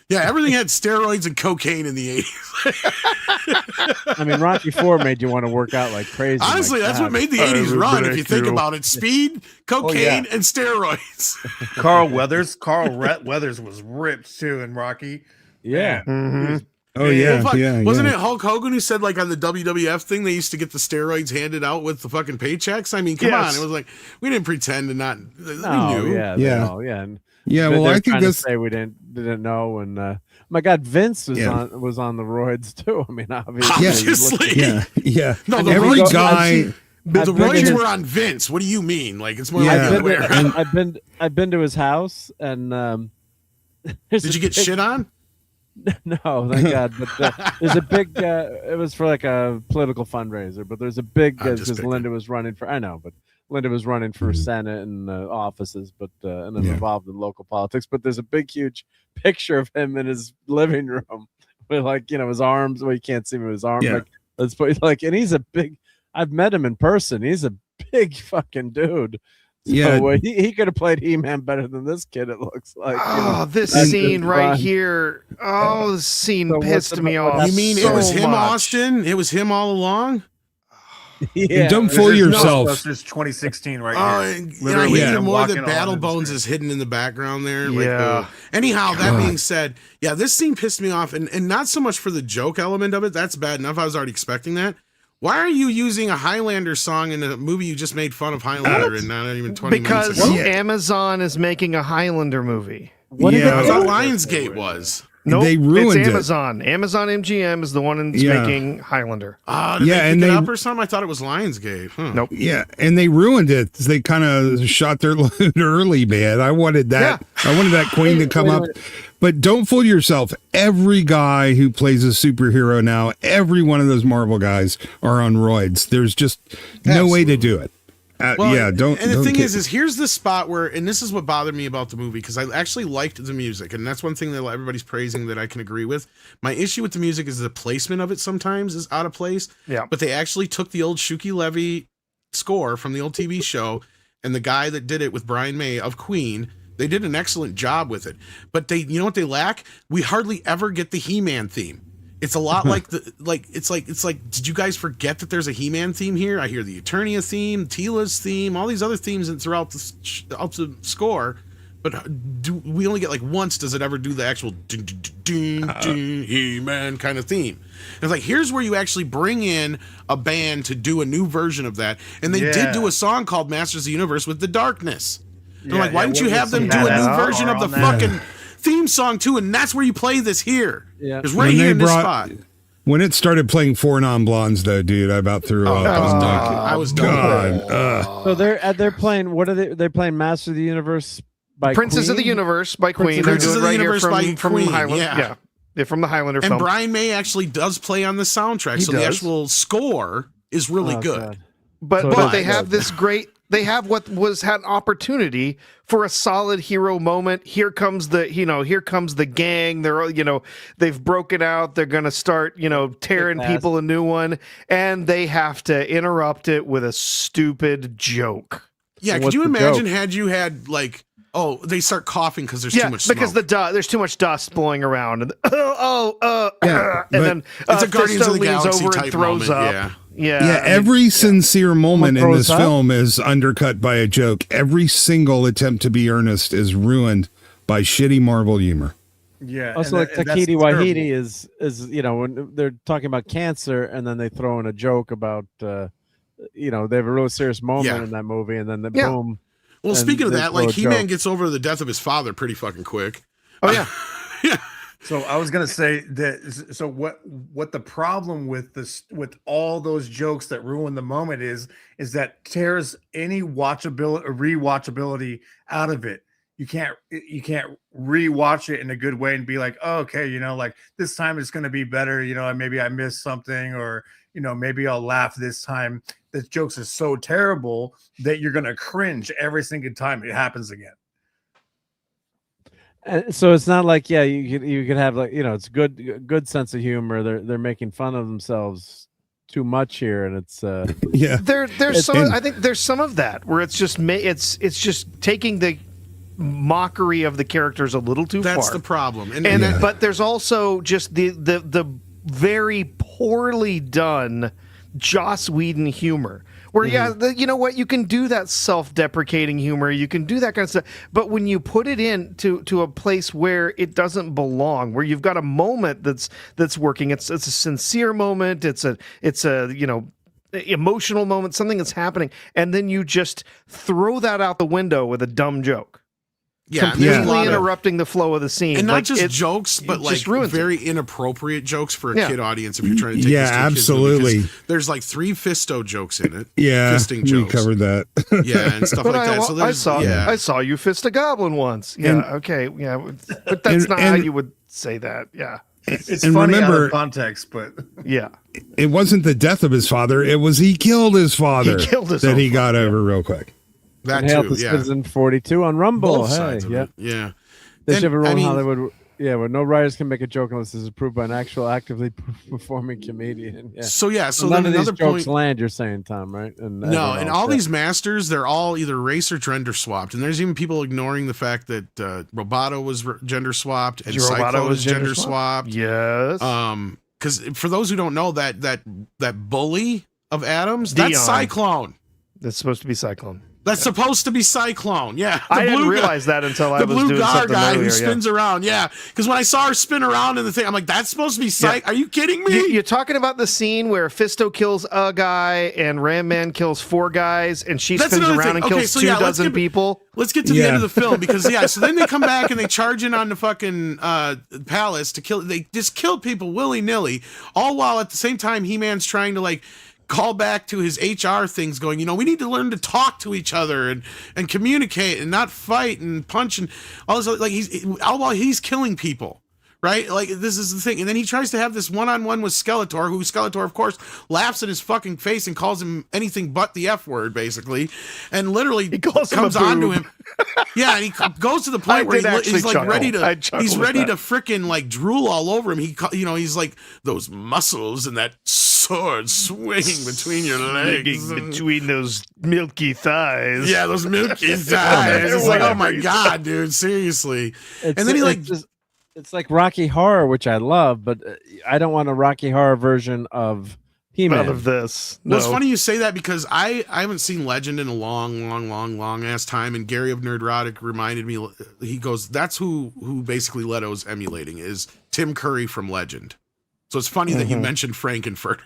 Yeah, everything had steroids and cocaine in the 80s. I mean, Rocky 4 made you want to work out like crazy. Honestly, like that's God. what made the 80s run, if you think ridiculous. about it. Speed, cocaine, and steroids. Carl Weathers was ripped too in Rocky. Yeah. Mhm. Oh yeah, Well, fuck, yeah. wasn't yeah. it Hulk Hogan who said, like, on the WWF thing, they used to get the steroids handed out with the fucking paychecks? I mean, come Yes. on. It was like, we didn't pretend to not. We No, knew. yeah, Yeah. yeah, and Yeah, they're well, I think trying to this. say we didn't know, and my God, Vince was Yeah. on the roids too. I mean, obviously, Obviously. Yeah, yeah. No, the Every roids- guy. The I've been to roids his- were on Vince. What do you mean? Like, it's more Yeah. like the I've other way around. I've been to his house, and Did you get shit on? No, thank God. But there's a big. It was for like a political fundraiser, but there's a big I'm just because picking. Linda was running for. I know, but Linda was running for Senate and offices, but and I'm Yeah. involved in local politics. But there's a big, huge picture of him in his living room with his arms. Well, you can't see him with his arms. Yeah. Like let's put and he's a big. I've met him in person. He's a big fucking dude. So, Yeah. he could have played He-Man better than this kid. It looks like. Oh, this And- scene right Ron. here. Oh, this scene So what's pissed me about- off. You mean so it was him, much. Austin? It was him all along? Yeah. Don't fool This is yourself. Ghostbusters 2016 right Oh, here. and, Literally I hate it him more walking that on Battle the Bones screen. is hidden in the background there. Like, Yeah. anyhow, that God. being said, yeah, this scene pissed me off, and not so much for the joke element of it. That's bad enough. I was already expecting that. Why are you using a Highlander song in a movie you just made fun of Highlander and not even 20 Because minutes ago? Amazon is making a Highlander movie. Yeah. I thought Lionsgate was. Nope, They ruined it's it. Amazon. Amazon MGM is the one that's Yeah. making Highlander. Did Yeah, they and pick it they- up or something? I thought it was Lionsgate. Huh. Nope. Yeah, and they ruined it. They kind of shot their load early, man. I wanted that. I wanted that queen to come up. But don't fool yourself. Every guy who plays a superhero now, every one of those Marvel guys are on roids. There's just no way to do it. Well, yeah, don't. And the don't thing kid- is here's the spot where, and this is what bothered me about the movie, because I actually liked the music, and that's one thing that everybody's praising that I can agree with. My issue with the music is the placement of it sometimes is out of place. Yeah. But they actually took the old Shuki Levy score from the old TV show, and the guy that did it with Brian May of Queen, they did an excellent job with it. But you know what they lack? We hardly ever get the He-Man theme. It's a lot like it's like did you guys forget that there's a He-Man theme here? I hear the Eternia theme, Tila's theme, all these other themes throughout the score, but we only get like once does it ever do the actual He-Man kind of theme. And it's like, here's where you actually bring in a band to do a new version of that, and they did do a song called Masters of the Universe with the Darkness. And I'm like, why didn't you have them do a new version of the fucking theme song too? And that's where you play this here. Yeah. It's right When here they in this brought- spot. When it started playing Four Non-Blondes, though, dude, I about threw up. I was done. God. So they're playing. What are they? They're playing Master of the Universe by Princess of the Queen? Universe by Queen. Princess They're of doing the right Universe here by from Queen, Highlander. yeah. They're from the Highlander And film. Brian May actually does play on the soundtrack, He so the does. actual score is really Oh, good. God. But they have this great. They have what had an opportunity for a solid hero moment. Here comes the gang. They're they've broken out. They're gonna start tearing people a new one, and they have to interrupt it with a stupid joke. Yeah, could you imagine had you had like, oh, they start coughing because there's too much smoke. Because there's too much dust blowing around, and Yeah, and then it's a Guardians of the leans Galaxy over type and throws moment, up. Yeah, every sincere moment in this film is undercut by a joke. Every single attempt to be earnest is ruined by shitty Marvel humor. Yeah. Also, like Takiti Wahidi is when they're talking about cancer, and then they throw in a joke about they have a really serious moment in that movie, and then boom. Well, speaking of that, like He-Man gets over the death of his father pretty fucking quick. Oh yeah. Yeah. So I was gonna say that. So what the problem with this, with all those jokes that ruin the moment is that tears any rewatchability out of it. You can't rewatch it in a good way and be like, oh, okay, like this time it's gonna be better. Maybe I missed something, or maybe I'll laugh this time. The jokes are so terrible that you're gonna cringe every single time it happens again. So it's not like you could have like it's good sense of humor. They're making fun of themselves too much here, and it's there's some. I think there's some of that where it's just it's just taking the mockery of the characters a little too far. That's the problem, but there's also just the very poorly done Joss Whedon humor. Where you know what, you can do that self-deprecating humor, you can do that kind of stuff, but when you put it in to a place where it doesn't belong, where you've got a moment that's working, it's a sincere moment, it's a emotional moment, something that's happening, and then you just throw that out the window with a dumb joke. Completely interrupting the flow of the scene, and not just jokes, but like very inappropriate jokes for a kid audience. If you're trying to take this to absolutely. Kids, there's like 3 Fisto jokes in it. Fisting jokes. We covered that. And stuff like that. So I saw you fist a goblin once. But that's not how you would say that. Yeah. It's funny out of context, but it wasn't the death of his father. It was he killed his father. He got over real quick. That too, Citizen 42 on Rumble. Both sides of it. They should have a rule in Hollywood. Yeah, where no writers can make a joke unless it's approved by an actual actively performing comedian. Yeah. So none of these jokes land. You're saying, Tom, right? And all these masters, they're all either race or gender swapped, and there's even people ignoring the fact that Roboto was gender swapped and Cyclo was gender swapped. Yes. Because for those who don't know, that bully of Adams, that's Cyclone. That's supposed to be Cyclone. That's supposed to be Cyclone. Yeah. I didn't realize that until I was doing something guy earlier, who spins around. Yeah. Because when I saw her spin around in the thing, I'm like, that's supposed to be Cyclone. Are you kidding me? You're talking about the scene where Fisto kills a guy and Ram Man kills 4 guys and she spins around and kills 2 dozen people. Let's get to the end of the film because, so then they come back and they charge in on the fucking palace to kill. They just kill people willy-nilly, all while at the same time He-Man's trying to like call back to his HR things going, we need to learn to talk to each other and communicate and not fight and punch and all this, like all while he's killing people, right? Like this is the thing. And then he tries to have this one-on-one with Skeletor, who Skeletor, of course, laughs in his fucking face and calls him anything but the F word, basically. And literally he comes on to him. Yeah, and he goes to the point where he's like ready to frickin' like drool all over him. He's like, those muscles and that sword swinging between your legs. Between those milky thighs. Yeah, those milky thighs. It's like, oh my God, dude, seriously. And then it's like Rocky Horror, which I love, but I don't want a Rocky Horror version of He-Man. None of this. No. Well, it's funny you say that because I haven't seen Legend in a long ass time, and Gary of Nerdrotic reminded me. He goes, "That's who basically Leto's emulating is Tim Curry from Legend." So it's funny that you mentioned Frankenfurter.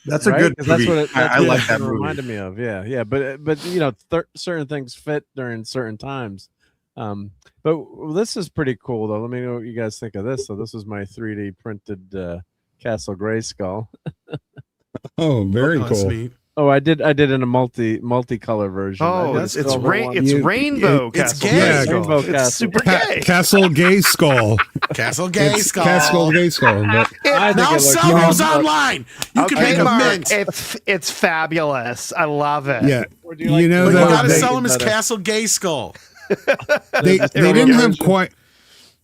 That's a good movie. That's what I like that movie. Reminded me of. Yeah. But certain things fit during certain times. But this is pretty cool, though. Let me know what you guys think of this. So this is my 3D printed Castle Grayskull. Oh, very cool. Oh, I did in a multicolor version. Oh, it's rainbow. It's Castle gay. Grayskull. Rainbow It's Castle. super gay. Castle Gay Skull. Castle Gay It's Skull. Castle Gay Skull. But I think Now it looks sell those awesome. online. You can Okay, make a Mark, mint. it's fabulous. I love it. yeah, Or do you like you know But you Well, gotta they, sell them as better. Castle Gay Skull. they didn't have version. quite.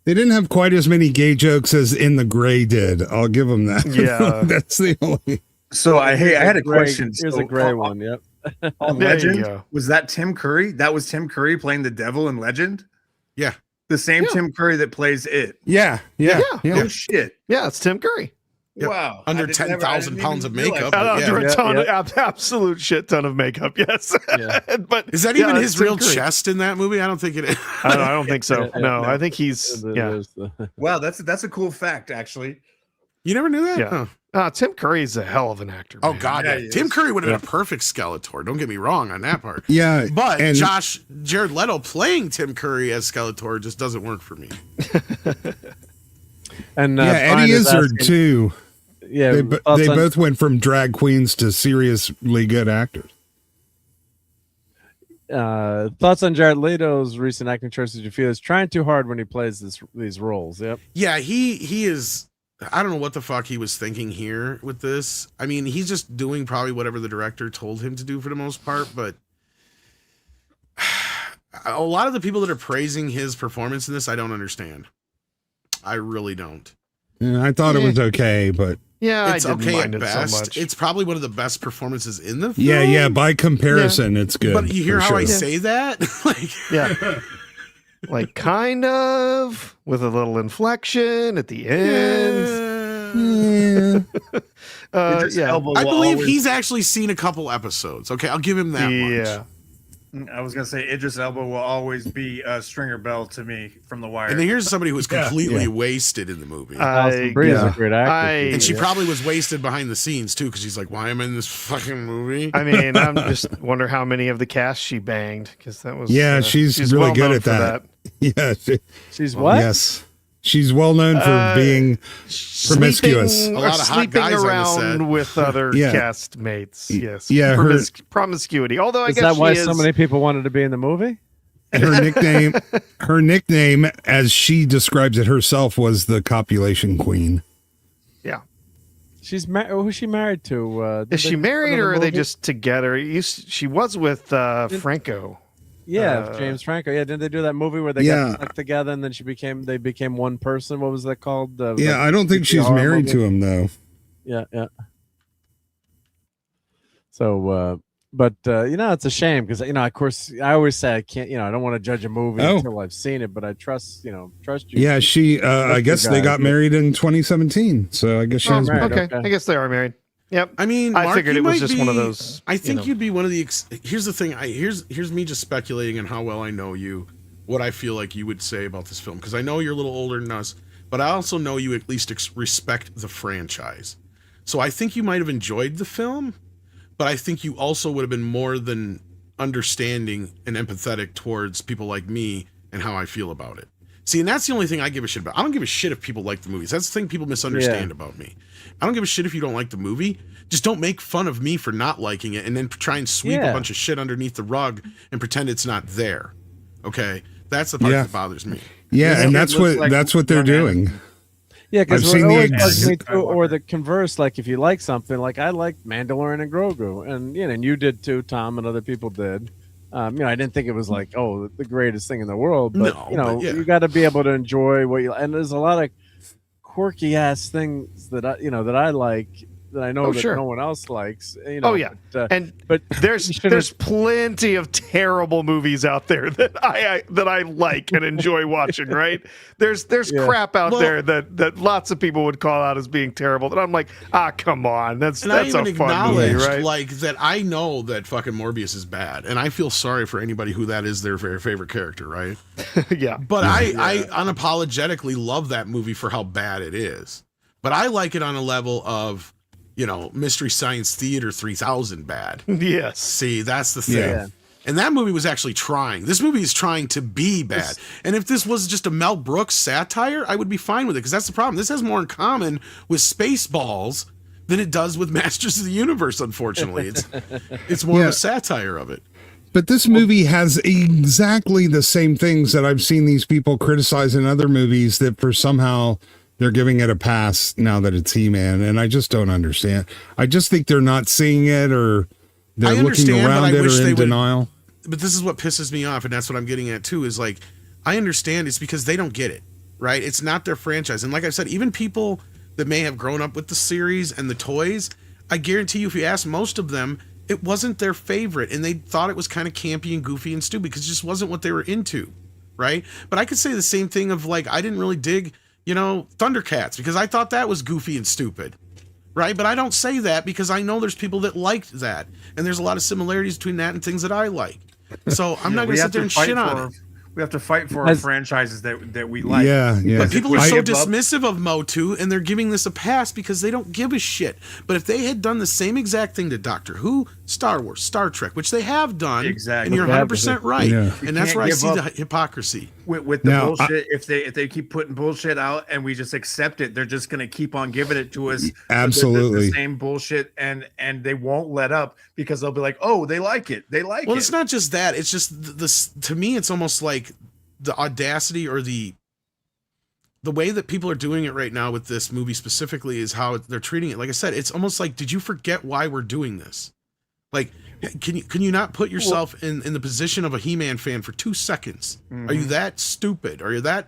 They didn't have quite as many gay jokes as In the Gray did. I'll give them that. Yeah. That's the only. So I had a Gray- question. Here's So, a gray one. Yep. On There you Legend, go. was that Tim Curry? That was Tim Curry playing the devil in Legend? Yeah. The same Tim Curry that plays it. Yeah. Oh shit. Yeah, it's Tim Curry. Yep. Wow. Under I didn't- never- I 10,000 didn't pounds even of realize makeup. that. Under Yeah. a ton of absolute shit ton of makeup. Yes. but Is that yeah, even it's his Tim real Curry. chest in that movie? I don't think it is. I don't think so. Yeah, No, no. I think he's yeah. Wow, that's a cool fact, actually. You never knew that? Yeah. Huh. Tim Curry's a hell of an actor. Oh, man. God. Yeah, Yeah. he Tim is. Curry would have been a perfect Skeletor. Don't get me wrong on that part. Yeah. But and Jared Leto playing Tim Curry as Skeletor just doesn't work for me. And yeah, Brian Eddie is Izzard asking- too. Yeah, They thoughts on- both went from drag queens to seriously good actors. Thoughts on Jared Leto's recent acting choices? Do you feel he's trying too hard when he plays these roles? Yep. Yeah, he is. I don't know what the fuck he was thinking here with this. I mean, he's just doing probably whatever the director told him to do for the most part, but a lot of the people that are praising his performance in this, I don't understand. I really don't. Yeah, I thought it was okay, but Yeah, It's I didn't okay mind at it best. so much. It's probably one of the best performances in the film. yeah, by comparison, it's good. But you hear for how I sure. say that? Like, yeah. Like kind of with a little inflection at the end. Yeah. I believe he's actually seen a couple episodes. Okay, I'll give him that much. I was gonna say Idris Elba will always be a Stringer Bell to me from The Wire. And then here's somebody who was Yeah. completely wasted in the movie. Alison Brie is a great actor. And she probably was wasted behind the scenes too, because she's like, "Why am I in this fucking movie?" I mean, I'm just wonder how many of the cast she banged because that was she's really well good known at for that. Yeah, she's what? Yes, she's well known for being promiscuous. Sleeping around with other Yeah. cast mates. Yes, Yeah, her- promiscuity. Although I Is guess that why she so is, many people wanted to be in the movie? Her nickname, as she describes it herself, was the copulation queen. Yeah. She's married. Who's she married to? Is she married or are they just together? She was with Franco. Yeah, James Franco. Yeah, didn't they do that movie where they Yeah. got stuck together and then they became one person? What was that called? Yeah, I don't think she's married to him though. Yeah. So, but it's a shame because of course, I always say I can't. I don't want to judge a movie until I've seen it, but I trust you. Yeah, she. I guess they got married in 2017, so I guess she is married. Okay. I guess they are married. Yep. I mean, I Mark, figured you it was might just one of be- those. I think you'd be one of the. Here's the thing. Here's me just speculating on how well I know you, what I feel like you would say about this film, because I know you're a little older than us, but I also know you at least respect the franchise. So I think you might have enjoyed the film, but I think you also would have been more than understanding and empathetic towards people like me and how I feel about it. See, and that's the only thing I give a shit about. I don't give a shit if people like the movies. That's the thing people misunderstand about me. I don't give a shit if you don't like the movie. Just don't make fun of me for not liking it and then try and sweep a bunch of shit underneath the rug and pretend it's not there. Okay? That's the part that bothers me. Yeah, and that's what they're doing. Yeah, because I've seen what the always bugs me ex- too, or the converse. Like if you like something, like I liked Mandalorian and Grogu, and and you did too, Tom, and other people did. I didn't think it was like the greatest thing in the world, but but yeah. you got to be able to enjoy what you. And there's a lot of quirky ass things that I like that I know that no one else likes. But there's plenty of terrible movies out there that I like and enjoy watching. Right? There's crap out there that lots of people would call out as being terrible. That I'm like, come on, that's And I a even fun movie, acknowledged, right? like, that I know that fucking Morbius is bad, and I feel sorry for anybody who that is their very favorite character, right? Yeah. But I unapologetically love that movie for how bad it is. But I like it on a level of, Mystery Science Theater 3000 bad. Yes. See, that's the thing. Yeah. And that movie was actually trying. This movie is trying to be bad. And if this was just a Mel Brooks satire, I would be fine with it, because that's the problem. This has more in common with Spaceballs than it does with Masters of the Universe. Unfortunately, it's more of a satire of it. But this movie has exactly the same things that I've seen these people criticize in other movies, that for somehow they're giving it a pass now that it's He-Man, and I just don't understand. I just think they're not seeing it, or they're looking around it, or in denial. But this is what pisses me off, and that's what I'm getting at too, is like, I understand it's because they don't get it, right? It's not their franchise. And like I've said, even people that may have grown up with the series and the toys, I guarantee you if you ask most of them, it wasn't their favorite, and they thought it was kind of campy and goofy and stupid because it just wasn't what they were into, right? But I could say the same thing of like, I didn't really dig, Thundercats, because I thought that was goofy and stupid, right? But I don't say that because I know there's people that liked that, and there's a lot of similarities between that and things that I like. So I'm not going to sit there and shit on it. We have to fight for our franchises that we like. Yeah. But people are so dismissive of Motu, and they're giving this a pass because they don't give a shit. But if they had done the same exact thing to Doctor Who, Star Wars, Star Trek, which they have done, and you're 100% right, and that's where I see the hypocrisy. With the bullshit, if they keep putting bullshit out and we just accept it, they're just going to keep on giving it to us. Absolutely. The same bullshit, and they won't let up because they'll be like, oh, they like it. They like it. Well, it's not just that. It's just this. To me, it's almost like the audacity or the way that people are doing it right now with this movie specifically is how they're treating it. Like I said, it's almost like, did you forget why we're doing this? Like, can you not put yourself in the position of a He-Man fan for 2 seconds? Mm-hmm. Are you that stupid? Are you that,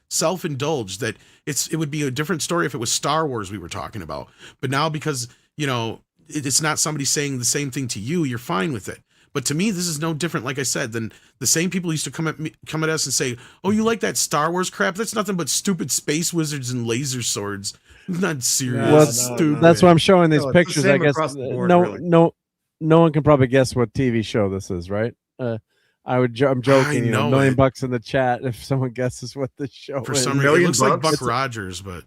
self-indulged that it would be a different story if it was Star Wars we were talking about. But now because, it's not somebody saying the same thing to you, you're fine with it. But to me, this is no different, like I said, than the same people used to come at us and say, oh, you like that Star Wars crap? That's nothing but stupid space wizards and laser swords. It's not serious. Stupid. That's why I'm showing these pictures. I guess no one can probably guess what TV show this is, right? I'm joking. $1 million in the chat if someone guesses what this show For is. some reason, it looks like Buck Rogers, but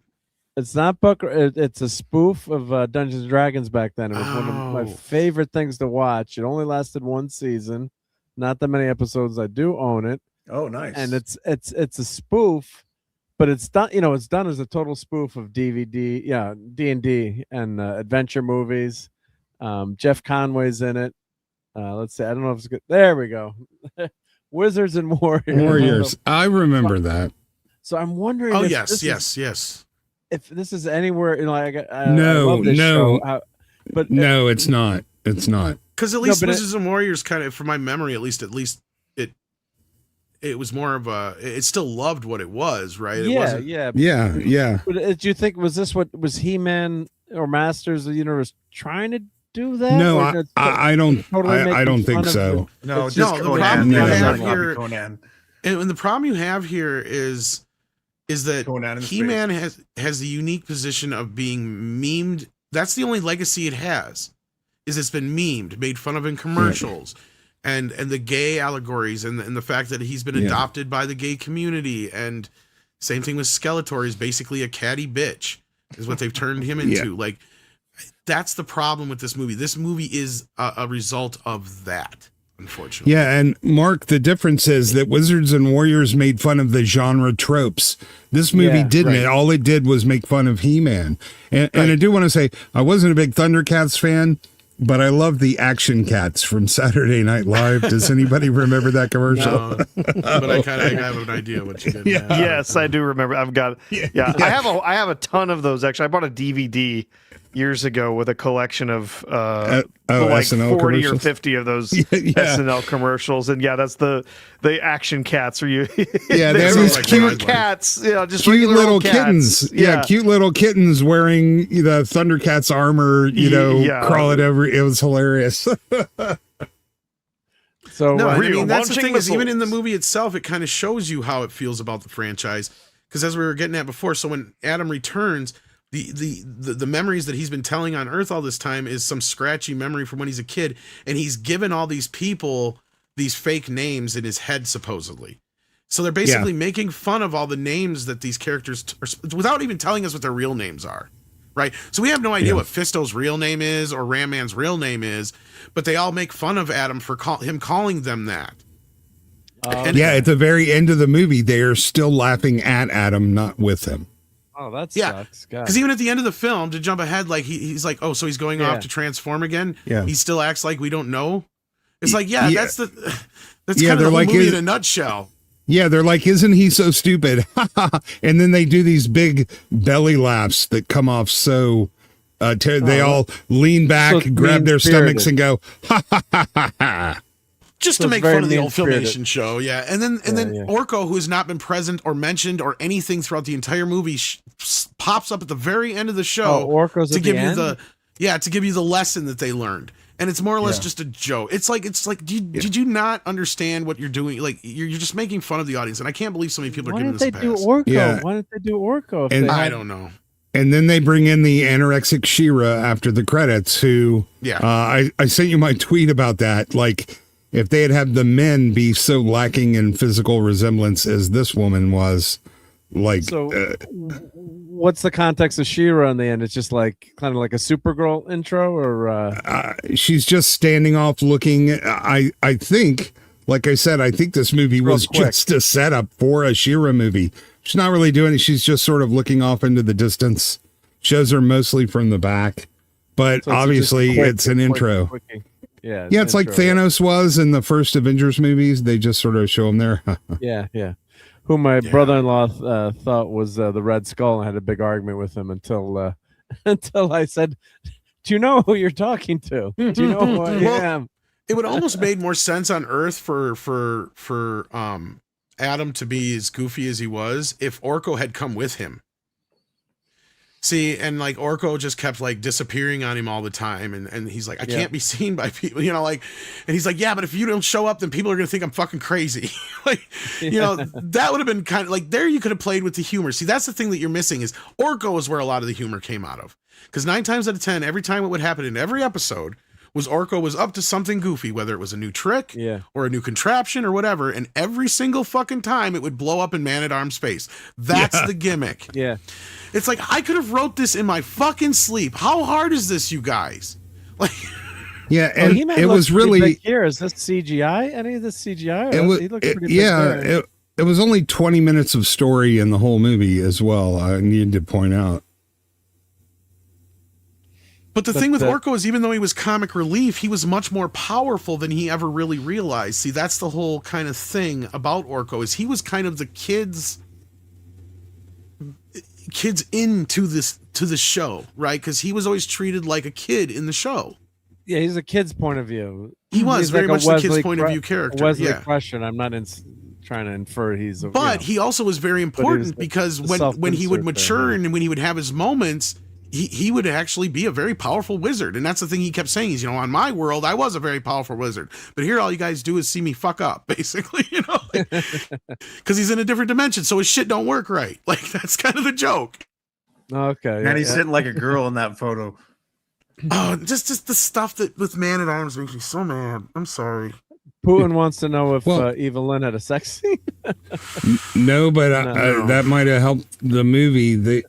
it's not Buck. It's a spoof of Dungeons and Dragons back then. It was one of my favorite things to watch. It only lasted 1 season, not that many episodes. I do own it. Oh, nice. And it's a spoof, but it's done. It's done as a total spoof of D&D, and adventure movies. Jeff Conway's in it. Let's see. I don't know if it's good. There we go. Wizards and Warriors. I remember that. So I'm wondering. Oh, yes. If this is anywhere, no, but no, it's not. It's not. Because at least Wizards and Warriors, kind of, from my memory, at least it was more of a. It still loved what it was, right? Yeah. But do you think was this what was He-Man or Masters of the Universe trying to do that? No, I don't. I don't think so. No, the problem you have here, and the problem you have here is that He-Man has the unique position of being memed. That's the only legacy it has, is it's been memed, made fun of in commercials, and the gay allegories, and the fact that he's been adopted by the gay community, and same thing with Skeletor. He's basically a catty bitch, is what they've turned him into. Like, that's the problem with this movie. This movie is a result of that. Unfortunately. Yeah, and Mark, the difference is that Wizards and Warriors made fun of the genre tropes. This movie didn't. Right. All it did was make fun of He-Man. And I do want to say, I wasn't a big Thundercats fan, but I love the Action Cats from Saturday Night Live. Does anybody remember that commercial? No, but I kind of have an idea what you did. Yes, I do remember. I've got. I have a ton of those. Actually, I bought a DVD years ago with a collection of like SNL 40 or 50 of those SNL commercials, and that's the Action Cats. Where you they have these cute cats, just cute little kittens. Cats. Cute little kittens wearing the Thundercats armor, crawling over. It was hilarious. So that's the thing, is even in the movie itself, it kind of shows you how it feels about the franchise, because as we were getting at before, so when Adam returns, the memories that he's been telling on Earth all this time is some scratchy memory from when he's a kid, and he's given all these people these fake names in his head, supposedly. So they're basically making fun of all the names that these characters without even telling us what their real names are, right? So we have no idea what Fisto's real name is or Ram Man's real name is, but they all make fun of Adam for him calling them that. At the very end of the movie, they are still laughing at Adam, not with him. Oh, that Yeah, sucks. because even at the end of the film, to jump ahead, like he's like, oh, so he's going off to transform again. Yeah. He still acts like we don't know. It's like, that's kind of the they're whole like, movie in a nutshell. Yeah, they're like, isn't he so stupid? And then they do these big belly laughs that come off so. They all lean back, grab their stomachs, and go, ha ha ha ha ha. Just to make fun of the old Filmation show, yeah. And then Orko, who has not been present or mentioned or anything throughout the entire movie, pops up at the very end of the show Orko's to at give the you end? to give you the lesson that they learned. And it's more or less just a joke. It's like, did you not understand what you're doing? Like you're just making fun of the audience, and I can't believe so many people are giving this a pass. Why didn't they do Orko? I don't know. And then they bring in the anorexic Shira after the credits, who I sent you my tweet about that. Like, if they had the men be so lacking in physical resemblance as this woman was, like, what's the context of She-Ra in the end? It's just like kind of like a Supergirl intro, or she's just standing off looking. I think, like I said, I think this movie was just a setup for a She-Ra movie. She's not really doing it. She's just sort of looking off into the distance. Shows her mostly from the back, but obviously it's an intro. Yeah, it's like Thanos was in the first Avengers movies. They just sort of show him there. yeah. Who my brother-in-law thought was the Red Skull, and had a big argument with him until I said, "Do you know who you're talking to? Do you know who I am?" It would almost made more sense on Earth for Adam to be as goofy as he was if Orko had come with him. See, and like Orko just kept like disappearing on him all the time, and he's like, I can't be seen by people, like, and he's like, yeah, but if you don't show up, then people are gonna think I'm fucking crazy. Like, that would have been kind of like, there you could have played with the humor. See, that's the thing that you're missing, is Orko is where a lot of the humor came out of, because 9 times out of 10, every time it would happen in every episode was Orko was up to something goofy, whether it was a new trick or a new contraption or whatever, and every single fucking time it would blow up in Man-at-Arms space. That's the gimmick. Yeah. It's like, I could have wrote this in my fucking sleep. How hard is this, you guys? Like, yeah, and it was really. Here, is this CGI? Any of this CGI? He looks pretty big. It was only 20 minutes of story in the whole movie as well. I need to point out. But the thing with Orko is, even though he was comic relief, he was much more powerful than he ever really realized. See, that's the whole kind of thing about Orko, is he was kind of the kids into the show, right? Because he was always treated like a kid in the show. Yeah, he's a kid's point of view. He was very much the kid's point of view character. Wesley Crusher. I'm not trying to infer he's. But he also was very important, because when he would mature and when he would have his moments, he would actually be a very powerful wizard. And that's the thing he kept saying is, on my world, I was a very powerful wizard. But here all you guys do is see me fuck up, basically, because he's in a different dimension. So his shit don't work right. Like, that's kind of the joke. Okay. And he's sitting like a girl in that photo. Oh, just the stuff that with Man-at-Arms makes me so mad. I'm sorry. Putin wants to know if Evelyn had a sex scene. No, but that might have helped the movie.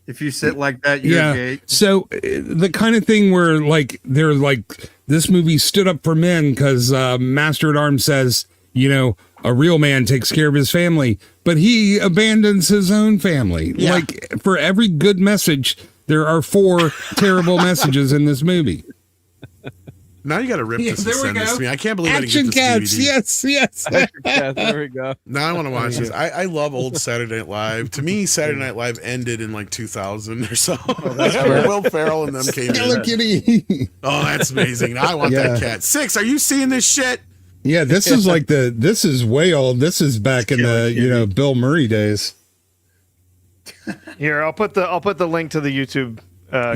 If you sit like that, you're gay. So the kind of thing where like they're like, this movie stood up for men because Master at Arms says, a real man takes care of his family, but he abandons his own family. Yeah. Like, for every good message, there are 4 terrible messages in this movie. Now you got to rip this and send this to me. I can't believe Action I didn't get this Cats, DVD. yes. Action Cats, there we go. Now I want to watch this. I love old Saturday Night Live. To me, Saturday Night Live ended in like 2000 or so. Will Ferrell and them came in. Kitty. Oh, that's amazing. Now I want that cat. 6, are you seeing this shit? Yeah, this is like this is way old. This is back in the Bill Murray days. Here, I'll put the link to the YouTube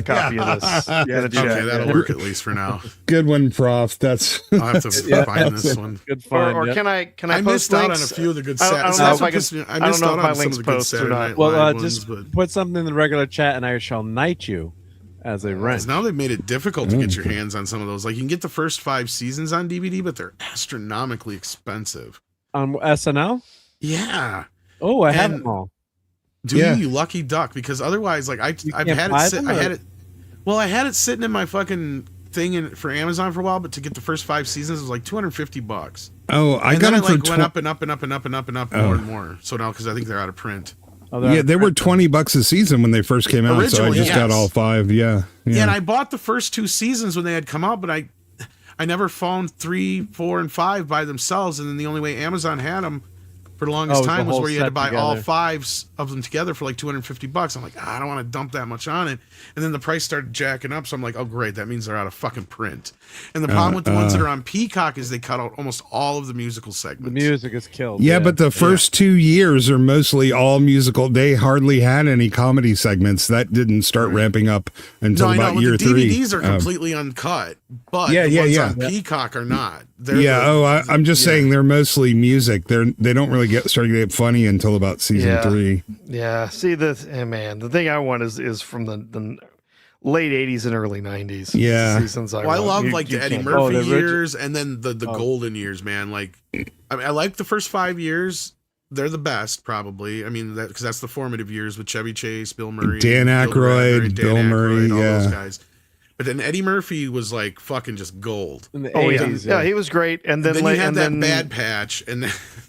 copy of this. Okay, that'll work at least for now. Good one, Prof. That's I'll have to find this one. Good find. Or can I I post missed out links? on a few of the good I don't know if I can. I missed out on some of the good Saturday Night Well, Live just ones, put something in the regular chat, and I shall knight you as a wrench. Now they've made it difficult to get your hands on some of those. Like, you can get the first 5 seasons on DVD, but they're astronomically expensive. On SNL? Yeah. Oh, I have them all. You lucky duck, because otherwise, like, I've had it. I had it sitting in my fucking thing for Amazon for a while, but to get the first 5 seasons it was like $250. Oh, I got it for went up and up and up and up and up and up more and more. So now, because I think they're out of print. Yeah, they were $20 a season when they first came out, so I Originally, just got all 5. Yeah. Yeah, and I bought the first 2 seasons when they had come out, but I never found 3, 4, and 5 by themselves, and then the only way Amazon had them for the longest time was where you had to buy all 5s of them together for like $250. I'm like, I don't want to dump that much on it. And then the price started jacking up, so I'm like, oh great, that means they're out of fucking print. And the problem with the ones that are on Peacock is they cut out almost all of the musical segments. The music is killed. Yeah, but the first 2 years are mostly all musical. They hardly had any comedy segments. That didn't start ramping up until about year 3. The DVDs are completely uncut, but the ones on Peacock are not. I'm just saying they're mostly music. They don't really start to get funny until about season 3. Yeah. See, the thing I want is from the late 80s and early 90s. Yeah. Seasons I love like the Eddie Murphy years and then the golden years, man. Like, I like the first 5 years. They're the best, probably. I mean, because that's the formative years with Chevy Chase, Bill Murray, Dan Aykroyd, Bill Murray, all those guys. But then Eddie Murphy was like fucking just gold. In the 80s, yeah, he was great. And then you had that Bad Patch, and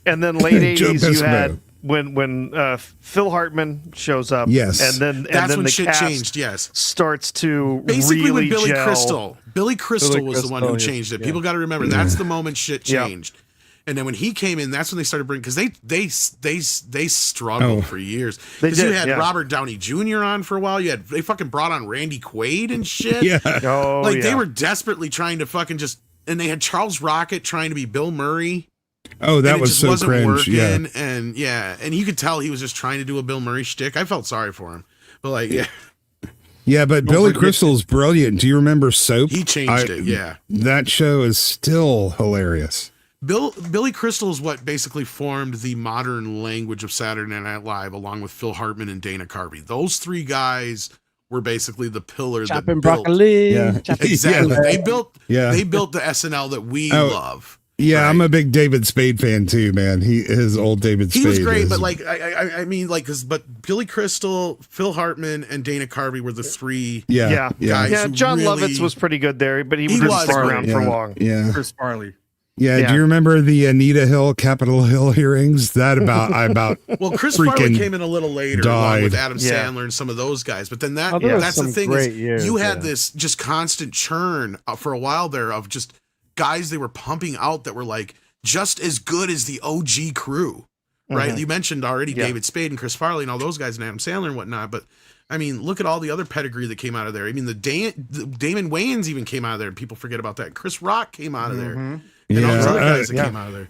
then late 80s you had when Phil Hartman shows up. Yes, and that's then when the shit cast changed. Yes, starts to basically really when Billy gel. Crystal was the one who changed it. People got to remember that's the moment shit changed. And then when he came in, that's when they started bringing, because they struggled for years. Because you had Robert Downey Jr. on for a while. They fucking brought on Randy Quaid and shit. Yeah. They were desperately trying to fucking and they had Charles Rocket trying to be Bill Murray. Oh, that was so cringe. Working, and you could tell he was just trying to do a Bill Murray shtick. I felt sorry for him, but Yeah, but Billy Crystal's brilliant. Do you remember Soap? He changed it. Yeah, that show is still hilarious. Billy Crystal is what basically formed the modern language of Saturday Night Live, along with Phil Hartman and Dana Carvey. Those 3 guys were basically the pillar that built. Broccoli. Yeah. Exactly. Yeah. They built the SNL that we love. Yeah, right? I'm a big David Spade fan too, man. His old David Spade. He was great, but but Billy Crystal, Phil Hartman, and Dana Carvey were the 3 guys. Yeah, John Lovitz was pretty good there, but he didn't stick around for long. Yeah. Chris Farley. Yeah, do you remember the Anita Hill, Capitol Hill hearings? Well, Chris Farley came in a little later, along with Adam Sandler and some of those guys. But then that's the thing is, you had this just constant churn for a while there of just guys they were pumping out that were like just as good as the OG crew, right? Mm-hmm. You mentioned already David Spade and Chris Farley and all those guys and Adam Sandler and whatnot, but I mean, look at all the other pedigree that came out of there. I mean, the Damon Wayans even came out of there, and people forget about that. Chris Rock came out of there. And all those other guys that came out of there.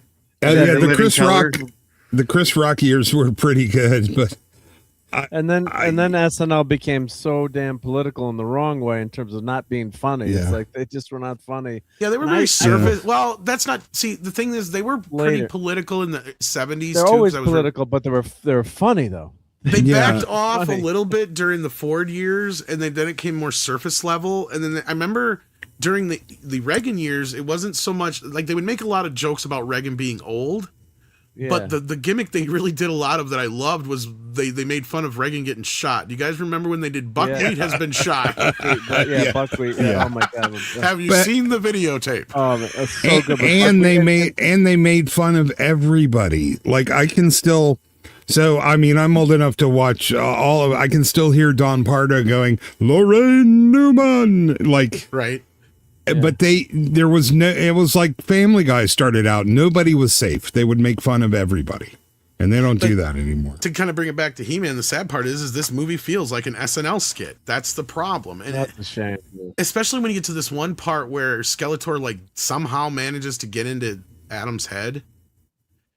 The Chris Rock years were pretty good, but and then SNL became so damn political in the wrong way in terms of not being funny. Yeah. It's like they just were not funny. Yeah, they were very surface. Well, that's not. See, the thing is, they were pretty political in the 70s. They're always political, but they were funny though. They backed off a little bit during the Ford years, and then it came more surface level. And then I remember during the Reagan years, it wasn't so much like they would make a lot of jokes about Reagan being old. Yeah. But the gimmick they really did a lot of that I loved was they made fun of Reagan getting shot. Do you guys remember when they did Buckwheat has been shot? Buckwheat. Yeah. Oh my god. Have you seen the videotape? Oh, that's so good. And they made fun of everybody. Like I can still. So I mean, I'm old enough to watch all of. I can still hear Don Pardo going, "Lorraine Newman," like right. Yeah. But it was like Family Guy started out. Nobody was safe. They would make fun of everybody. And they don't do that anymore. To kind of bring it back to He-Man, the sad part is this movie feels like an SNL skit. That's the problem. And that's a shame. Especially when you get to this one part where Skeletor like somehow manages to get into Adam's head.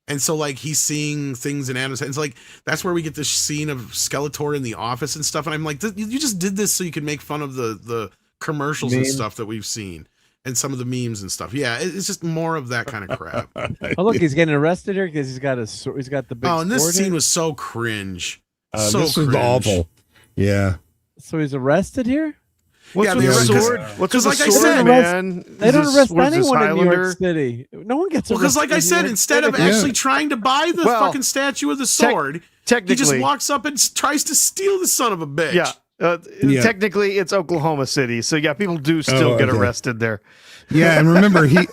And so like he's seeing things in Adam's head. It's like that's where we get this scene of Skeletor in the office and stuff. And I'm like, you just did this so you could make fun of the commercials and stuff that we've seen and some of the memes and stuff. Yeah, it's just more of that kind of crap. Oh, look, he's getting arrested here because he's got the big. Oh, and this scene was so cringe. This was awful. Yeah. So he's arrested here. What's with the sword? What's with the like sword, I said, man? They don't arrest anyone in New York City. No one gets arrested. Because like I said, instead of actually trying to buy the fucking statue of the sword, he just walks up and tries to steal the son of a bitch. Yeah. Technically, it's Oklahoma City, so yeah, people do still get arrested there. Yeah, and remember he's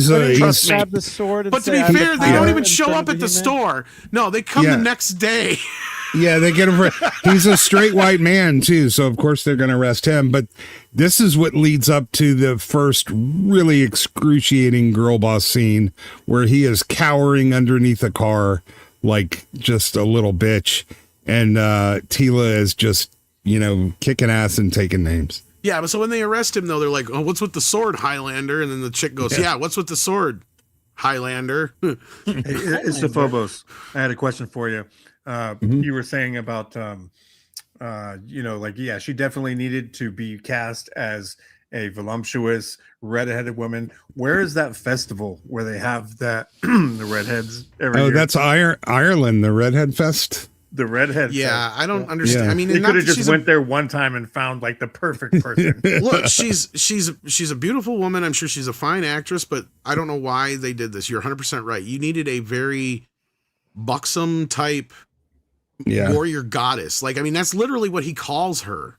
grab the sword. But to be fair, they don't even show up at the store. No, they come the next day. Yeah, they get him. He's a straight white man too, so of course they're going to arrest him. But this is what leads up to the first really excruciating girl boss scene, where he is cowering underneath a car like just a little bitch, and Tila is just kicking ass and taking names. Yeah, but so when they arrest him, though, they're like, "Oh, what's with the sword, Highlander?" And then the chick goes, "Yeah, what's with the sword, Highlander?" It's the Phobos. I had a question for you. You were saying about, she definitely needed to be cast as a voluptuous redheaded woman. Where is that festival where they have that the redheads every year? That's Ireland, the Redhead Fest. The redhead. Yeah, I don't understand. Yeah. I mean, they could have just went there one time and found like the perfect person. Look, she's a beautiful woman. I'm sure she's a fine actress, but I don't know why they did this. You're 100% right. You needed a very buxom type warrior goddess. Like, I mean, that's literally what he calls her,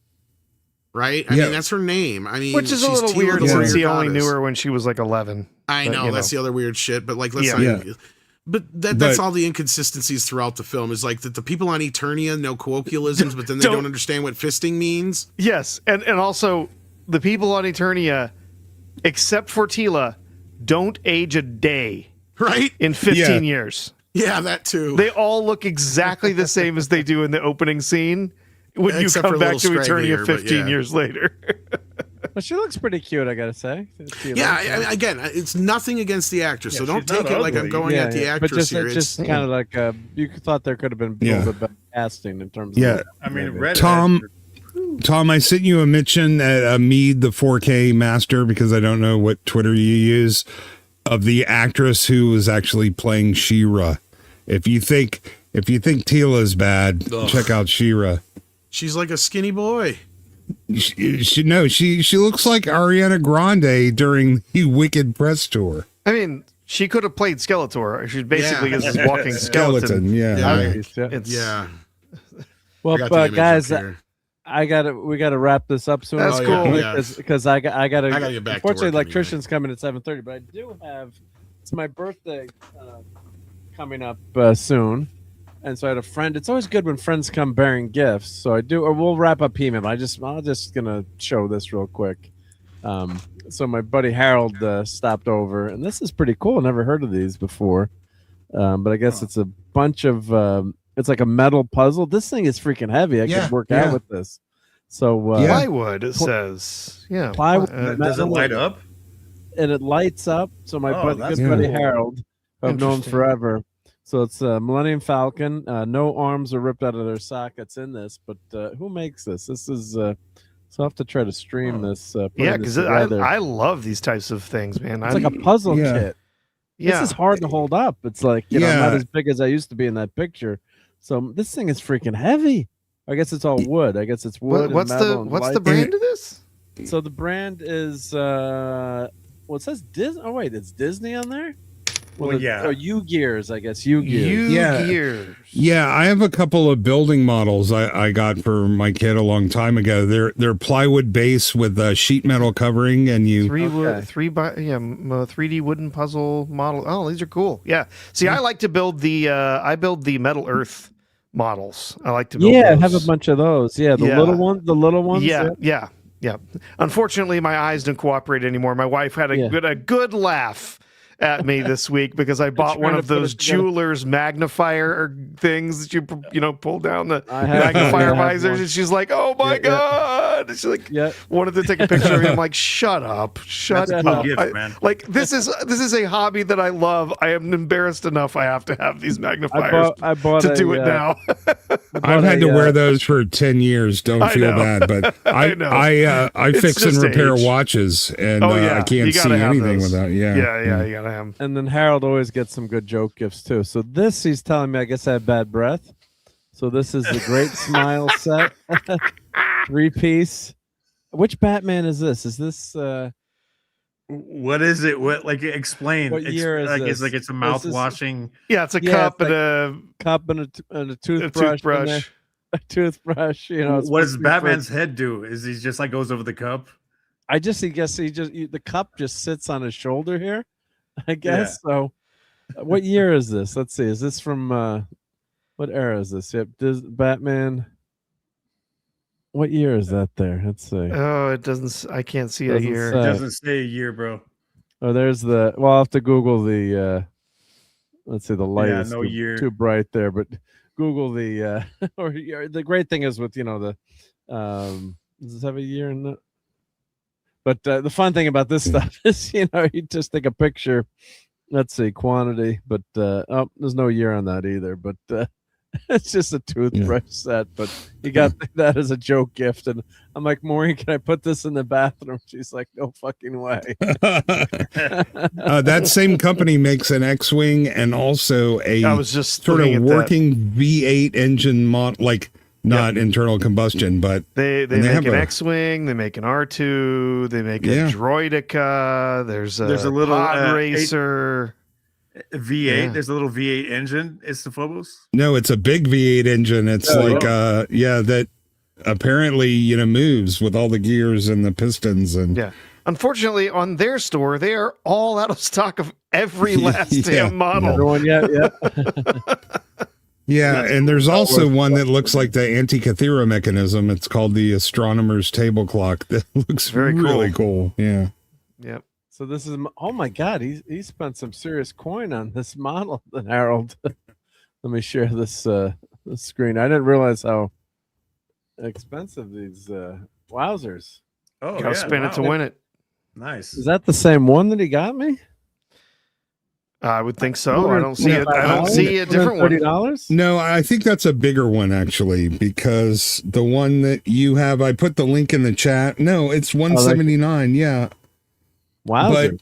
right? I mean, that's her name. I mean, which is a little weird since he only knew her when she was like 11. I know that's the other weird shit. But like, let's not. But that's all the inconsistencies throughout the film is like that the people on Eternia know colloquialisms, but then they don't understand what fisting means. Yes, and also the people on Eternia, except for Tila, don't age a day. Right? In 15 years. Yeah, that too. They all look exactly the same as they do in the opening scene when you come back to Eternia 15 years later. Well, she looks pretty cute, I gotta say. Again, it's nothing against the actress, so don't take it like I'm going at the actress but just, here. It's just kind of like you thought there could have been a little bit better casting in terms of. I mean, Tom, I sent you a mention at Mead, the 4K master, because I don't know what Twitter you use, of the actress who was actually playing She-Ra. If you think Tila is bad, check out She-Ra. She's like a skinny boy. She looks like Ariana Grande during the Wicked press tour. I mean, she could have played Skeletor. She's basically just a walking skeleton. Well, guys, we got to wrap this up soon. That's cool. Because I got to get back. Unfortunately, electrician's coming at 7:30, but I do have. It's my birthday coming up soon. And so I had a friend. It's always good when friends come bearing gifts. So I do. Or we'll wrap up He-Man. I'm just gonna show this real quick. So my buddy Harold stopped over, and this is pretty cool. Never heard of these before, but I guess it's a bunch of. It's like a metal puzzle. This thing is freaking heavy. I could work out with this. So plywood. It says plywood. Does it light up? And it lights up. So my good buddy Harold, I've known forever. So it's Millennium Falcon. No arms are ripped out of their sockets in this, but who makes this? This is so I'll have to try to stream this. Because I love these types of things, man. It's like a puzzle kit. This is hard to hold up. It's like I'm not as big as I used to be in that picture. So this thing is freaking heavy. I guess it's all wood. I guess it's wood. What's the brand of this? So the brand is it says Disney. Oh wait, it's Disney on there. Well, U-Gears, I guess. U-Gears. Yeah, I have a couple of building models I got for my kid a long time ago. They're plywood base with sheet metal covering, and 3D wooden puzzle model. Oh, these are cool. Yeah. See, I like to build I build the Metal Earth models. I like to build those. I have a bunch of those. Yeah, the little ones. Yeah. Unfortunately, my eyes don't cooperate anymore. My wife had a good laugh at me this week because I bought one of those jeweler's magnifier things that you pull down the magnifier visors, and she's like, "Oh my god!" And she wanted to take a picture of me. I'm like, "Shut up, shut up!" Man. Like this is a hobby that I love. I am embarrassed enough. I have to have these magnifiers I bought to do it now. I've had to wear those for 10 years. Don't feel bad, but I fix and repair watches, and I can't see anything without. You gotta. And then Harold always gets some good joke gifts too. So this, he's telling me, I guess I have bad breath. So this is the Great Smile set, 3-piece. Which Batman is this? Is this? What is it? What explain? What year is this? It's like it's a mouth washing. Yeah, it's a cup and a cup and a toothbrush. a toothbrush. You know, what does Batman's head do? Is he just like goes over the cup? I guess the cup just sits on his shoulder here. I guess so. What year is this? Let's see. Is this from what era is this? Yep. Does Batman? What year is that there? Let's see. Oh, it doesn't. I can't see a year. It doesn't say a year, bro. Oh, there's the. Well, I'll have to Google the. Let's see. The light is too bright there, but Google the. Or the great thing is with the. Does this have a year in it? But the fun thing about this stuff is, you just take a picture. Let's see, quantity, but there's no year on that either. But it's just a toothbrush set. But you got that as a joke gift, and I'm like, Maureen, can I put this in the bathroom? She's like, no fucking way. That same company makes an X-wing and also a sort of working V8 engine mod, like. Not internal combustion, but they make an X-wing, they make an R2, they make a Droideka. There's a little pod racer V8. Yeah. There's a little V8 engine. It's the Phobos. No, it's a big V8 engine. It's that apparently moves with all the gears and the pistons and Unfortunately, on their store, they are all out of stock of every last damn model. Everyone, yeah. Yeah, and there's also one that looks like the Antikythera mechanism. It's called the Astronomer's Table Clock. That looks really cool. Yeah. Yep. So this is, oh my God, he spent some serious coin on this model, Harold. Let me share this screen. I didn't realize how expensive these wowzers. Oh, you gotta spend it to win it. Nice. Is that the same one that he got me? I would think so. I don't see it. I don't see a different one. $30? No, I think that's a bigger one actually, because the one that you have, I put the link in the chat. No, it's $179. Yeah. Wow. But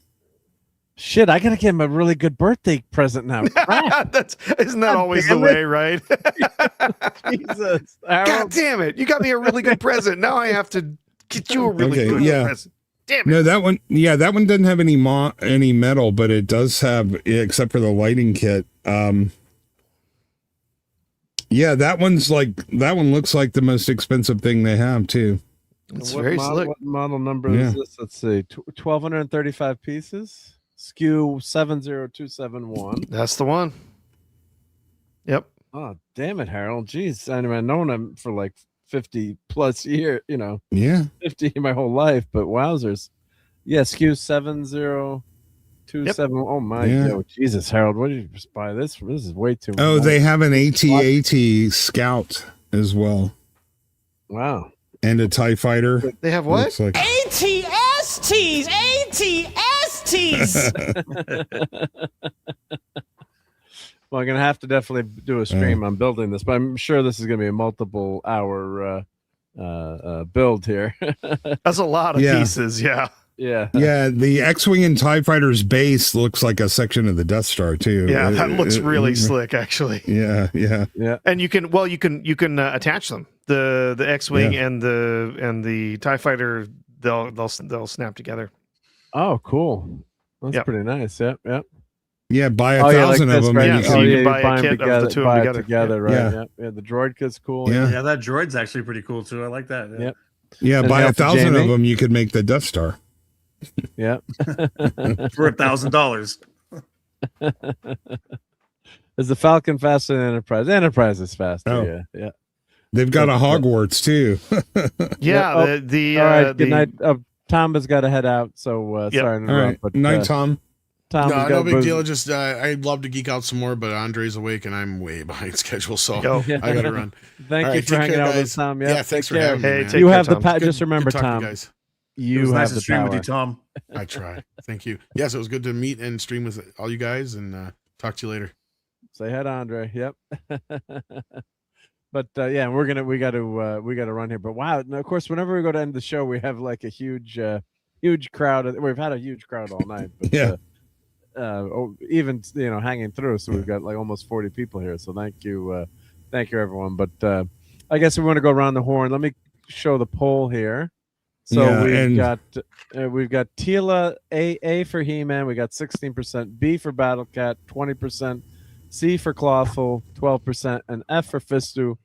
shit, I gotta give him a really good birthday present now. Isn't that always the way, right? Jesus, God damn it! You got me a really good present. Now I have to get you a really good present. Damn it. No, that one doesn't have any metal, but it does have, except for the lighting kit. That one looks like the most expensive thing they have too. It's very slick. What model number is this? Let's see, 1,235 pieces. SKU 70271. That's the one. Yep. Oh, damn it, Harold. Jeez, I've known him for like 50 plus years, 50 my whole life, but wowzers. Yeah, SKU 70271. Oh my God, Jesus, Harold, what did you just buy this for? This is way too much. Oh, they have an AT-AT Scout as well. Wow. And a TIE fighter. They have what? ATSTs! ATSTs! Well, I'm going to have to definitely do a stream on building this, but I'm sure this is going to be a multiple hour build here. That's a lot of pieces, Yeah. Yeah, the X-Wing and TIE Fighter's base looks like a section of the Death Star too. Yeah, that looks really slick actually. Yeah. And you can attach them. The X-Wing and the TIE Fighter, they'll snap together. Oh, cool. That's pretty nice. Yep. Yeah, buy 1,000 of them. Right? So you can buy a kit of the two of them together. Right. Yeah. The droid kit's cool. Yeah, that droid's actually pretty cool too. I like that. Yep. Yeah, buy 1,000 of them, you could make the Death Star. Yeah. For $1,000. Is the Falcon faster than Enterprise? Enterprise is faster. Oh. Yeah. They've got a Hogwarts too. Yeah. All right. Good night. Tom has got to head out, so sorry to interrupt. But night, Tom. No big deal. Just I'd love to geek out some more, but Andre's awake and I'm way behind schedule, so I gotta run. Thank you for hanging out with us, Tom. Yeah, thanks for having me. You have the power. Just remember, Tom. You guys. You have the stream power. with you, Tom. I try. Thank you. Yes, it was good to meet and stream with all you guys, and talk to you later. Say hi to Andre. Yep. But we got to run here. But wow, and of course, whenever we go to end the show, we have like a huge crowd. We've had a huge crowd all night. But, even hanging through, so we've got like almost 40 people here, so thank you everyone. But I guess we want to go around the horn. Let me show the poll here. So we've got Tila A for He-Man, we got 16%, B for Battlecat 20%, C for Clawful 12%, and F for Fistu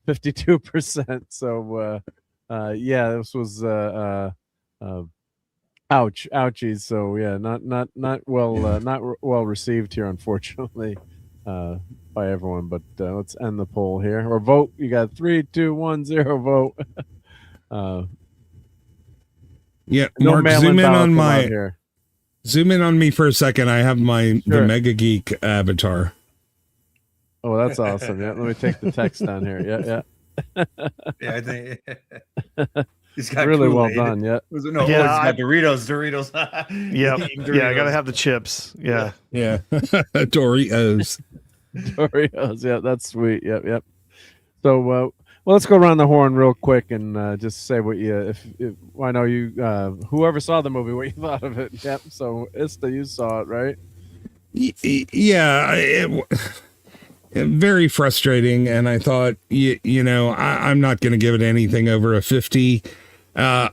52%. So yeah, this was ouchies. So yeah, not well received here, unfortunately, by everyone. But let's end the poll here or vote. You got 3, 2, 1, 0 vote. Yeah, no Mark, mail-in zoom in ballot on come my out here. zoom in on me for a second. I have the Sure. Mega Geek avatar. Oh, that's awesome. Yeah, let me take the text down here. Yeah. Yeah, I think he's got really well Kool-Aid. done. Yeah. He's Yeah, got Doritos. Yep. Eating Yeah, I gotta Doritos. have the chips. Yeah. Yeah, Doritos. Doritos. Yeah, that's sweet. Yep. So, well, let's go around the horn real quick and just say what you, if I know you, whoever saw the movie, what you thought of it. Yep. So, Ista, you saw it, right? Yeah, very frustrating. And I thought, I'm not going to give it anything over a 50. I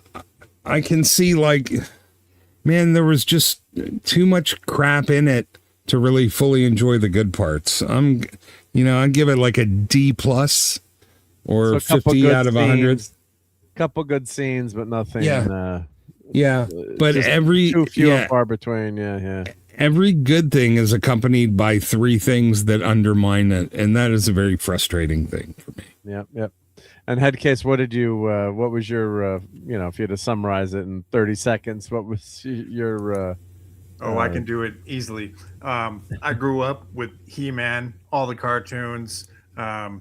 can see, like, man, there was just too much crap in it to really fully enjoy the good parts. I'd give it like a D plus or So 50 out of 100. Couple good scenes, but nothing. Yeah, but every too few and far between. Yeah. Every good thing is accompanied by 3 things that undermine it, and that is a very frustrating thing for me. Yep. And Headcase, what was your, if you had to summarize it in 30 seconds, what was your? I can do it easily. I grew up with He-Man, all the cartoons, and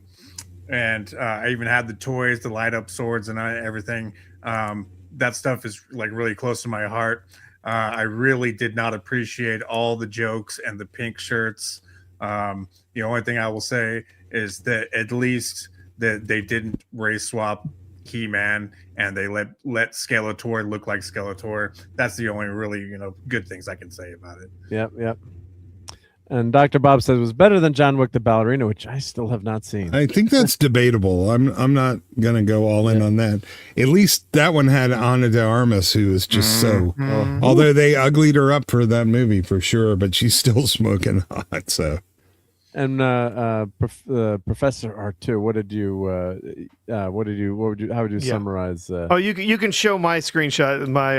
I even had the toys, the light up swords, and everything. That stuff is like really close to my heart. I really did not appreciate all the jokes and the pink shirts. The only thing I will say is that at least that they didn't race swap He-Man and they let Skeletor look like Skeletor. That's the only really good things I can say about it. Yep. And Dr. Bob says it was better than John Wick the Ballerina, which I still have not seen. I think that's debatable. I'm not gonna go all in on that. At least that one had Ana de Armas, who is just so. Although they uglied her up for that movie for sure, but she's still smoking hot. So. And Professor R2, how would you summarize? You can show my screenshot, my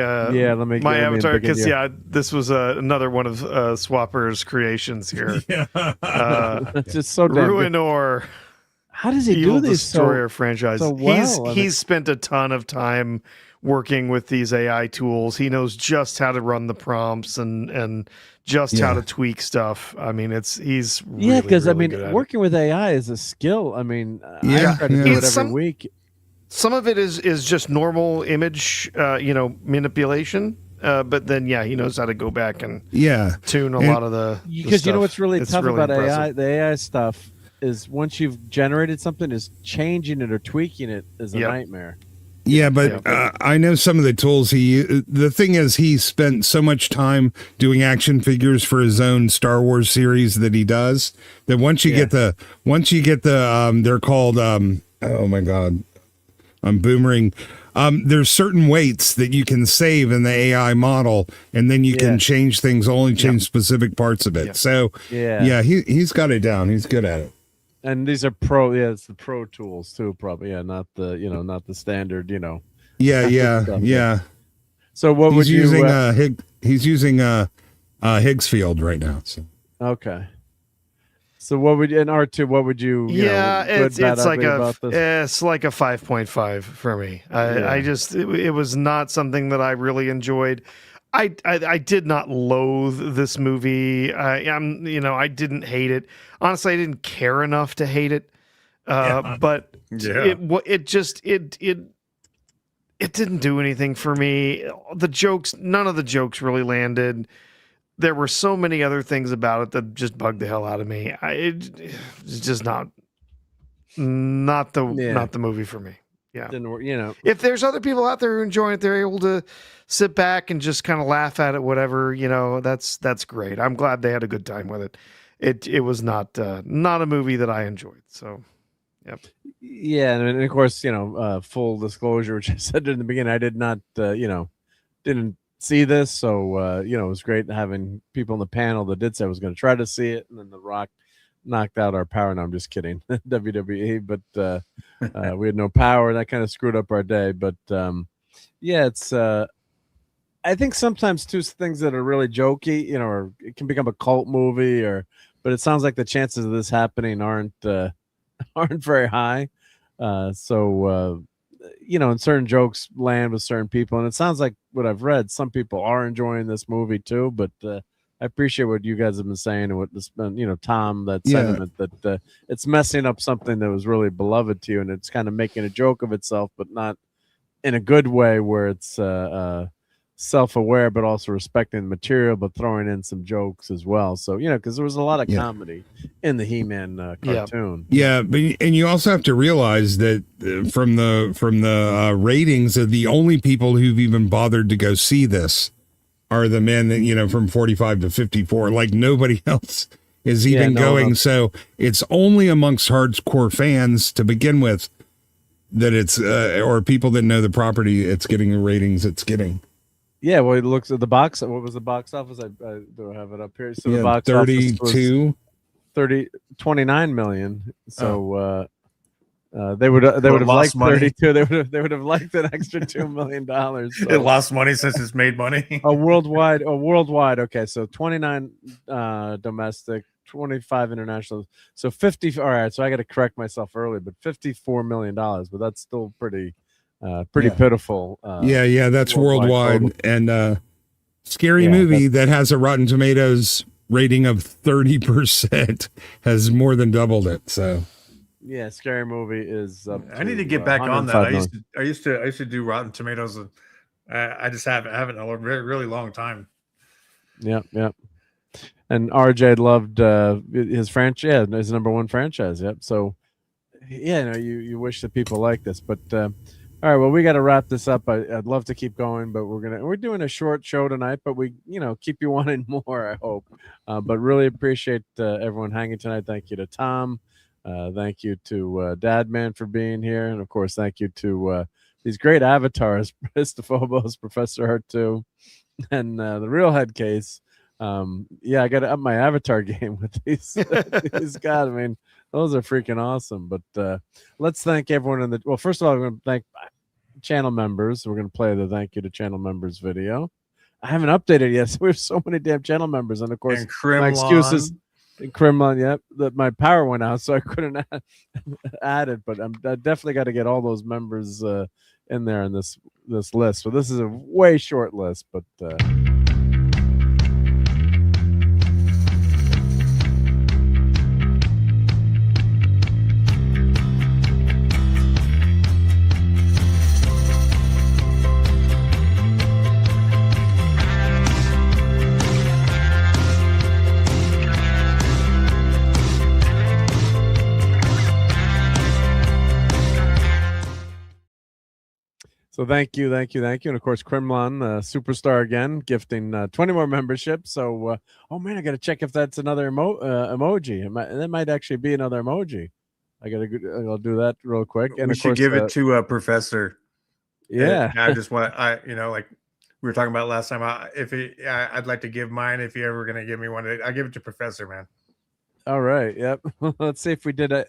avatar, because this was another one of Swapper's creations here. It's just so damn Ruinor. How does he Evil do this Destroyer franchise? so well? He's spent a ton of time working with these AI tools. He knows just how to run the prompts and just how to tweak stuff. I mean, he's really, because really good at working with AI is a skill. I mean, I try to do it every week. Some of it is just normal image, manipulation. But then, he knows how to go back and tune a lot of the because stuff. what's really It's tough really about impressive. AI, the AI stuff is once you've generated something, is changing it or tweaking it is a nightmare. Yeah, but I know some of the tools the thing is he spent so much time doing action figures for his own Star Wars series that he does that once you get the they're called oh my God, I'm boomering. There's certain weights that you can save in the AI model, and then you can change things, only change specific parts of it. So he's got it down. He's good at it. And these are pro, it's the pro tools too, probably. Yeah, not the not the standard, Yeah. So what would you he's using Higgsfield right now. So. Okay. So what would in R2? What would you? It's like a 5.5 for me. I just it was not something that I really enjoyed. I did not loathe this movie. I didn't hate it. Honestly, I didn't care enough to hate it. But it didn't do anything for me. None of the jokes really landed. There were so many other things about it that just bugged the hell out of me. It's just not the movie for me. Yeah. Didn't work, If there's other people out there who enjoy it, they're able to sit back and just kind of laugh at it, whatever, that's great. I'm glad they had a good time with it. It was not a movie that I enjoyed. So, yep. Yeah, and of course, full disclosure, which I said in the beginning, I did not, didn't see this, so it was great having people on the panel that did say I was going to try to see it, and then The Rock knocked out our power. No, I'm just kidding. WWE, but we had no power. That kind of screwed up our day. But yeah, it's. I think sometimes too things that are really jokey, or it can become a cult movie, but it sounds like the chances of this happening aren't very high. So and certain jokes land with certain people, and it sounds like what I've read, some people are enjoying this movie too. But I appreciate what you guys have been saying and what this been, Tom, that sentiment that it's messing up something that was really beloved to you, and it's kind of making a joke of itself, but not in a good way where it's self-aware but also respecting the material but throwing in some jokes as well. So because there was a lot of comedy in the He-Man cartoon. And you also have to realize that from the ratings, of the only people who've even bothered to go see this are the men that from 45 to 54. Like nobody else is even going. So it's only amongst hardcore fans to begin with that it's or people that know the property, it's getting the ratings it's getting. Yeah, well, it looks at the box. What was the box office? I don't have it up here. So the box 32, 29 million. So they would have liked money. 32. They would have liked an extra $2 million. So. It lost money since it's made money. worldwide. Okay, so 29 domestic, 25 international. So 50. All right, so I got to correct myself early, but $54 million. But that's still pretty pitiful. That's worldwide. And scary movie that has a Rotten Tomatoes rating of 30% has more than doubled it. So yeah, scary movie is up I need to get back on that. I used to do Rotten Tomatoes, and I just haven't in a really long time. Yeah. And RJ loved his franchise, his number one franchise. Yep. So you wish that people like this, but all right, well, we got to wrap this up. I'd love to keep going, but we're doing a short show tonight, but we keep you wanting more, I hope. But really appreciate everyone hanging tonight. Thank you to Tom. Thank you to Dadman for being here, and of course, thank you to these great avatars, Phobos, Professor R2, and the Real Head Case. I got to up my avatar game with these guys. I mean, those are freaking awesome. But let's thank everyone first of all, we're going to thank channel members. We're going to play the thank you to channel members video. I haven't updated yet, so we have so many damn channel members, and of course, my excuses. Kremlin, that my power went out, so I couldn't add it. But I definitely got to get all those members in there in this list. So this is a way short list, but. So thank you. And of course, Kremlin, superstar again, gifting 20 more memberships. So, oh man, I got to check if that's another emoji. That might actually be another emoji. I'll do that real quick. And we should give it to a Professor. Yeah. I just want, like we were talking about last time. I'd like to give mine. If you're ever going to give me one, I'll give it to Professor, man. All right. Yep. Let's see if we did it.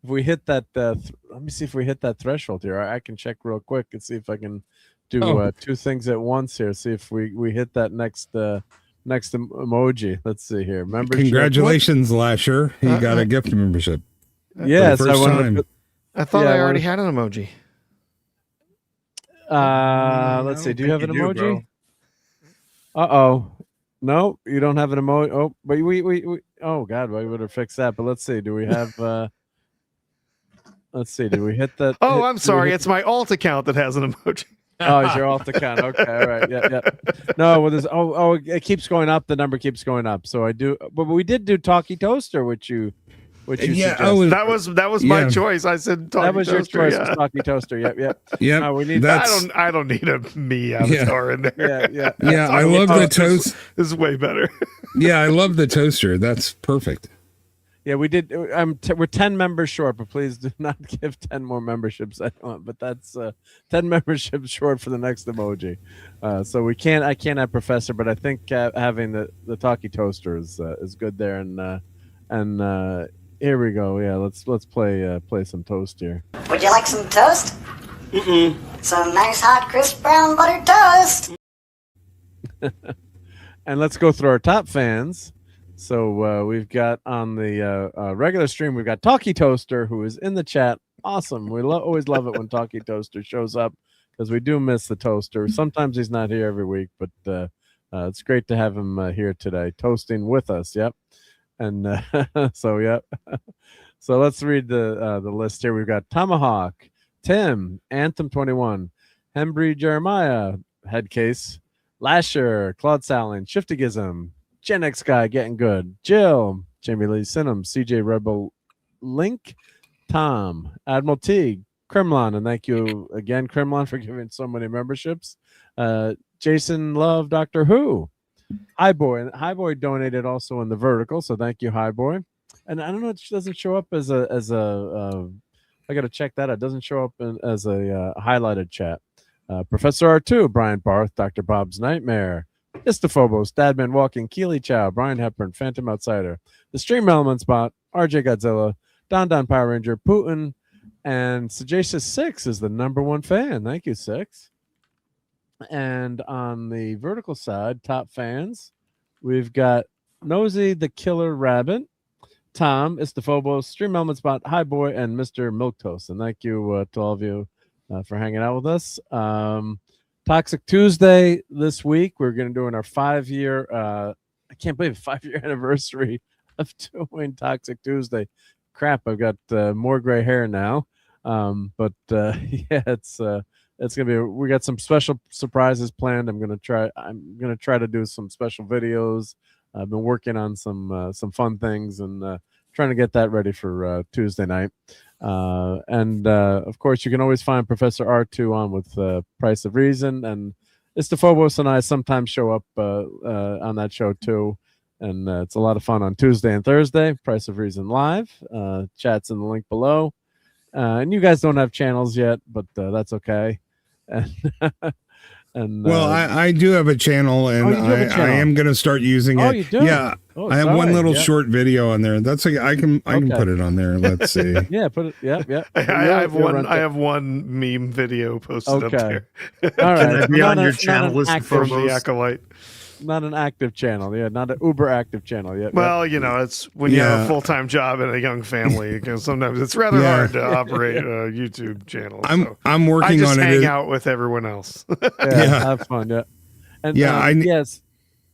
If we hit that, let me see if we hit that threshold here. I can check real quick and see if I can do two things at once here. See if we hit that next emoji. Let's see here. Membership. Congratulations, Lasher. You got a gift membership. Yes, I thought I already had an emoji. Let's see. Do you have an emoji? No, you don't have an emoji. Oh, but we oh God, we would have fixed that. But let's see. Do we have? Let's see. Did we hit that? Oh, I'm sorry. It's my alt account that has an emoji. Oh, it's your alt account. Okay, all right. Yeah. No, well, there's it keeps going up. The number keeps going up. So I do, but we did do Talkie Toaster, which you suggested. That was my choice. I said Talkie Toaster. That was your choice. Was Talkie Toaster. Yep. Yeah. We need. I don't need a me avatar in there. Yeah. I love the toast. This is way better. Yeah, I love the toaster. That's perfect. Yeah, we did. We're 10 members short, but please do not give 10 more memberships. I want, but that's 10 memberships short for the next emoji. So I can't have Professor, but I think having the Talkie Toaster is good there, and And here we go. Yeah, let's play some toast here. Would you like some toast? Mm-mm. Some nice hot crisp brown buttered toast. And let's go through our top fans. So we've got on the regular stream, we've got Talkie Toaster, who is in the chat. Awesome. We always love it when Talkie Toaster shows up because we do miss the toaster. Sometimes he's not here every week, but it's great to have him here today, toasting with us. Yep. And so, yep. So let's read the list here. We've got Tomahawk, Tim, Anthem 21, Hembry Jeremiah, Headcase, Lasher, Claude Salin, Shiftigism, Gen X Guy Getting Good, Jill, Jamie Lee Sinham, CJ Rebel Link, Tom, Admiral T, Kremlon, and thank you again, Kremlon, for giving so many memberships. Jason Love, Doctor Who, Highboy, and Highboy donated also in the vertical, so thank you, Highboy. And I don't know, it doesn't show up as a I got to check that out. It doesn't show up as a highlighted chat. Professor R2, Brian Barth, Dr. Bob's Nightmare, Istophobos, Dadman Walking, Keely Chow, Brian Hepburn, Phantom Outsider, The Stream Element Spot, RJ Godzilla, Don Power Ranger, Putin, and Sagacious 6 is the #1 fan. Thank you, 6. And on the vertical side, top fans, we've got Nosy the Killer Rabbit, Tom, Istophobos, Stream Element Spot, Highboy, and Mr. Milquetoast. And thank you to all of you for hanging out with us. Toxic Tuesday this week. We're going to do in our 5-year, I can't believe 5-year anniversary of doing Toxic Tuesday. Crap, I've got more gray hair now. But yeah, it's gonna be. We got some special surprises planned. I'm gonna try to do some special videos. I've been working on some fun things and trying to get that ready for Tuesday night. And of course, you can always find Professor R2 on with Price of Reason, and Istophobos and I sometimes show up on that show too. And it's a lot of fun on Tuesday and Thursday. Price of Reason live. Chat's in the link below. And you guys don't have channels yet, but that's okay. And well, I do have a channel, and I am going to start using it. Oh, you do? Yeah, oh, I have one little short video on there. That's okay. I can put it on there. Let's see. Yeah, put it. Yeah. I have one meme video posted up there. All right. Can I be on your channel list from the Acolyte? Not an active channel, yeah, not an uber active channel yet. Well, you know, it's when you have a full-time job and a young family, because sometimes it's rather hard to operate a YouTube channel. I'm working on it. I just hang out with everyone else. Have fun, yeah. And yes.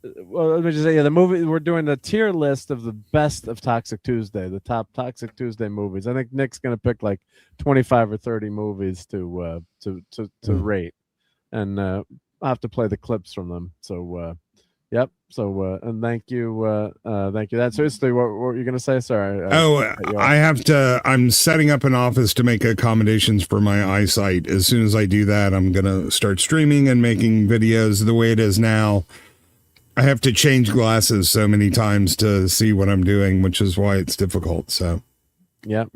Well, let me just say, the movie we're doing the tier list of the best of Toxic Tuesday, the top Toxic Tuesday movies. I think Nick's going to pick like 25 or 30 movies to rate, and I'll have to play the clips from them. So. Yep. So, and thank you. That's seriously what were you going to say? Sorry. I'm setting up an office to make accommodations for my eyesight. As soon as I do that, I'm going to start streaming and making videos. The way it is now, I have to change glasses so many times to see what I'm doing, which is why it's difficult. So. Yep.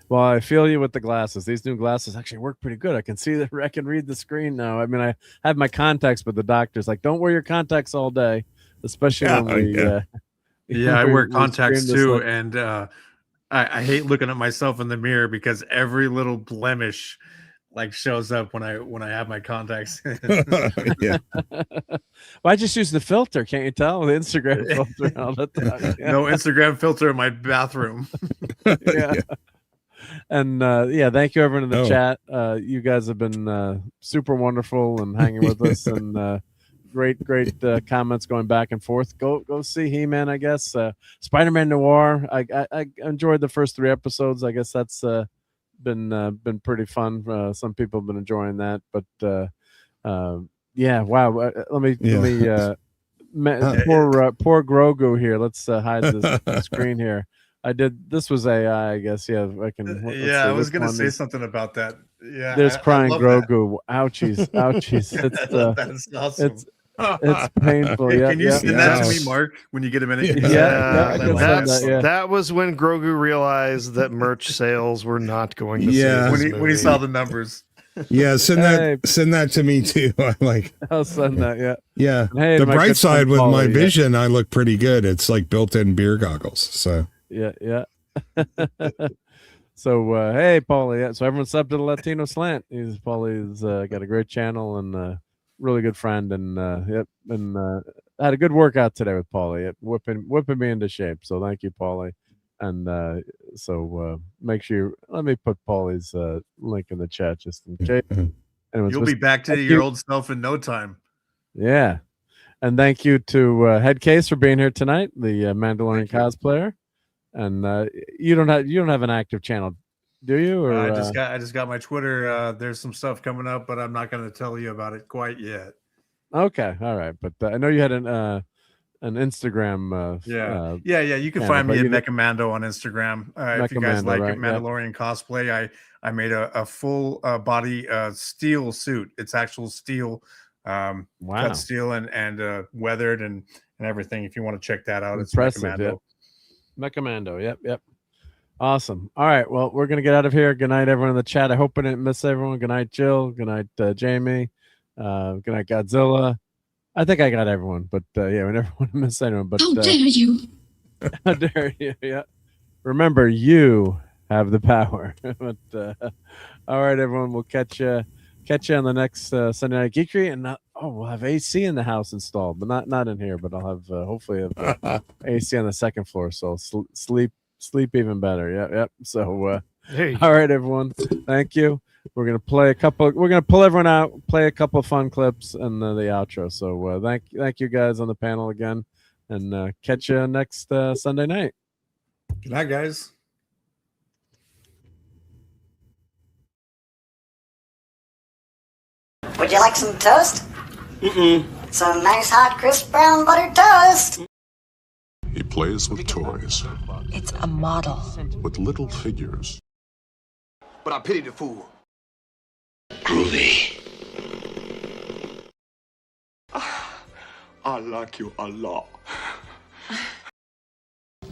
Well, I feel you with the glasses. These new glasses actually work pretty good. I can see that. I can read the screen now. I mean, I have my contacts, but the doctor's like, "Don't wear your contacts all day," especially when we. I wear contacts too, and I hate looking at myself in the mirror because every little blemish like shows up when I have my contacts in. Well, I just use the filter. Can't you tell? The Instagram filter all the time. Yeah. No Instagram filter in my bathroom. Yeah. And thank you everyone in the chat. You guys have been super wonderful and hanging with us, and great comments going back and forth. Go see He-Man, I guess. Spider-Man Noir. I enjoyed the first 3 episodes. I guess that's been pretty fun. Some people have been enjoying that, but wow. Let me poor Grogu here. Let's hide this screen here. This was AI, I guess. Yeah, I can. I was going to say something about that. Yeah, there's crying Grogu. Ouchies. It's that's awesome. It's painful. Hey, can you send that to me, Mark, when you get a minute? That was when Grogu realized that merch sales were not going to when he saw the numbers. Yeah, send that to me too. I like. I'll send that. Yeah. Yeah. And hey, the my bright good side friend with Paulie, my yeah. vision, I look pretty good. It's like built-in beer goggles. So. Yeah. So hey, Paulie. Yeah. So everyone sub to the Latino Slant. Paulie's got a great channel and really good friend, and had a good workout today with Paulie. It whipping me into shape. So thank you, Paulie. And so make sure let me put Paulie's link in the chat just in case. Anyone's You'll be missed- back to Thank your you. old self in no time. Yeah. And thank you to Headcase for being here tonight, the Mandalorian cosplayer. And you don't have an active channel, do you? Or I just got my Twitter. There's some stuff coming up, but I'm not going to tell you about it quite yet. okay, all right. But I know you had an Instagram. Yeah. You can channel, find but me at you didn't- Mechamando on Instagram. If you guys Mechamando, like right, yeah. Mandalorian cosplay, I made a full body steel suit. It's actual steel, Wow. cut steel and weathered and everything. If you want to check that out, Impressive. it's Yeah. Mechamando. Mechamando. Yep. Awesome. All right. Well, we're gonna get out of here. Good night, everyone in the chat. I hope I didn't miss everyone. Good night, Jill. Good night, Jamie. Good night, Godzilla. I think I got everyone, but we never want to miss anyone. But How dare you? How dare you? Yeah. Remember, you have the power. But all right, everyone. We'll catch you on the next Sunday Night Geekery, and we'll have AC in the house installed, but not in here. But I'll have hopefully have AC on the second floor, so I'll sleep even better. Yep. So all right, everyone. Thank you. We're gonna play we're gonna pull everyone out, play a couple of fun clips, and the outro. So thank you guys on the panel again, and catch you next Sunday night. Good night, guys. Would you like some toast? Some nice hot crisp brown buttered toast. He plays with toys, It's a model. with little figures. But I pity the fool. Groovy. I like you a lot.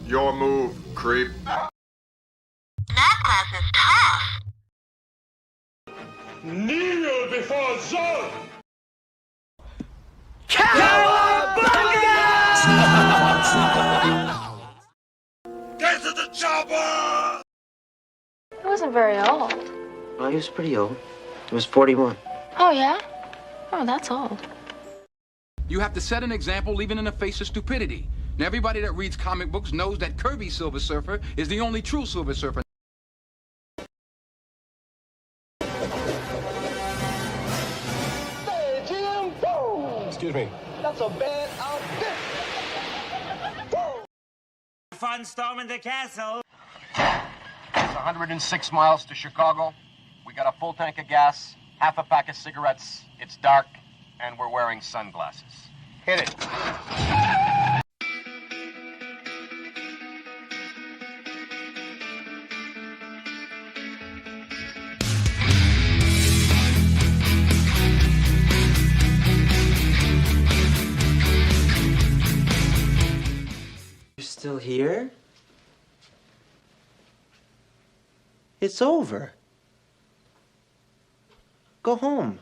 Your move, creep. That class is tough. Kneel before Zod! Get to the chopper! He wasn't very old. Well, he was pretty old. He was 41. Oh, yeah? Oh, that's old. You have to set an example even in the face of stupidity. Now, everybody that reads comic books knows that Kirby's Silver Surfer is the only true Silver Surfer. Hey, Jim! Excuse me. That's a bad outfit! Fun storming the castle. It's 106 miles to Chicago. We got a full tank of gas, half a pack of cigarettes. It's dark, and we're wearing sunglasses. Hit it. You're still here? It's over. Go home.